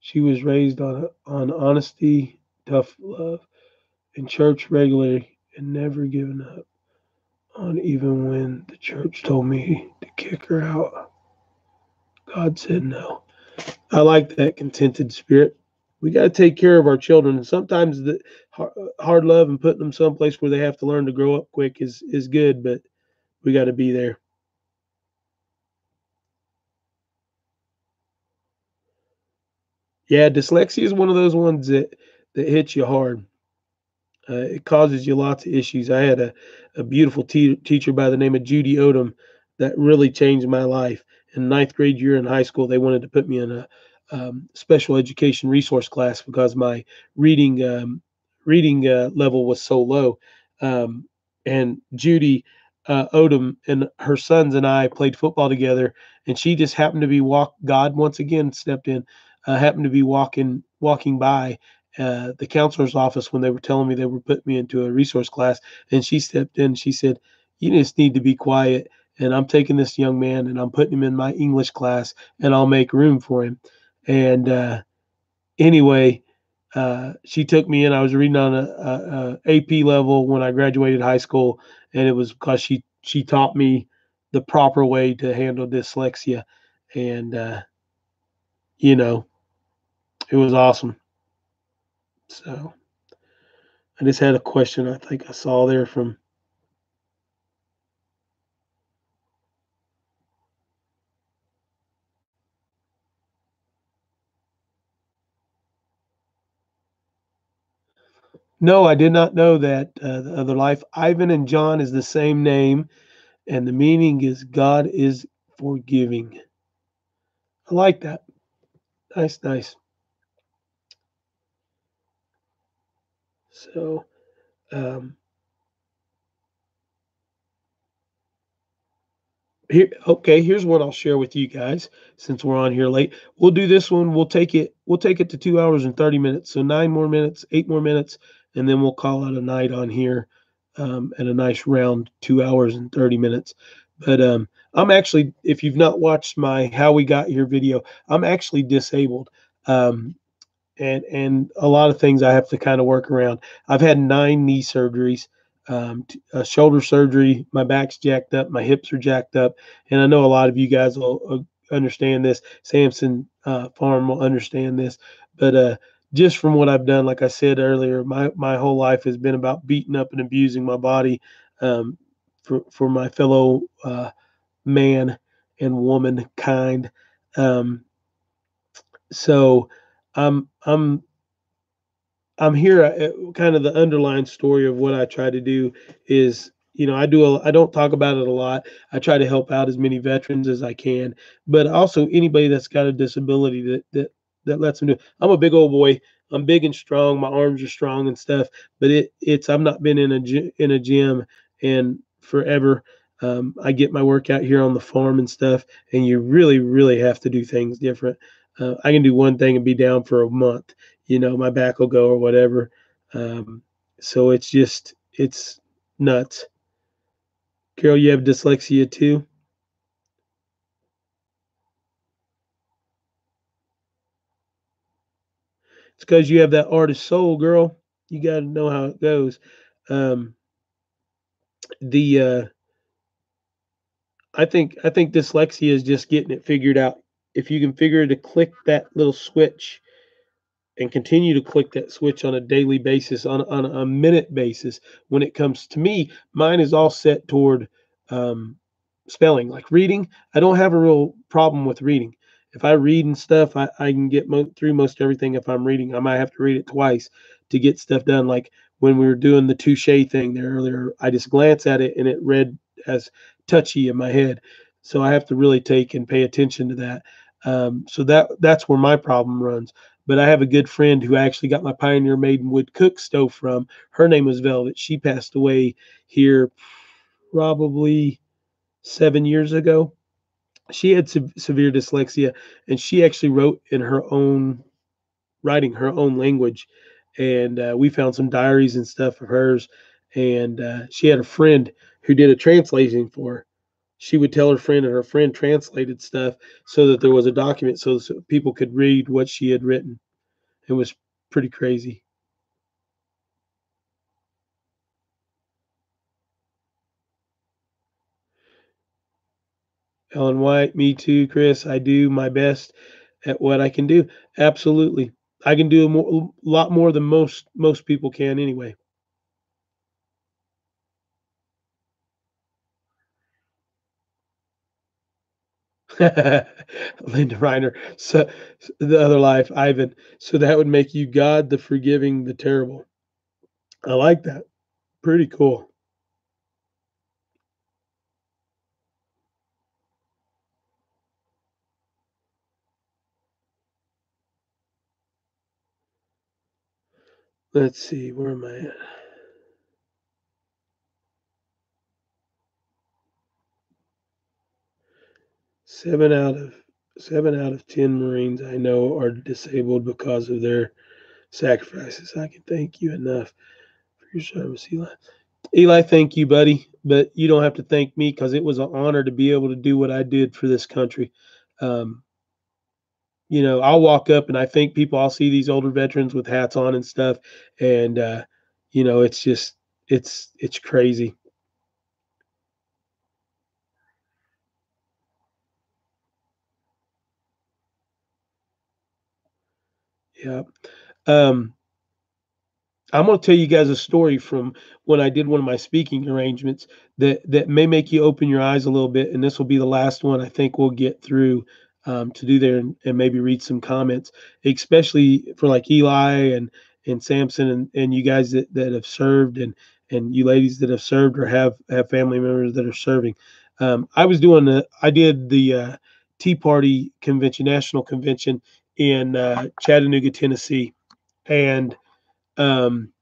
She was raised on honesty, tough love, and church regularly, and never given up on even when the church told me to kick her out. God said no. I like that contented spirit. We got to take care of our children. And sometimes the hard love and putting them someplace where they have to learn to grow up quick is good, but we got to be there. Yeah, dyslexia is one of those ones that hits you hard. It causes you lots of issues. I had a beautiful teacher by the name of Judy Odom that really changed my life. In ninth grade year in high school, they wanted to put me in a special education resource class because my reading level was so low. Um, and Judy Odom and her sons and I played football together, and she just happened to be God once again stepped in, happened to be walking by the counselor's office when they were telling me they were putting me into a resource class, and she stepped in and she said, "You just need to be quiet, and I'm taking this young man and I'm putting him in my English class, and I'll make room for him." And anyway, she took me in. I was reading on a AP level when I graduated high school, and it was because she taught me the proper way to handle dyslexia, and you know, it was awesome. So I just had a question I think I saw there from. No, I did not know that the other life. Ivan and John is the same name, and the meaning is God is forgiving. I like that. Nice, nice. So, um, here's what I'll share with you guys since we're on here late. We'll do this one. We'll take it to 2 hours and 30 minutes. So 9 more minutes, 8 more minutes, and then we'll call it a night on here, at a nice round 2 hours and 30 minutes. But I'm actually, if you've not watched my How We Got Here video, I'm actually disabled. Um, and a lot of things I have to kind of work around. I've had 9 knee surgeries, a shoulder surgery. My back's jacked up, my hips are jacked up, and I know a lot of you guys will understand this. Samson Farm will understand this, but just from what I've done, like I said earlier, my whole life has been about beating up and abusing my body, um, for my fellow man and woman kind. Um, so I'm I'm here. Kind of the underlying story of what I try to do is, I don't talk about it a lot. I try to help out as many veterans as I can, but also anybody that's got a disability that lets them do. I'm a big old boy. I'm big and strong. My arms are strong and stuff, but I've not been in a gym in forever. I get my workout here on the farm and stuff, and you really, really have to do things different. I can do one thing and be down for a month, my back will go or whatever. Um, so it's nuts. Carol, you have dyslexia too? It's because you have that artist soul, girl. You got to know how it goes. Um, the I think dyslexia is just getting it figured out. If you can figure to click that little switch and continue to click that switch on a daily basis, on a minute basis. When it comes to me, mine is all set toward um, spelling. Like reading, I don't have a real problem with reading. If I read and stuff, I can get through most everything. If I'm reading, I might have to read it twice to get stuff done. Like when we were doing the touche thing there earlier, I just glance at it and it read as touchy in my head. So I have to really take and pay attention to that. So that's where my problem runs. But I have a good friend who I actually got my Pioneer Maidenwood cook stove from. Her name was Velvet. She passed away here probably 7 years ago. She had severe dyslexia, and she actually wrote in her own writing, her own language. And we found some diaries and stuff of hers. And she had a friend who did a translation for her. She would tell her friend, and her friend translated stuff so that there was a document so people could read what she had written. It was pretty crazy. Ellen White, me too, Chris. I do my best at what I can do. Absolutely. I can do a lot more than most people can anyway. Linda Reiner. So the other life, Ivan. So that would make you God the forgiving, the terrible. I like that. Pretty cool. 'Let's see, where am I at? 7 out of 7 out of 10 Marines I know are disabled because of their sacrifices. I can thank you enough for your service, Eli. Eli, thank you, buddy, but you don't have to thank me because it was an honor to be able to do what I did for this country. Um, I'll walk up and I think people, I'll see these older veterans with hats on and stuff, and it's just it's crazy. Yeah. Um, I'm going to tell you guys a story from when I did one of my speaking arrangements that may make you open your eyes a little bit, and this will be the last one I think we'll get through to do there and maybe read some comments, especially for like Eli and Samson and you guys that have served and you ladies that have served or have family members that are serving. I did the Tea Party convention, national convention in Chattanooga, Tennessee, and um,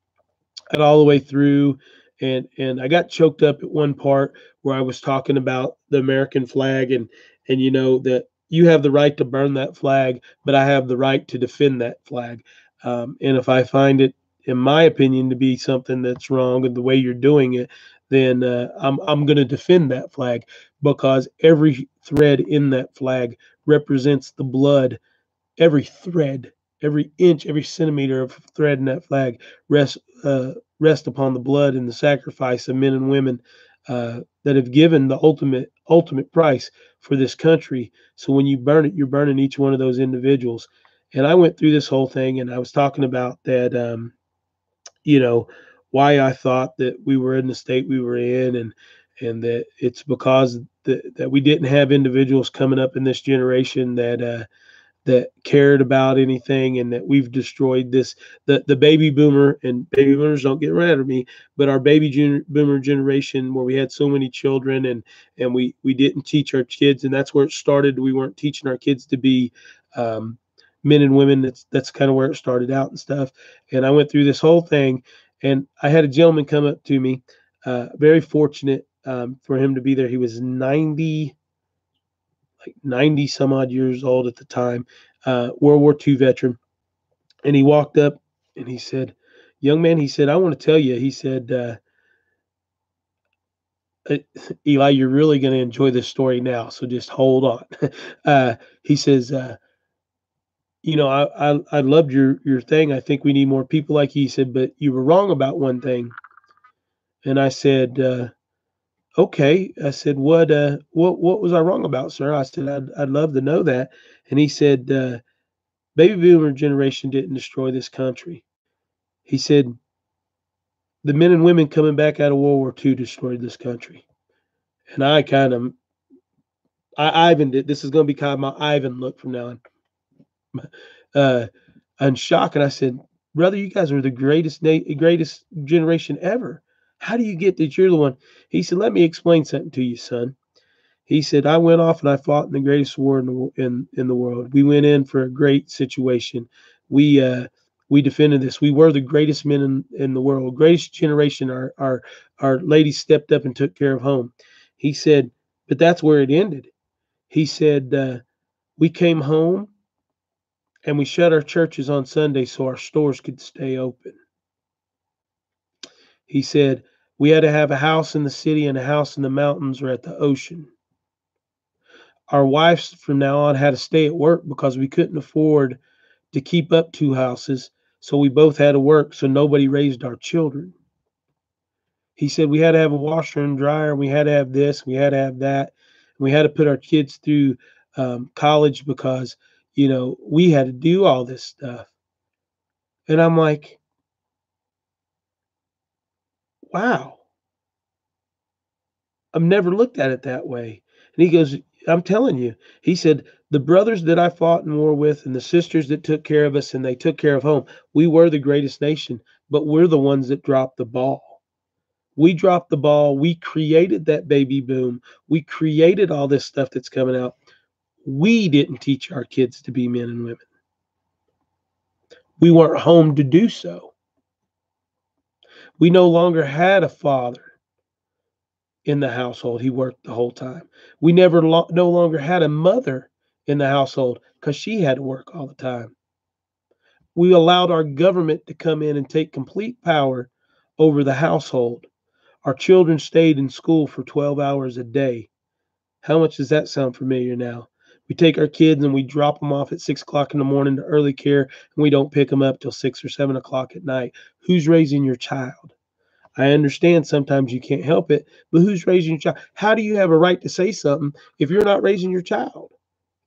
got all the way through, and I got choked up at one part where I was talking about the American flag and that you have the right to burn that flag, but I have the right to defend that flag. And if I find it, in my opinion, to be something that's wrong and the way you're doing it, then I'm going to defend that flag because every thread in that flag represents the blood. Every thread, every inch, every centimeter of thread in that flag rests rest upon the blood and the sacrifice of men and women that have given the ultimate price for this country. So when you burn it, you're burning each one of those individuals. And I went through this whole thing, and I was talking about that. You know why I thought that we were in the state we were in, and that it's because that we didn't have individuals coming up in this generation that cared about anything, and that we've destroyed this the baby boomer, and baby boomers don't get mad at me, but our boomer generation where we had so many children, and we didn't teach our kids, and that's where it started. We weren't teaching our kids to be um, men and women. That's kind of where it started out and stuff. And I went through this whole thing, and I had a gentleman come up to me, very fortunate for him to be there. He was 90 some odd years old at the time, World War II veteran. And he walked up and he said, "Young man," he said, "I want to tell you," he said, uh, "Eli, you're really going to enjoy this story now. So just hold on." He says, I loved your thing. I think we need more people like you." He said, "But you were wrong about one thing." And I said, "Okay." I said, what was I wrong about, sir?" I said, I'd love to know that." And he said, "Baby boomer generation didn't destroy this country." He said, "The men and women coming back out of World War II destroyed this country." And I kind of, Ivan did. This is going to be kind of my Ivan look from now on. Uh, I'm shocked. And I said, "Brother, you guys are the greatest generation ever. How do you get that you're the one?" He said, "Let me explain something to you, son." He said, "I went off and I fought in the greatest war in the world. We went in for a great situation. We uh, we defended this. We were the greatest men in the world, greatest generation. Our ladies stepped up and took care of home." He said, "But that's where it ended." He said, "We came home and we shut our churches on Sunday so our stores could stay open." He said, "We had to have a house in the city and a house in the mountains or at the ocean. Our wives from now on had to stay at work because we couldn't afford to keep up two houses. So we both had to work, so nobody raised our children." He said, "We had to have a washer and dryer. We had to have this. We had to have that. We had to put our kids through college because, we had to do all this stuff." And I'm like, wow, I've never looked at it that way. And he goes, "I'm telling you," he said, "the brothers that I fought in war with and the sisters that took care of us and they took care of home, we were the greatest nation. but we're the ones that dropped the ball. We dropped the ball. We created that baby boom. We created all this stuff that's coming out. We didn't teach our kids to be men and women. We weren't home to do so. We no longer had a father in the household. He worked the whole time. We no longer had a mother in the household because she had to work all the time. We allowed our government to come in and take complete power over the household. Our children stayed in school for 12 hours a day. How much does that sound familiar now? We take our kids and we drop them off at 6 o'clock in the morning to early care, and we don't pick them up till 6 or 7 o'clock at night. Who's raising your child? I understand sometimes you can't help it, but who's raising your child? How do you have a right to say something if you're not raising your child?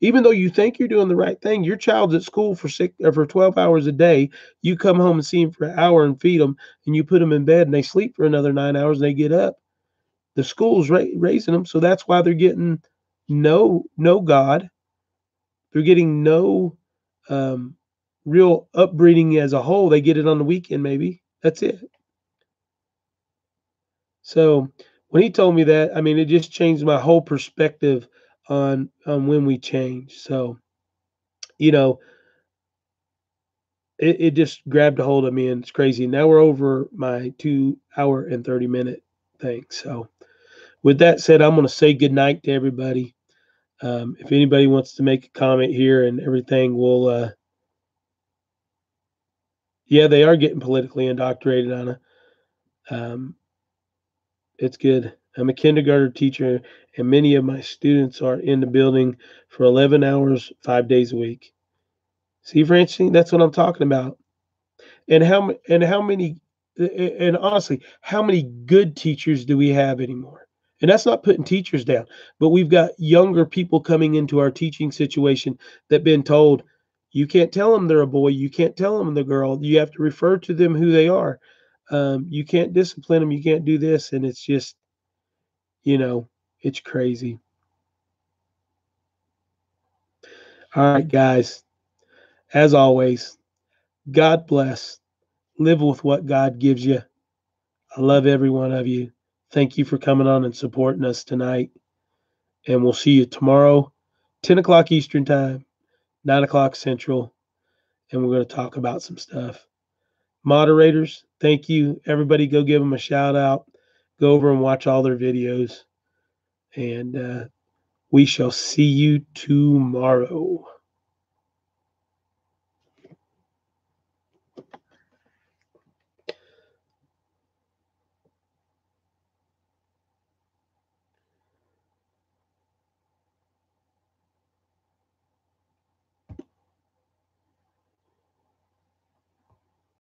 Even though you think you're doing the right thing, your child's at school for 12 hours a day. You come home and see them for an hour and feed them, and you put them in bed and they sleep for another 9 hours and they get up. The school's raising them, so that's why they're getting no God. They're getting no real upbringing as a whole. They get it on the weekend, maybe. That's it. So when he told me that, I mean, it just changed my whole perspective on when we change. So, you know, it just grabbed a hold of me, and it's crazy. Now we're over my 2 hour and 30 minute thing. So with that said, I'm going to say good night to everybody. If anybody wants to make a comment here and everything, we'll, yeah, they are getting politically indoctrinated, Anna. It's good. I'm a kindergarten teacher, and many of my students are in the building for 11 hours, 5 days a week. See, Francine, that's what I'm talking about. And how many, and honestly, how many good teachers do we have anymore? And that's not putting teachers down, but we've got younger people coming into our teaching situation that been told, you can't tell them they're a boy, you can't tell them they're a girl, you have to refer to them who they are. You can't discipline them, you can't do this, and it's just, you know, it's crazy. All right, guys. As always, God bless. Live with what God gives you. I love every one of you. Thank you for coming on and supporting us tonight. And we'll see you tomorrow, 10 o'clock Eastern Time, 9 o'clock Central. And we're going to talk about some stuff. Moderators, thank you. Everybody go give them a shout out. Go over and watch all their videos. And we shall see you tomorrow.